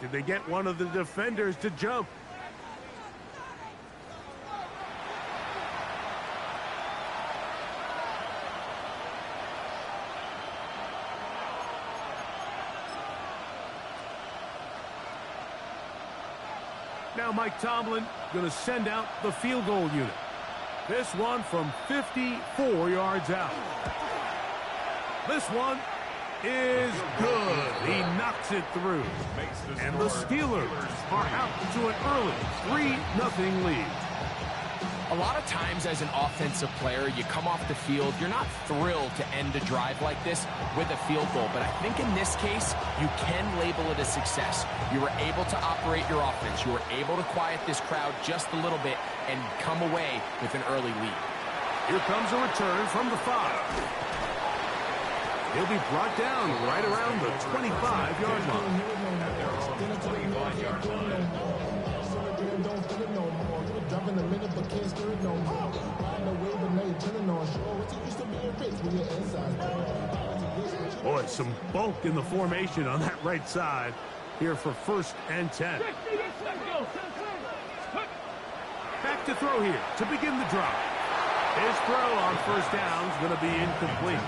[SPEAKER 13] Did they get one of the defenders to jump? Now Mike Tomlin going to send out the field goal unit. This one from 54 yards out. This one is good. He knocks it through. And the Steelers are out to an early 3-0 lead.
[SPEAKER 14] A lot of times as an offensive player, you come off the field, you're not thrilled to end a drive like this with a field goal. But I think in this case, you can label it a success. You were able to operate your offense. You were able to quiet this crowd just a little bit and come away with an early lead.
[SPEAKER 13] Here comes a return from the 5. He'll be brought down right around the 25-yard line. Boy, some bulk in the formation on that right side here for 1st and 10. Back to throw here to begin the drive. His throw on 1st down is going to be incomplete.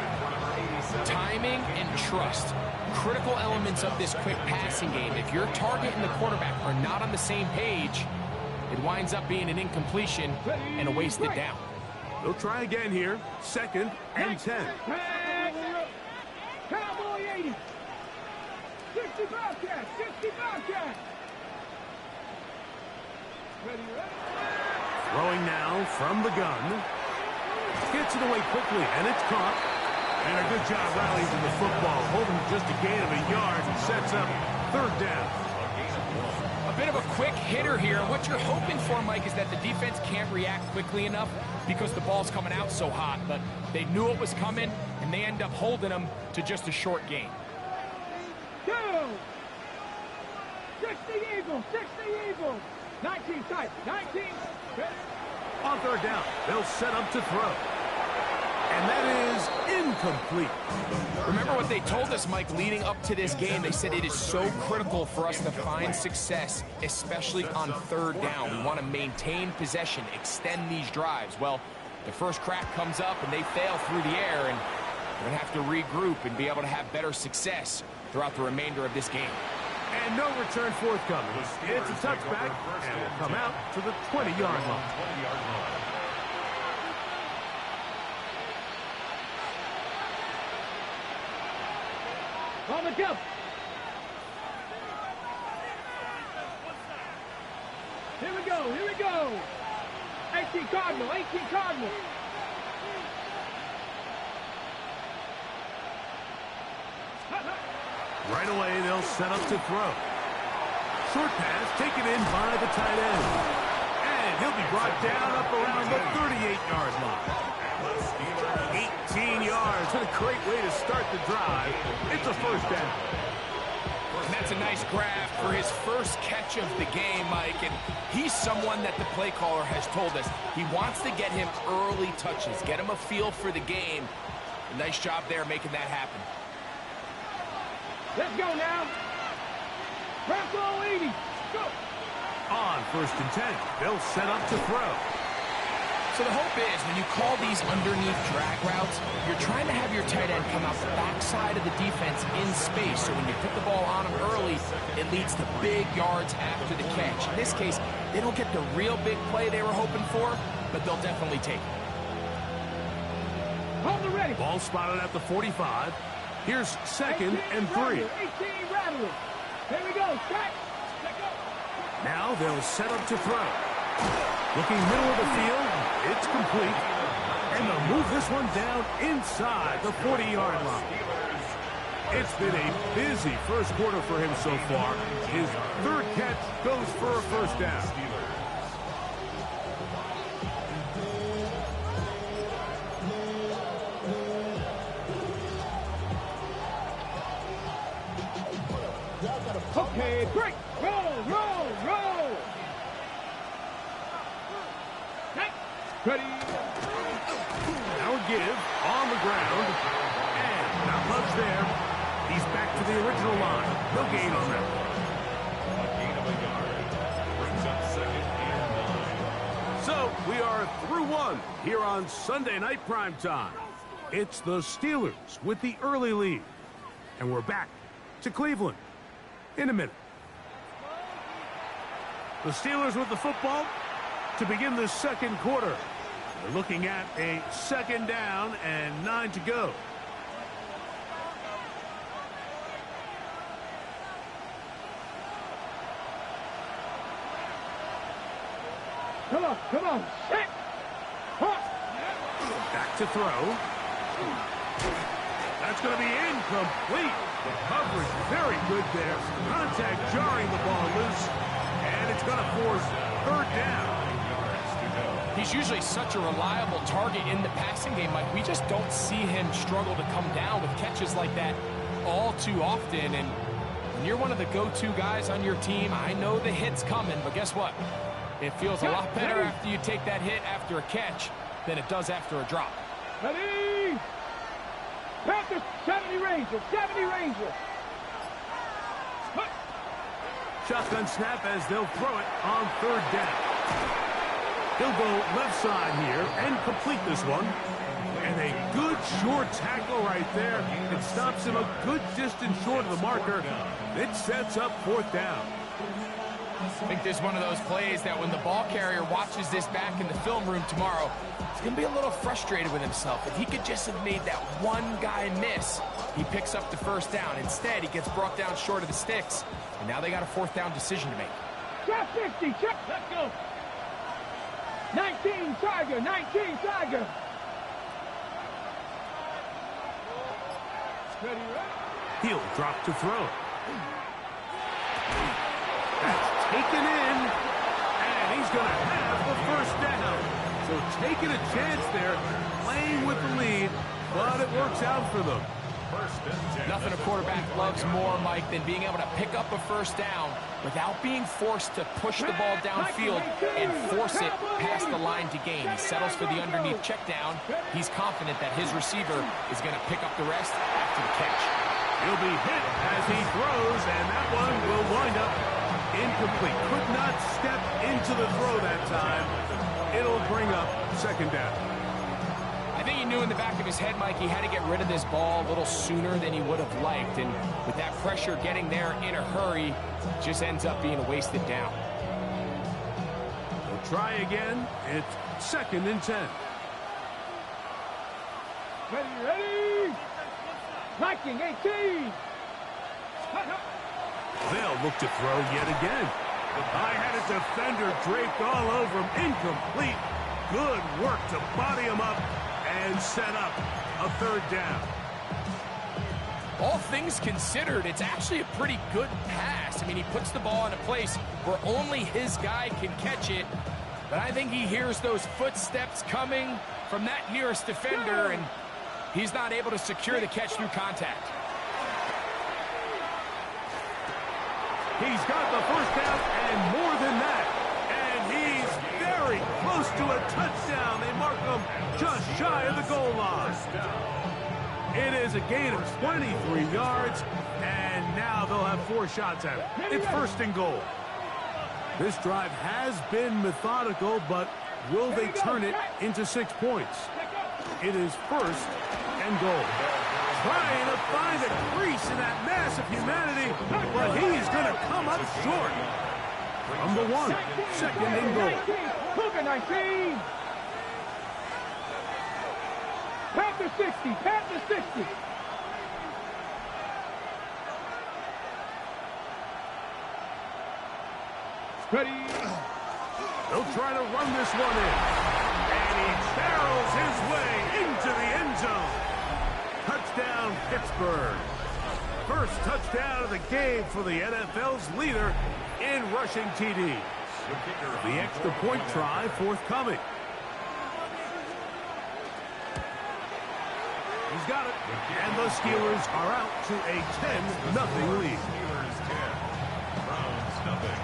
[SPEAKER 14] Timing and trust, critical elements of this quick passing game. If your target and the quarterback are not on the same page, it winds up being an incompletion and a wasted down.
[SPEAKER 13] They'll try again here. 2nd and 10.
[SPEAKER 1] Cowboy 80. 60 Bobcat. 60 Bobcat.
[SPEAKER 13] Throwing now from the gun. Gets it away quickly, and it's caught. And a good job rallying to the football, holding just a gain of a yard and sets up 3rd down.
[SPEAKER 14] A bit of a quick hitter here. What you're hoping for, Mike, is that the defense can't react quickly enough because the ball's coming out so hot. But they knew it was coming, and they end up holding them to just a short gain.
[SPEAKER 1] 60 Eagles. 60 Eagles. 19 tight. 19.
[SPEAKER 13] On 3rd down, they'll set up to throw. And that is incomplete.
[SPEAKER 14] Remember what they told us, Mike, leading up to this game. They said it is so critical for us to find success, especially on 3rd down. We want to maintain possession, extend these drives. Well, the first crack comes up and they fail through the air, and we're going to have to regroup and be able to have better success throughout the remainder of this game.
[SPEAKER 13] And no return forthcoming. It's a touchback, and will come out to the 20-yard line.
[SPEAKER 1] On the jump. Here we go. Here we go. 18 Cardinal. 18 Cardinal.
[SPEAKER 13] Right away, they'll set up to throw. Short pass taken in by the tight end. And he'll be brought down up around the 38-yard line. 18 yards. What a great way to start the drive. It's a 1st down.
[SPEAKER 14] And that's a nice grab for his first catch of the game, Mike. And he's someone that the play caller has told us he wants to get him early touches, get him a feel for the game. A nice job there making that happen.
[SPEAKER 1] Let's go now. Bronco 80. Go.
[SPEAKER 13] On 1st and 10, they'll set up to throw.
[SPEAKER 14] So the hope is when you call these underneath drag routes, you're trying to have your tight end come out the backside of the defense in space. So when you put the ball on him early, it leads to big yards after the catch. In this case, they don't get the real big play they were hoping for, but they'll definitely take it.
[SPEAKER 1] Hold the ready.
[SPEAKER 13] Ball spotted at the 45. Here's 2nd and 3.
[SPEAKER 1] 18 Rattler. Here we go. Strike.
[SPEAKER 13] Now they'll set up to throw. Looking middle of the field, it's complete. And they'll move this one down inside the 40-yard line. It's been a busy first quarter for him so far. His 3rd catch goes for a 1st down.
[SPEAKER 1] Okay, break. Roll. Ready.
[SPEAKER 13] Now a give on the ground. And not much there. He's back to the original line. No gain on that.
[SPEAKER 4] A gain of a yard. Brings up 2nd and 9.
[SPEAKER 13] So we are through 1 here on Sunday Night Primetime. It's the Steelers with the early lead. And we're back to Cleveland in a minute. The Steelers with the football to begin the 2nd quarter. They're looking at a 2nd down and 9 to go.
[SPEAKER 1] Come on, come on. Set. Huh.
[SPEAKER 13] Back to throw. That's going to be incomplete. The coverage very good there. Contact jarring the ball loose. And it's going to force third down.
[SPEAKER 14] He's usually such a reliable target in the passing game, Mike. We just don't see him struggle to come down with catches like that all too often. And when you're one of the go-to guys on your team, I know the hit's coming, but guess what? It feels a lot better after you take that hit after a catch than it does after a drop.
[SPEAKER 1] Ready? Panthers, 70 Rangers, 70 Rangers.
[SPEAKER 13] Shotgun snap as they'll throw it on third down. He'll go left side here and complete this one. And a good short tackle right there. It stops him a good distance short of the marker. It sets up fourth down.
[SPEAKER 14] I think this is one of those plays that when the ball carrier watches this back in the film room tomorrow, he's going to be a little frustrated with himself. If he could just have made that one guy miss, he picks up the first down. Instead, he gets brought down short of the sticks, and now they got a fourth down decision to make.
[SPEAKER 1] Check 60, check, let's go. 19 Tiger, 19 Tiger. Ready, right?
[SPEAKER 13] He'll drop to throw. That's taken in, and he's going to have the first down. So taking a chance there, playing with the lead, but it works out for them.
[SPEAKER 14] Nothing a quarterback loves more, Mike, than being able to pick up a first down without being forced to push the ball downfield and force it past the line to gain. He settles for the underneath check down. He's confident that his receiver is going to pick up the rest after the catch.
[SPEAKER 13] He'll be hit as he throws, and that one will wind up incomplete. Could not step into the throw that time. It'll bring up second down.
[SPEAKER 14] I think he knew in the back of his head, Mike, he had to get rid of this ball a little sooner than he would have liked. And with that pressure getting there in a hurry, just ends up being a wasted down.
[SPEAKER 13] We'll try again. It's second and 10.
[SPEAKER 1] Ready, ready. Viking, 18.
[SPEAKER 13] They'll look to throw yet again. I had a defender draped all over him. Incomplete. Good work to body him up and set up a third down.
[SPEAKER 14] All things considered, it's actually a pretty good pass. I mean, he puts the ball in a place where only his guy can catch it. But I think he hears those footsteps coming from that nearest defender, and he's not able to secure the catch through contact.
[SPEAKER 13] He's got the first down and more than that. And he's very close to a touchdown. They mark him just shy of the goal line. It is a gain of 23 yards, and now they'll have 4 shots at it. It's first and goal. This drive has been methodical, but will they turn it into 6 points? It is first and goal. Trying to find a crease in that mass of humanity, but he's going to come up short. From the 1, second and goal.
[SPEAKER 1] Cougar 19. Panther 60, Panther 60. Ready.
[SPEAKER 13] They'll try to run this one in. And he barrels his way into the end zone. Touchdown, Pittsburgh. First touchdown of the game for the NFL's leader in rushing TDs. The extra point try forthcoming. He's got it. And the Steelers are out to a 10-0 lead.
[SPEAKER 4] Steelers 10, Browns nothing.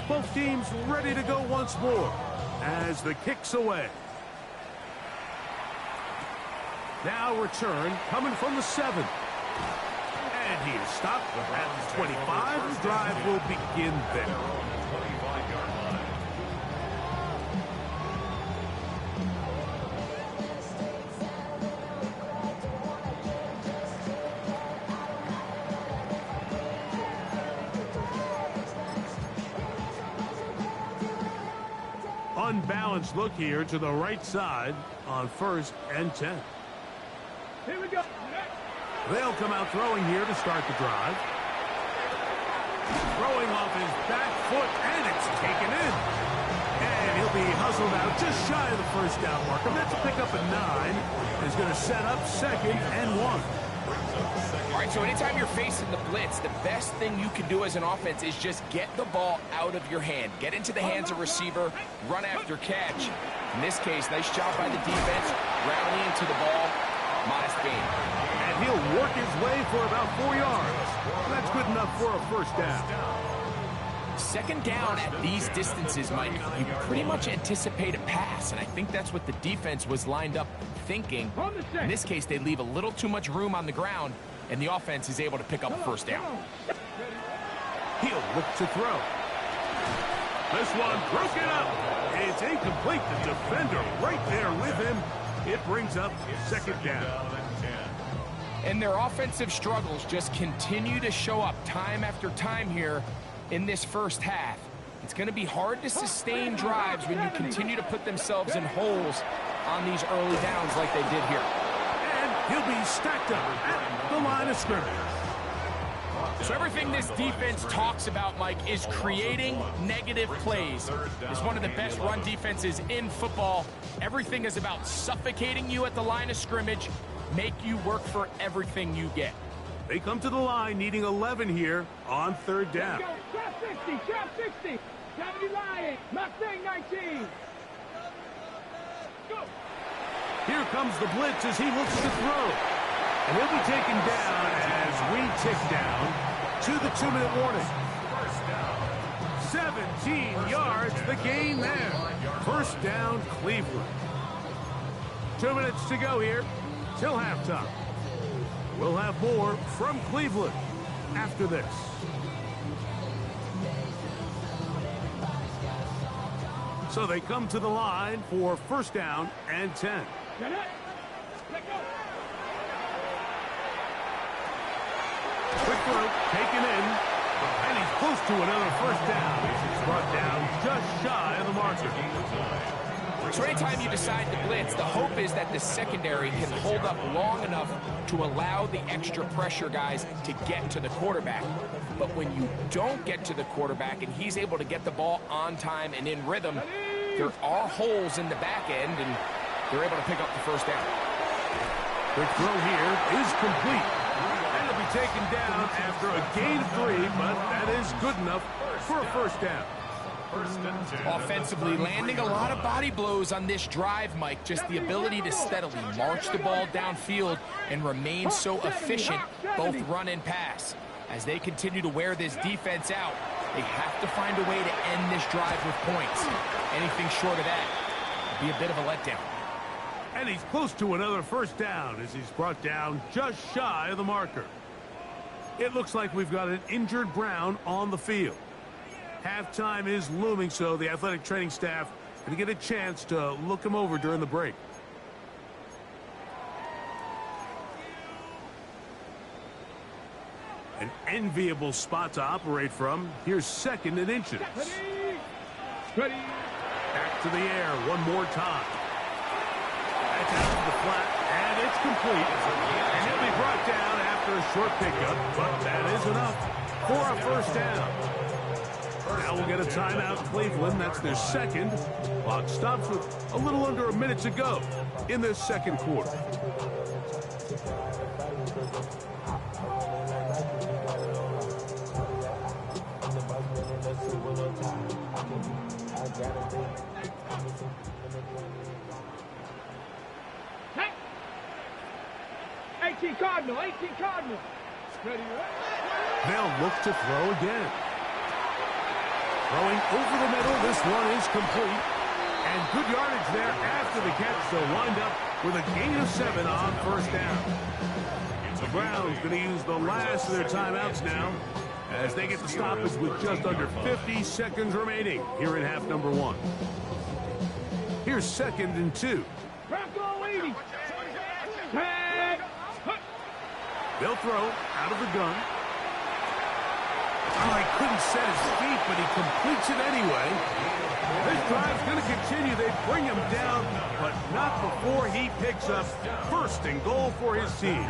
[SPEAKER 13] Both teams ready to go once more as the kick's away. Now return coming from the 7. And he is stopped at the 25. The drive will begin there.
[SPEAKER 4] 25-yard line.
[SPEAKER 13] unbalanced look here to the right side on 1st and 10.
[SPEAKER 1] Here we go.
[SPEAKER 13] They'll come out throwing here to start the drive. Throwing off his back foot, and it's taken in. And he'll be hustled out just shy of the first down marker. That's a pickup at 9. Is going to set up 2nd and 1.
[SPEAKER 14] All right, so anytime you're facing the blitz, the best thing you can do as an offense is just get the ball out of your hand. Get into the hands of receiver, run after catch. In this case, nice job by the defense, rallying to the ball. Modest gain.
[SPEAKER 13] And he'll work his way for about 4 yards. That's good enough for a first down.
[SPEAKER 14] 2nd down at these distances, Mike, you pretty much anticipate a pass, and I think that's what the defense was lined up thinking. In this case, they leave a little too much room on the ground, and the offense is able to pick up a first down.
[SPEAKER 13] He'll look to throw. This one broken up. It's incomplete. The defender right there with him. It brings up 2nd down.
[SPEAKER 14] And their offensive struggles just continue to show up time after time here in this first half. It's going to be hard to sustain drives when you continue to put themselves in holes on these early downs like they did here.
[SPEAKER 13] And he'll be stacked up at the line of scrimmage.
[SPEAKER 14] So everything this defense talks about, Mike, is creating negative plays. It's one of the best run defenses in football. Everything is about suffocating you at the line of scrimmage, make you work for everything you get.
[SPEAKER 13] They come to the line needing 11 here on 3rd down.
[SPEAKER 1] Trap 60, trap 60. 70 lying. Mustang 19. Go.
[SPEAKER 13] Here comes the blitz as he looks to throw. And he'll be taken down as we tick down to the 2-minute warning. 17 yards, the gain there. First down, Cleveland. 2 minutes to go here till halftime. We'll have more from Cleveland after this. So they come to the line for 1st down and 10. Quick throw, taken in, and he's close to another 1st down. He's brought down just shy of the marker.
[SPEAKER 14] So anytime you decide to blitz, the hope is that the secondary can hold up long enough to allow the extra pressure guys to get to the quarterback. But when you don't get to the quarterback and he's able to get the ball on time and in rhythm, there are holes in the back end, and they're able to pick up the 1st down.
[SPEAKER 13] The throw here is complete. And it'll be taken down after a gain of 3, but that is good enough for a 1st down.
[SPEAKER 14] Offensively, landing a lot of body blows on this drive, Mike. Just the ability to steadily march the ball downfield and remain so efficient, both run and pass. As they continue to wear this defense out, they have to find a way to end this drive with points. Anything short of that would be a bit of a letdown.
[SPEAKER 13] And he's close to another 1st down as he's brought down just shy of the marker. It looks like we've got an injured Brown on the field. Halftime is looming, so the athletic training staff going to get a chance to look him over during the break. An enviable spot to operate from. Here's 2nd and inches.
[SPEAKER 1] Ready.
[SPEAKER 13] Back to the air one more time. That's out to the flat, and it's complete. And he'll be brought down after a short pickup, but that is enough for a 1st down. Now we'll get a timeout, Cleveland. That's their 2nd. Clock stops with a little under a minute to go in this 2nd quarter.
[SPEAKER 1] Hey! 18 Cardinal, 18 Cardinal. Ready.
[SPEAKER 13] They'll look to throw again. Throwing over the middle, this one is complete. And good yardage there after the catch. They'll wind up with a gain of 7 on 1st down. The Browns going to use the last of their timeouts now as they get the stoppage with just under 50 seconds remaining here in half number 1. Here's 2nd and 2. They'll throw out of the gun. Oh, he couldn't set his feet, but he completes it anyway. This drive's going to continue. They bring him down, but not before he picks up first and goal for his team.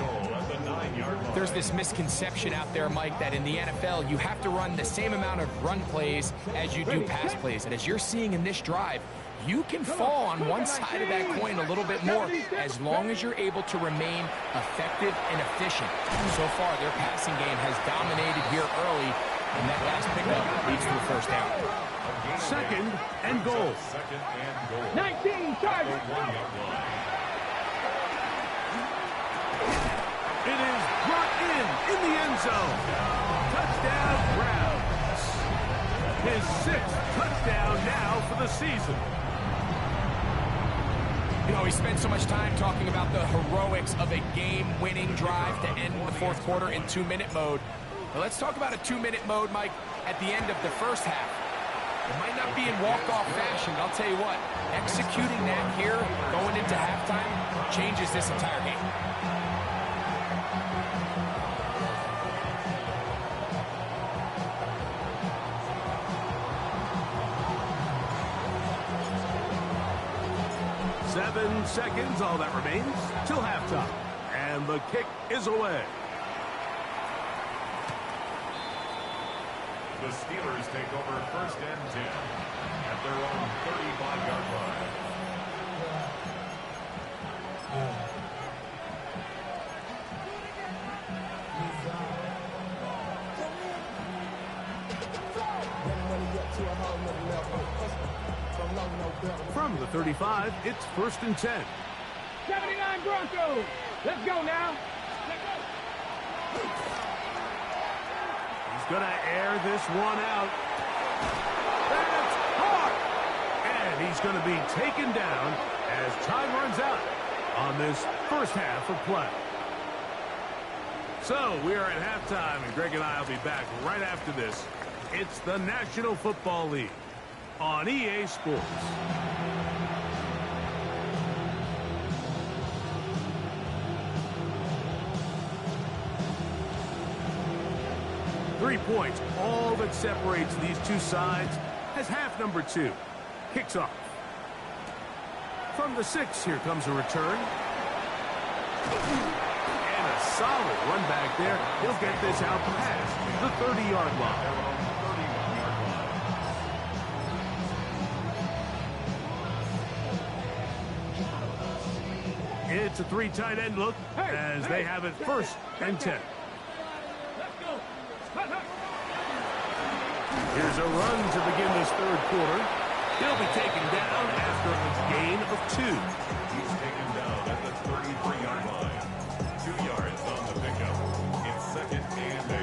[SPEAKER 14] There's this misconception out there, Mike, that in the NFL, you have to run the same amount of run plays as you do pass plays. And as you're seeing in this drive, you can fall on one side of that coin a little bit more as long as you're able to remain effective and efficient. So far, their passing game has dominated here early, and that last pickup leads to a first down.
[SPEAKER 13] Second and goal.
[SPEAKER 1] 19, target.
[SPEAKER 13] It is brought in the end zone. Touchdown, Browns. His 6th touchdown now for the season.
[SPEAKER 14] You know, we spent so much time talking about the heroics of a game-winning drive to end the fourth quarter in 2-minute mode. Well, let's talk about a 2-minute mode, Mike, at the end of the first half. It might not be in walk-off fashion, but I'll tell you what, executing that here, going into halftime, changes this entire game.
[SPEAKER 13] Seven seconds, all that remains, till halftime. And the kick is away.
[SPEAKER 4] The Steelers take over first and 10 at their own 35-yard line.
[SPEAKER 13] From the 35, it's first and 10.
[SPEAKER 1] 79 Broncos. Let's go now.
[SPEAKER 13] He's going to air this one out. That's hard. And he's going to be taken down as time runs out on this first half of play. So we are at halftime, and Greg and I will be back right after this. It's the National Football League on EA Sports. Three points, all that separates these two sides, as half number 2 kicks off. From the 6, here comes a return. And a solid run back there. He'll get this out past the 30-yard line. It's a 3 tight end look as they have it first and 10. Here's a run to begin this third quarter. He'll be taken down after a gain of 2.
[SPEAKER 4] He's taken down at the 33-yard line. 2 yards on the pickup. It's second and 8.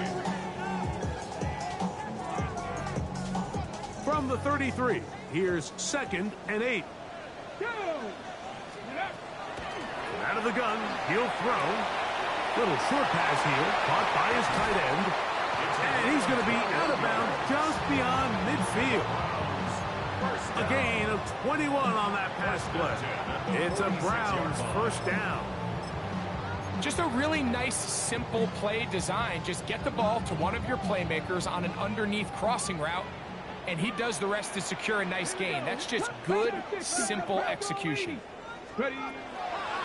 [SPEAKER 13] From the 33, here's second and 8. Out of the gun, he'll throw. Little short pass here, caught by his tight end. And he's going to be out of bounds just beyond midfield. A gain of 21 on that pass play. It's a Browns first down.
[SPEAKER 14] Just a really nice, simple play design. Just get the ball to one of your playmakers on an underneath crossing route, and he does the rest to secure a nice gain. That's just good, simple execution.
[SPEAKER 1] Ready?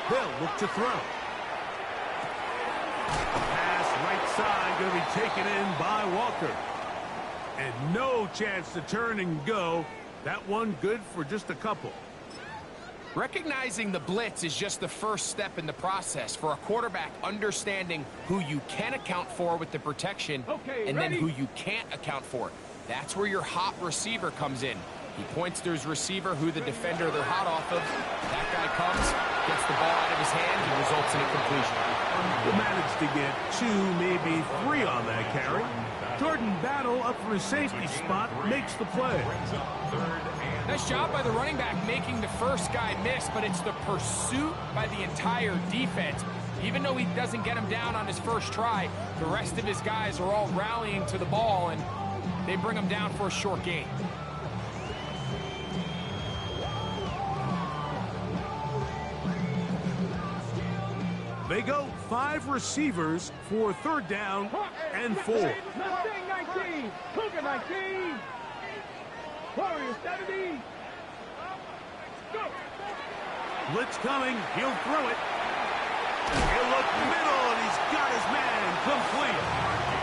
[SPEAKER 13] They'll look to throw. Pass right side going to be taken in by Walker. And no chance to turn and go. That one good for just a couple.
[SPEAKER 14] Recognizing the blitz is just the first step in the process for a quarterback, understanding who you can account for with the protection and then who you can't account for. That's where your hot receiver comes in. He points to his receiver, who the defender they're hot off of. That guy comes, gets the ball out of his hand, and results in a completion.
[SPEAKER 13] He managed to get 2, maybe 3 on that carry. Jordan Battle up from his safety spot makes the play.
[SPEAKER 14] Nice job by the running back making the first guy miss, but it's the pursuit by the entire defense. Even though he doesn't get him down on his first try, the rest of his guys are all rallying to the ball, and they bring him down for a short gain.
[SPEAKER 13] They go 5 receivers for third down and 4.
[SPEAKER 1] 19, 19. Warriors, 70. Go.
[SPEAKER 13] Blitz coming. He'll throw it. He'll look middle, and he's got his man complete.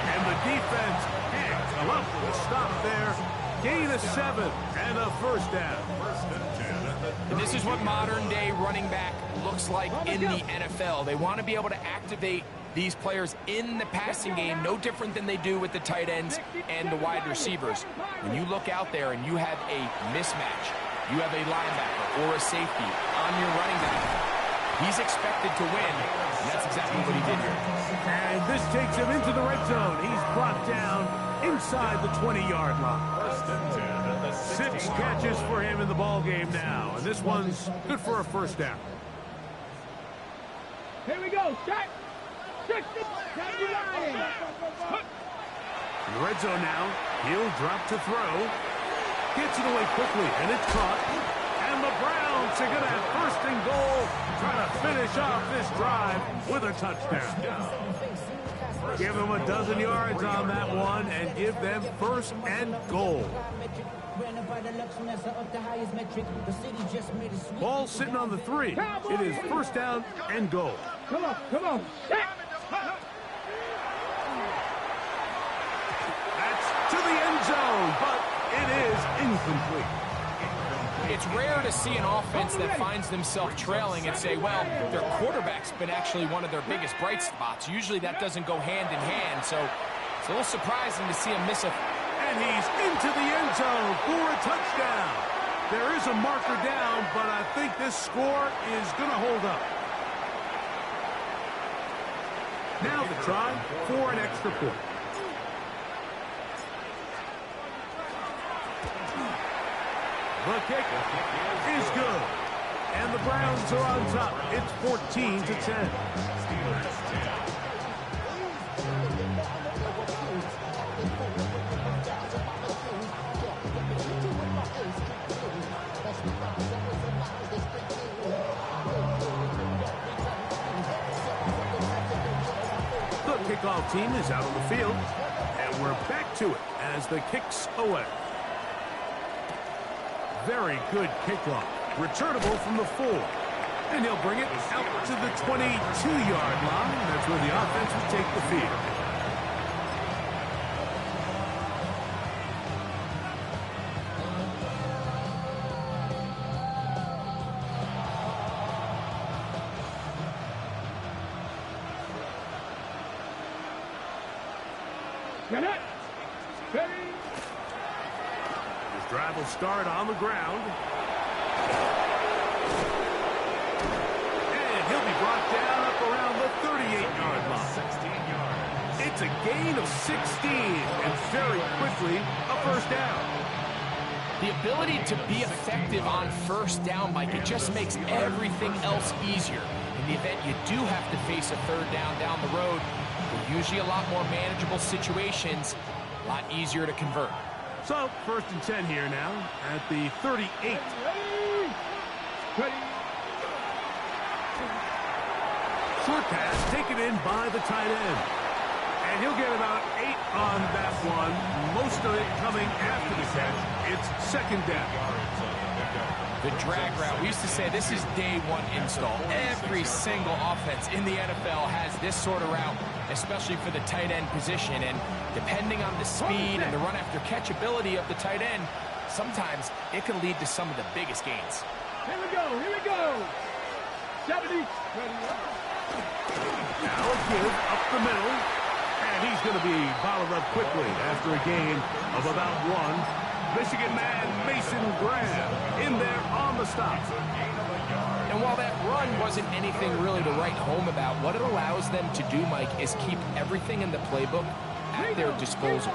[SPEAKER 13] And the defense can't come up with a stop there. Gain of 7 and a first down.
[SPEAKER 14] And this is what modern-day running back looks like in the NFL. They want to be able to activate these players in the passing game, no different than they do with the tight ends and the wide receivers. When you look out there and you have a mismatch, you have a linebacker or a safety on your running back, he's expected to win, and that's exactly what he did here.
[SPEAKER 13] And this takes him into the red zone. He's brought down inside the 20-yard line. 6 catches for him in the ball game now, and this one's good for a first down.
[SPEAKER 1] Here we go. Shot. 60.
[SPEAKER 13] In the red zone now. He'll drop to throw. Gets it away quickly, and it's caught. And the Browns are going to have first and goal, trying to finish off this drive with a touchdown. Give them a dozen yards on that one and give them first and goal. Ball sitting on the 3. It is first down and goal.
[SPEAKER 1] Come on, come on.
[SPEAKER 13] That's to the end zone, but it is incomplete.
[SPEAKER 14] It's rare to see an offense that finds themselves trailing and say, well, their quarterback's been actually one of their biggest bright spots. Usually that doesn't go hand in hand, so it's a little surprising to see him miss a...
[SPEAKER 13] And he's into the end zone for a touchdown. There is a marker down, but I think this score is going to hold up. Now the try for an extra point. The kick is good. And the Browns are on top. It's 14-10. The kickoff team is out on the field. And we're back to it as the kick's away. Very good kickoff. Returnable from the 4. And he'll bring it out to the 22-yard line. That's where the offense will take the field.
[SPEAKER 1] Get it. Ready.
[SPEAKER 13] His drive will start on the ground. And he'll be brought down up around the 38-yard line. 16 yards. It's a gain of 16, and very quickly, a first down.
[SPEAKER 14] The ability to be effective on first down, Mike, it just makes everything else easier. In the event you do have to face a third down the road, they're usually a lot more manageable situations, a lot easier to convert.
[SPEAKER 13] So, first and 10 here now at the 38. Short pass taken in by the tight end. And he'll get about 8 on that one. Most of it coming after the catch. It's second down.
[SPEAKER 14] The drag route. We used to say this is day one install. Every single offense in the NFL has this sort of route, especially for the tight end position. And depending on the speed and the run after catch ability of the tight end, sometimes it can lead to some of the biggest gains.
[SPEAKER 1] Here we go, here we go. 70.
[SPEAKER 13] Now a give up the middle. And he's going to be bottled up quickly after a gain of about 1. Michigan man Mason Graham in there on the stop.
[SPEAKER 14] And while that run wasn't anything really to write home about, what it allows them to do, Mike, is keep everything in the playbook at their disposal.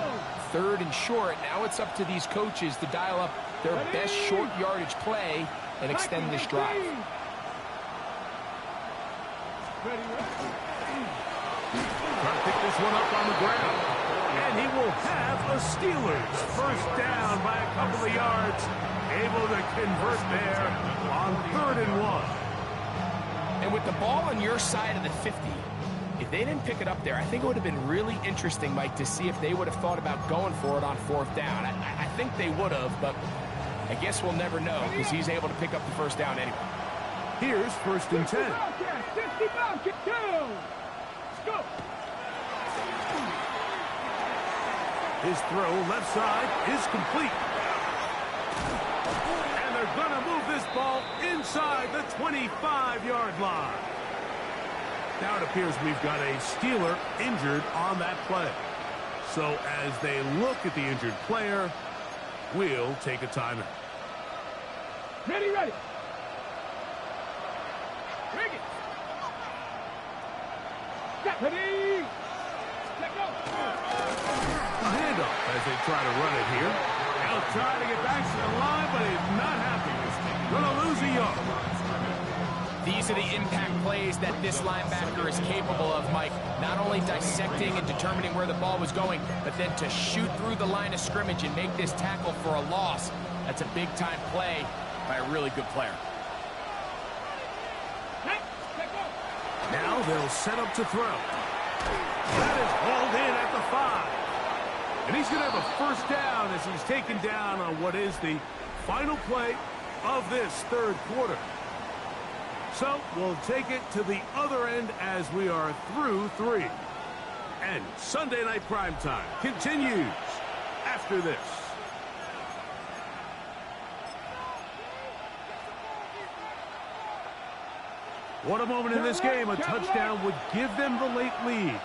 [SPEAKER 14] Third and short, now it's up to these coaches to dial up their best short yardage play and extend this drive.
[SPEAKER 13] Trying to pick this one up on the ground. And he will have a Steelers first down by a couple of yards. Able to convert there on 3rd and 1.
[SPEAKER 14] And with the ball on your side of the 50, if they didn't pick it up there, I think it would have been really interesting, Mike, to see if they would have thought about going for it on 4th down. I think they would have, but I guess we'll never know because he's able to pick up the first down anyway.
[SPEAKER 13] Here's 1st and 10.
[SPEAKER 1] 60 Bobcat, 2. Let's go.
[SPEAKER 13] His throw left side is complete. And they're going to move this ball inside the 25-yard line. Now it appears we've got a Steeler injured on that play. So as they look at the injured player, we'll take a timeout.
[SPEAKER 1] Ready, ready. Bring it. Step ready. Let go.
[SPEAKER 13] A handoff as they try to run it here. They'll try to get back to the line, but he's not happy. Going to lose a yard.
[SPEAKER 14] These are the impact plays that this linebacker is capable of, Mike. Not only dissecting and determining where the ball was going, but then to shoot through the line of scrimmage and make this tackle for a loss. That's a big-time play by a really good player.
[SPEAKER 13] Now they'll set up to throw. That is hauled in at the 5. And he's going to have a first down as he's taken down on what is the final play of this 3rd quarter. So we'll take it to the other end as we are through 3. And Sunday Night Primetime continues after this. What a moment in this game. A touchdown would give them the late lead.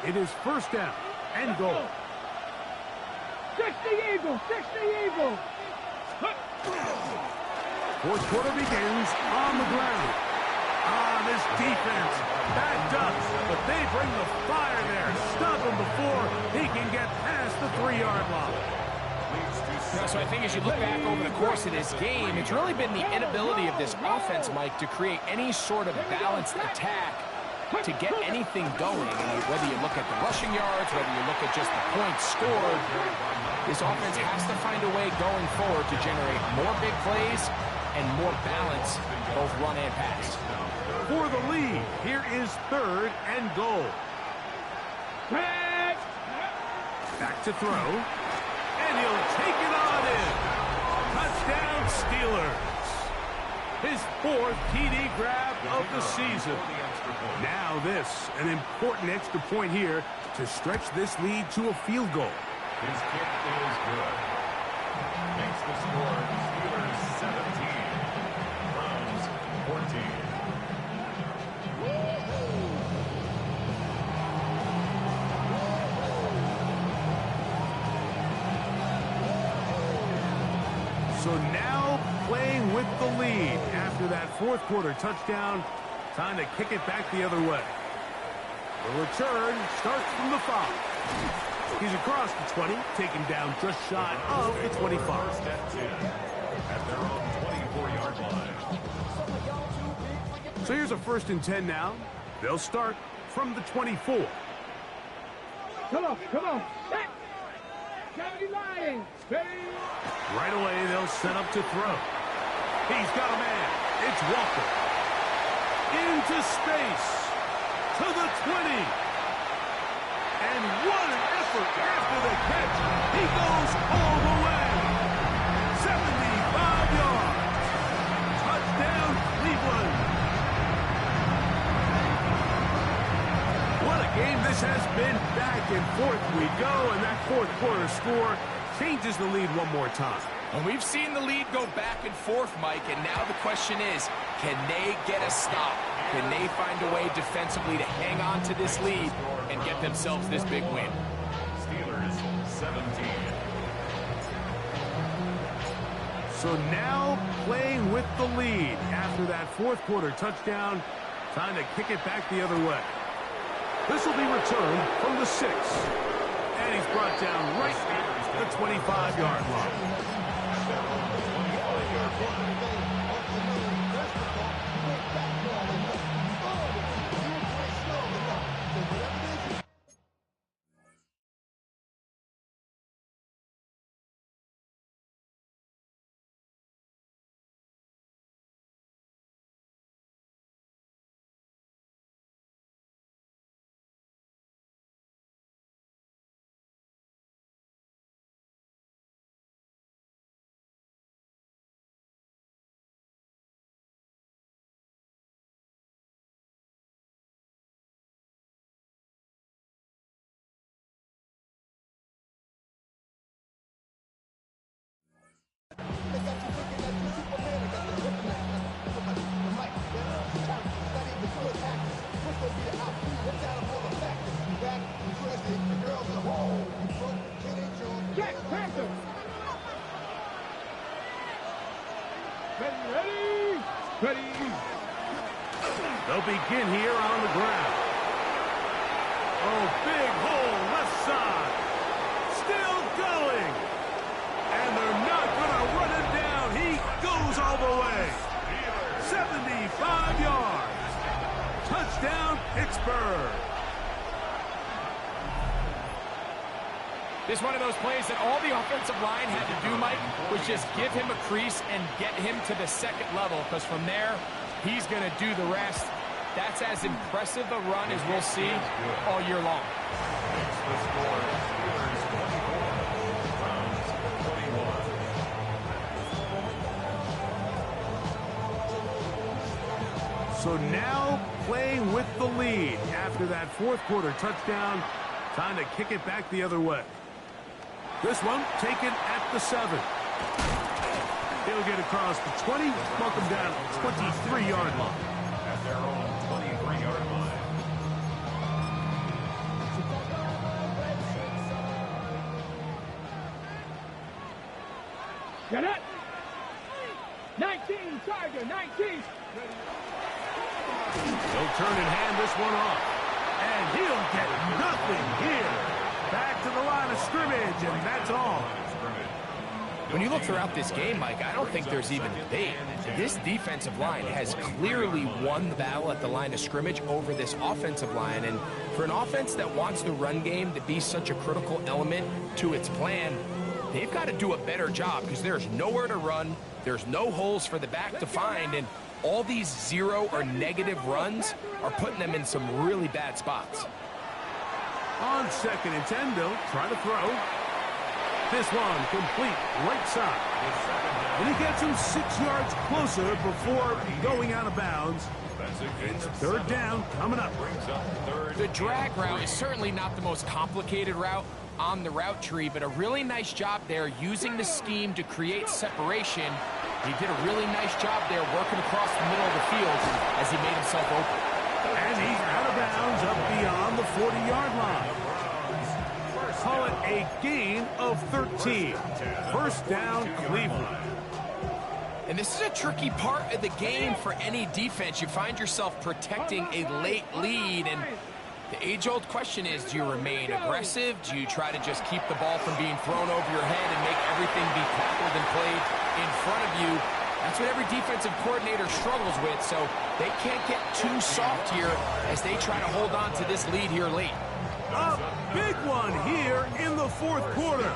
[SPEAKER 13] It is 1st down and goal.
[SPEAKER 1] 60 Eagles, 60 Eagles.
[SPEAKER 13] 4th quarter begins on the ground. This defense backed up, but they bring the fire there. Stop him before he can get past the 3-yard line.
[SPEAKER 14] So I think as you look back over the course of this game, it's really been the inability of this offense, Mike, to create any sort of balanced attack to get anything going. And whether you look at the rushing yards, whether you look at just the points scored, this offense has to find a way going forward to generate more big plays and more balance, both run and pass.
[SPEAKER 13] For the lead, here is 3rd and goal. Back to throw. And he'll take it on in. Touchdown, Steelers. His 4th TD grab of the season. Now this, an important extra point here to stretch this lead to a field goal.
[SPEAKER 4] His kick is good. Makes the score Steelers 17, Browns 14.
[SPEAKER 13] So now playing with the lead after that 4th quarter touchdown. Time to kick it back the other way. The return starts from the 5. He's across the 20, taken down just shy of the 25.
[SPEAKER 4] First and 10 at their own 24-yard line.
[SPEAKER 13] So here's a 1st and 10 now. They'll start from the 24.
[SPEAKER 1] Come on, come on. Cavity line.
[SPEAKER 13] Right away, they'll set up to throw. He's got a man. It's Walker. Into space. To the 20. And what an effort after the catch. He goes all the way. 75 yards. Touchdown, Cleveland. What a game this has been. Back and forth we go, and that 4th quarter score changes the lead one more time.
[SPEAKER 14] And we've seen the lead go back and forth, Mike, and now the question is, can they get a stop? Can they find a way defensively to hang on to this lead and get themselves this big win?
[SPEAKER 4] Steelers 17.
[SPEAKER 13] So now playing with the lead after that 4th quarter touchdown. Time to kick it back the other way. This will be returned from the 6. And he's brought down right at the 25-yard line.
[SPEAKER 1] Ready.
[SPEAKER 13] They'll begin here on the ground. Oh, big hole, left side. Still going. And they're not going to run him down. He goes all the way. 75 yards. Touchdown, Pittsburgh.
[SPEAKER 14] This is one of those plays that all the offensive line had to do, Mike, was just give him a crease and get him to the second level, because from there, he's going to do the rest. That's as impressive a run as we'll see all year long.
[SPEAKER 13] So now playing with the lead after that fourth quarter touchdown. Time to kick it back the other way. This one taken at the 7. He'll get across the 20, buck him down at the 23-yard line.
[SPEAKER 4] At their own 23-yard line.
[SPEAKER 1] Get it. 19, Tiger, 19.
[SPEAKER 13] He'll turn and hand this one off. And he'll get nothing here. Back to the line of scrimmage, and that's all.
[SPEAKER 14] When you look throughout this game, Mike, I don't think there's even debate. This defensive line has clearly won the battle at the line of scrimmage over this offensive line. And for an offense that wants the run game to be such a critical element to its plan, they've got to do a better job, because there's nowhere to run. There's no holes for the back to find. And all these 0 or negative runs are putting them in some really bad spots.
[SPEAKER 13] On 2nd and 10, they'll try to throw. This one complete right side. And he gets him 6 yards closer before going out of bounds. It's 3rd down coming up.
[SPEAKER 14] The drag route is certainly not the most complicated route on the route tree, but a really nice job there using the scheme to create separation. He did a really nice job there working across the middle of the field as he made himself open.
[SPEAKER 13] And he's out of bounds up beyond the 40-yard line. Call it a gain of 13. 1st down, Cleveland.
[SPEAKER 14] And this is a tricky part of the game for any defense. You find yourself protecting a late lead, and the age-old question is, do you remain aggressive? Do you try to just keep the ball from being thrown over your head and make everything be tackled and played in front of you? That's what every defensive coordinator struggles with, so they can't get too soft here as they try to hold on to this lead here late.
[SPEAKER 13] A big one here in the 4th quarter.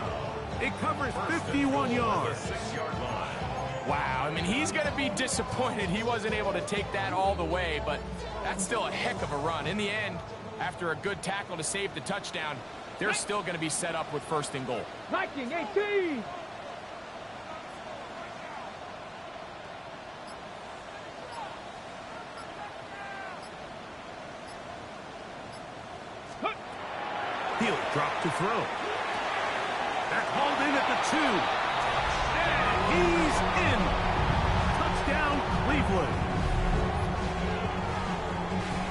[SPEAKER 13] It covers 51 yards.
[SPEAKER 14] Wow, I mean, he's going to be disappointed he wasn't able to take that all the way, but that's still a heck of a run. In the end, after a good tackle to save the touchdown, they're still going to be set up with 1st and goal.
[SPEAKER 1] Viking, 18.
[SPEAKER 13] He'll drop to throw. They're called in at the 2. And he's in. Touchdown, Cleveland.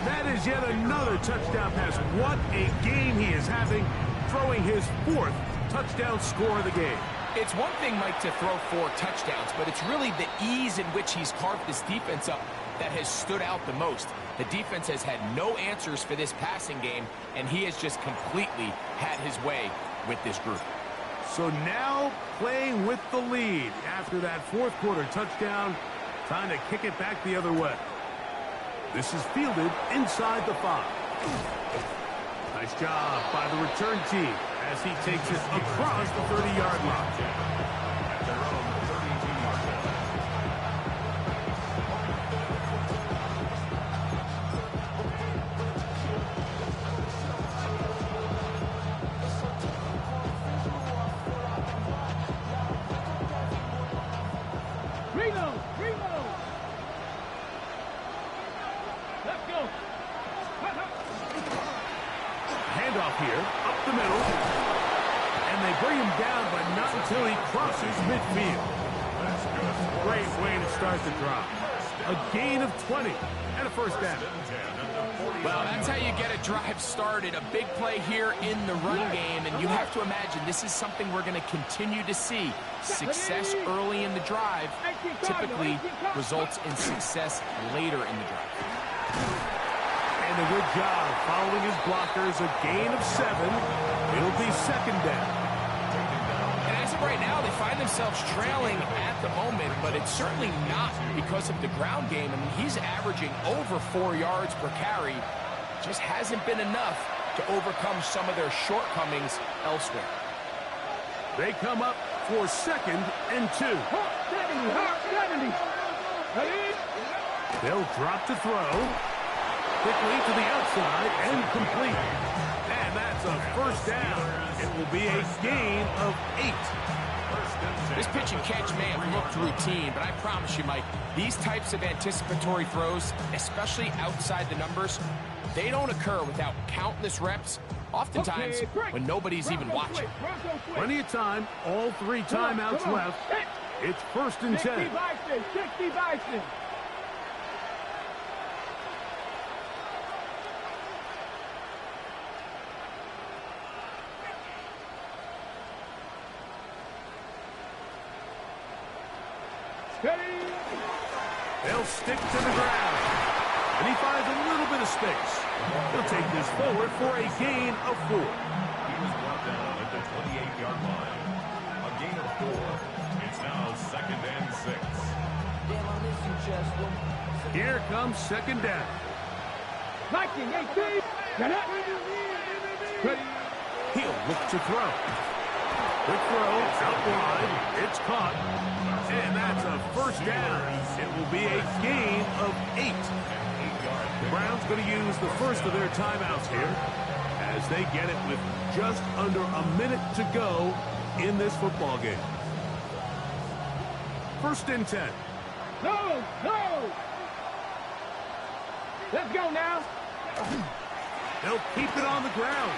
[SPEAKER 13] That is yet another touchdown pass. What a game he is having, throwing his 4th touchdown score of the game.
[SPEAKER 14] It's one thing, Mike, to throw 4 touchdowns, but it's really the ease in which he's carved this defense up that has stood out the most. The defense has had no answers for this passing game, and he has just completely had his way with this group.
[SPEAKER 13] So now playing with the lead after that 4th quarter touchdown, time to kick it back the other way. This is fielded inside the 5. Nice job by the return team as he takes it across the 30-yard line.
[SPEAKER 4] At their own 32-yard line.
[SPEAKER 1] Reload. Let's go.
[SPEAKER 13] Handoff here, up the middle. And they bring him down, but not until he crosses midfield. Great way to start the drive. A gain of 20 and a 1st down.
[SPEAKER 14] Well, that's how you get a drive started. A big play here in the run game, and you have to imagine this is something we're going to continue to see. Success early in the drive typically results in success later in the drive.
[SPEAKER 13] And a good job following his blockers. A gain of 7. It'll be second down.
[SPEAKER 14] And as of right now, they find themselves trailing at the moment, but it's certainly not because of the ground game. I mean, he's averaging over 4 yards per carry. Just hasn't been enough to overcome some of their shortcomings elsewhere.
[SPEAKER 13] They come up for 2nd and 2.
[SPEAKER 1] 70.
[SPEAKER 13] They'll drop to throw. Quickly to the outside and complete. And that's a first down. It will be a gain of 8.
[SPEAKER 14] This pitch and catch may have looked routine, but I promise you, Mike, these types of anticipatory throws, especially outside the numbers, they don't occur without countless reps, oftentimes when nobody's even watching.
[SPEAKER 13] Plenty of time. All 3 timeouts left. It's 1st and 10.
[SPEAKER 1] 60 Bison.
[SPEAKER 13] They'll stick to the ground. And he finds a little bit of space. He'll take this forward for a gain of 4.
[SPEAKER 4] He was brought down at the 28-yard line. A gain of 4. It's now 2nd and 6.
[SPEAKER 13] Here comes 2nd down.
[SPEAKER 1] Viking 18.
[SPEAKER 13] He'll look to throw. Quick throw, out wide. It's caught. And that's a first down. It will be a gain of 8. The Browns going to use the first of their timeouts here as they get it with just under a minute to go in this football game. 1st and 10.
[SPEAKER 1] No. Let's go now.
[SPEAKER 13] They'll keep it on the ground.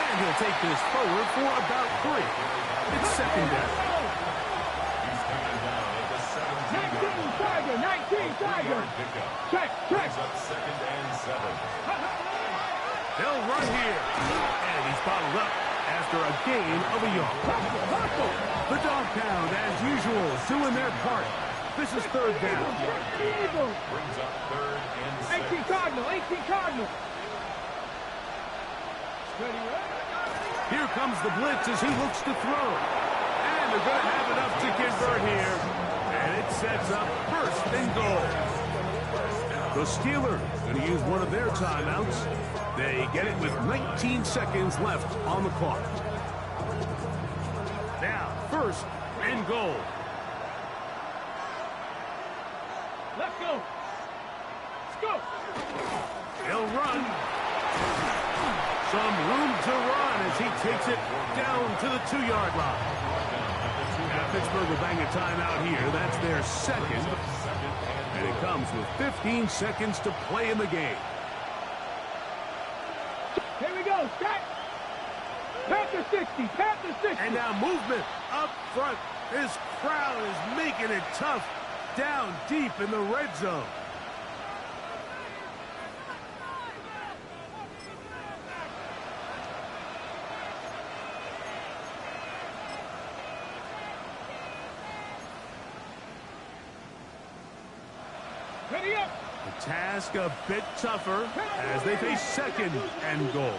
[SPEAKER 13] And he'll take this forward for about 3. It's 2nd down.
[SPEAKER 1] 19 Tiger. Check.
[SPEAKER 4] Up 2nd and 7.
[SPEAKER 13] They'll run here. And he's bottled up after a gain of a yard. The dog pound, as usual, doing their part. This is 3rd down.
[SPEAKER 4] Brings up 3rd and 6.
[SPEAKER 1] 18 Cardinal.
[SPEAKER 13] Here comes the blitz as he looks to throw. And they're going to have enough to convert here. And it sets up 1st and goal. The Steelers going to use one of their timeouts. They get it with 19 seconds left on the clock. Now, 1st and goal.
[SPEAKER 1] Let's go.
[SPEAKER 13] He'll run. Some room to run as he takes it down to the 2-yard line. Now Pittsburgh will bang a timeout here. That's their 2nd. And it comes with 15 seconds to play in the game.
[SPEAKER 1] Here we go. Set. Panther 60.
[SPEAKER 13] And now movement up front. This crowd is making it tough down deep in the red zone.
[SPEAKER 1] Ready up.
[SPEAKER 13] The task a bit tougher as they face 2nd and goal.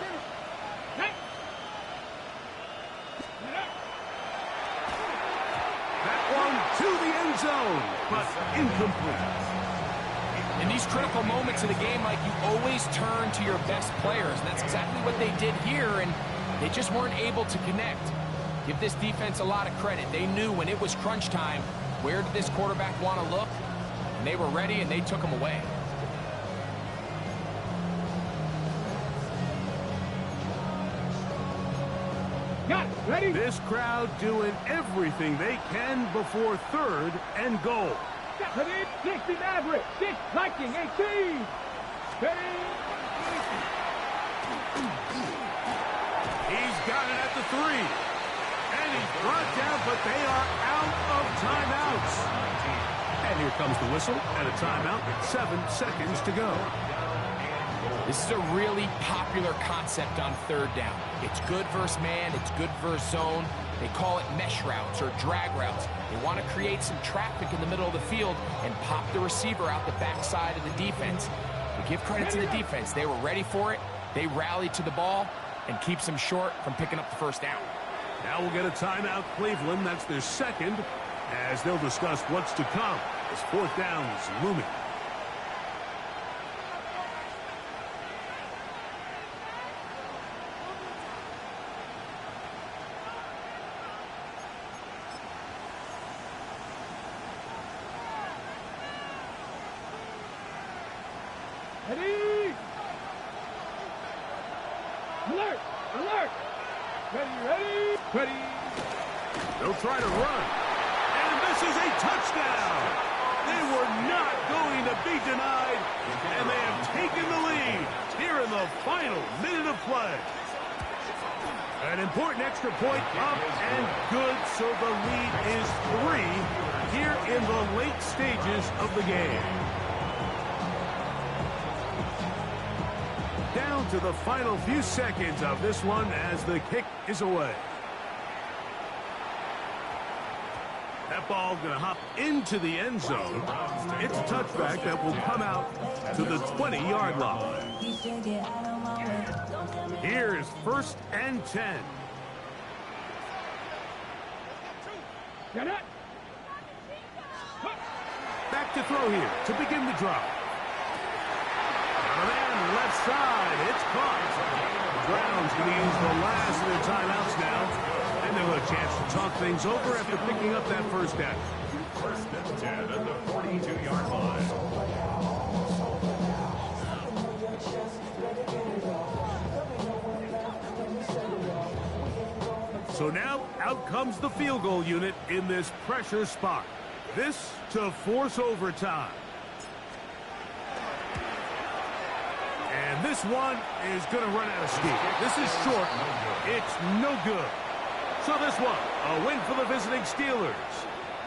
[SPEAKER 13] That one to the end zone, but incomplete.
[SPEAKER 14] In these critical moments of the game, Mike, you always turn to your best players, and that's exactly what they did here, and they just weren't able to connect. Give this defense a lot of credit. They knew when it was crunch time, where did this quarterback want to look? And they were ready, and they took him away.
[SPEAKER 1] Got it. Ready?
[SPEAKER 13] This crowd doing everything they can before 3rd and goal.
[SPEAKER 1] 60 Maverick. 6 Viking 18.
[SPEAKER 13] He's got it at the 3. And he's brought down, but they are out of timeouts. And here comes the whistle and a timeout with 7 seconds to go.
[SPEAKER 14] This is a really popular concept on third down. It's good versus man, it's good versus zone. They call it mesh routes or drag routes. They want to create some traffic in the middle of the field and pop the receiver out the backside of the defense. To give credit to the defense, they were ready for it. They rallied to the ball and keeps them short from picking up the first down.
[SPEAKER 13] Now we'll get a timeout, Cleveland. That's their second, as they'll discuss what's to come as fourth down is looming.
[SPEAKER 1] Ready! Alert! Alert! Ready! Ready!
[SPEAKER 13] They'll try to run. And this is a touchdown! They were not going to be denied, and they have taken the lead here in the final minute of play. An important extra point up and good, so the lead is 3 here in the late stages of the game. Down to the final few seconds of this one as the kick is away. That ball going to hop into the end zone. It's a touchback that will come out to the 20-yard line. Here's 1st and 10. Back to throw here to begin the drive. Left side, it's caught. The Browns going to use the last of their timeouts now, and they'll have a chance to talk things over after picking up that first down.
[SPEAKER 4] 1st and 10 at the 42-yard line.
[SPEAKER 13] So now out comes the field goal unit in this pressure spot. This to force overtime. And this one is going to run out of steam. This is short. It's no good. So this one, a win for the visiting Steelers.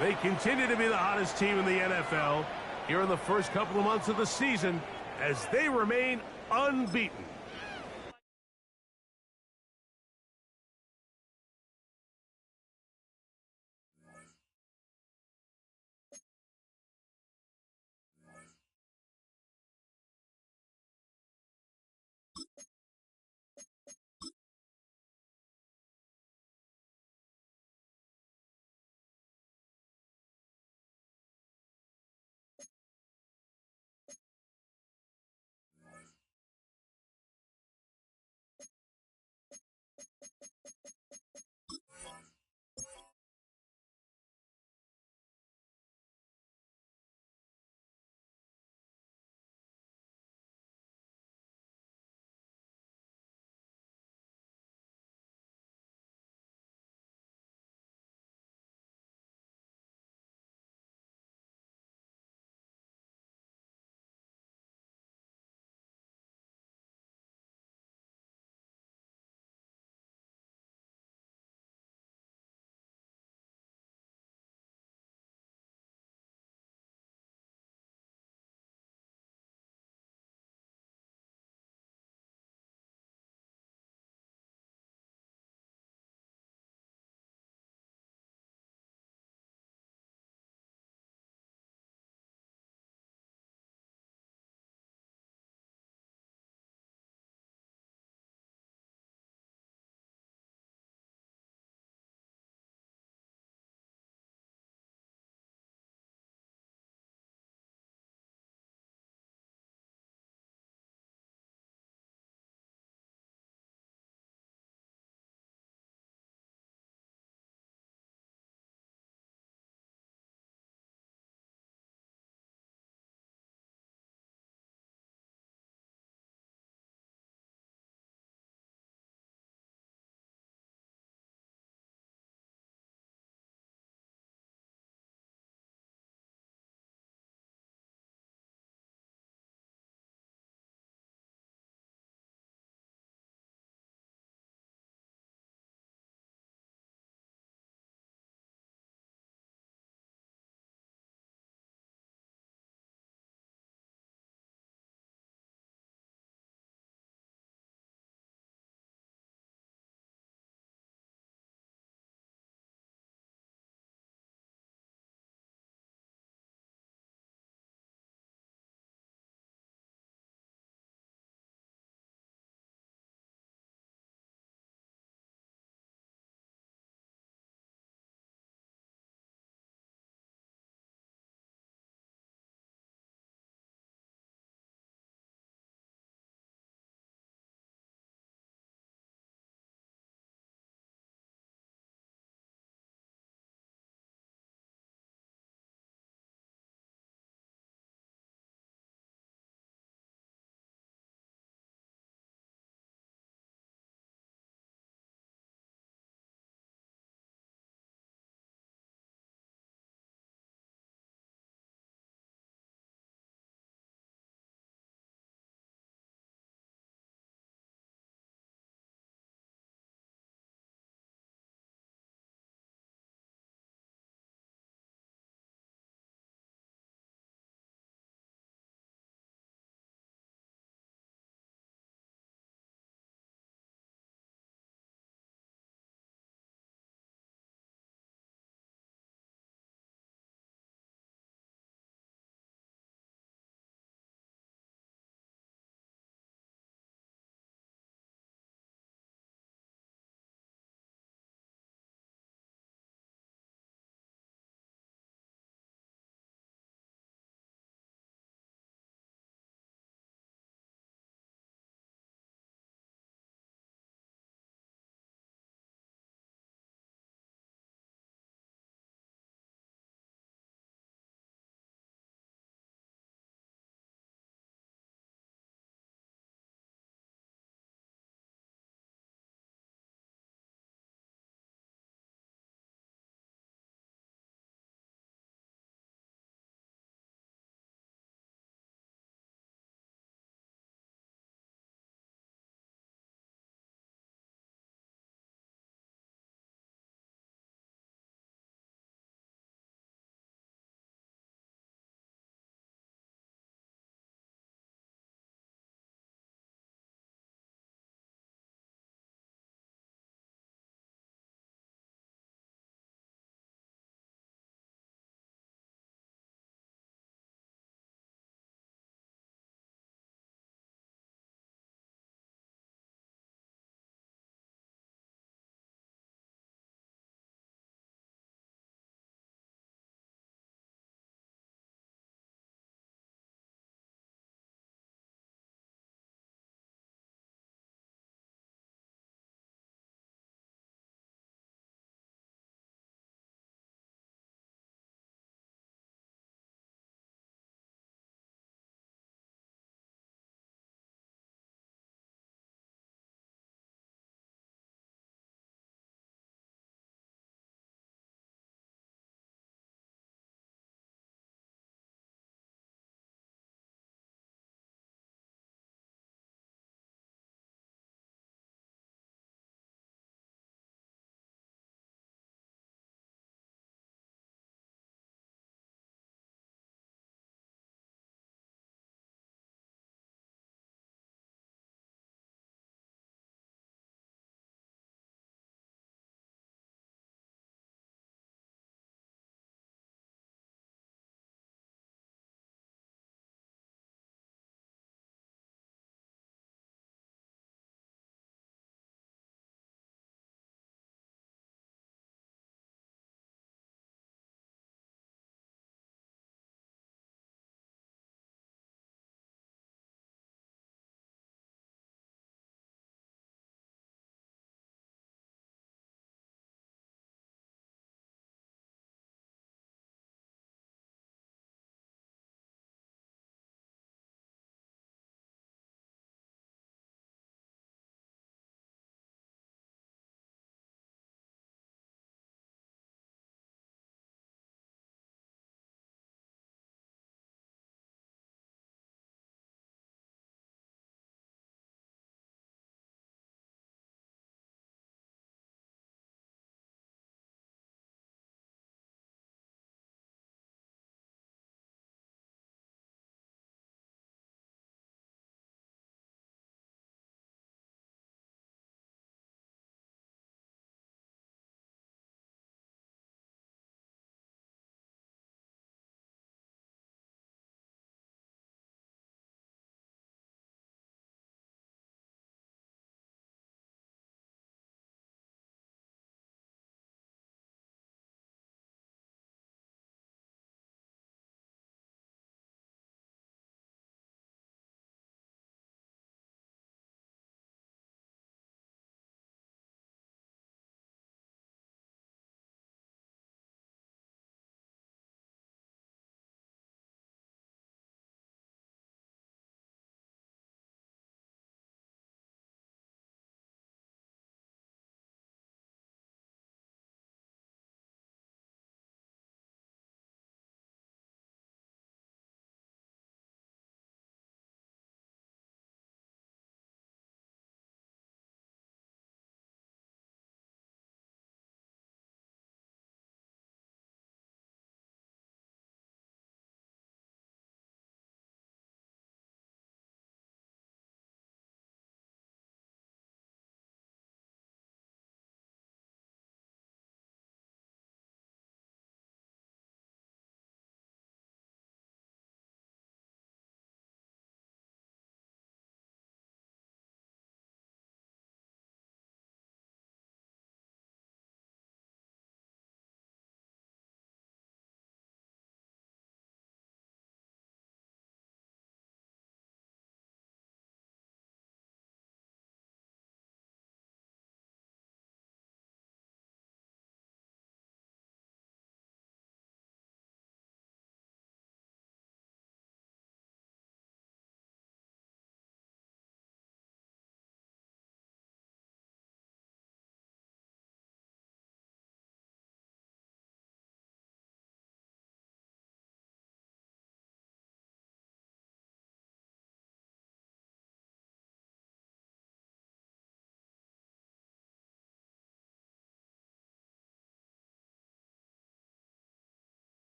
[SPEAKER 13] They continue to be the hottest team in the NFL here in the first couple of months of the season as they remain unbeaten.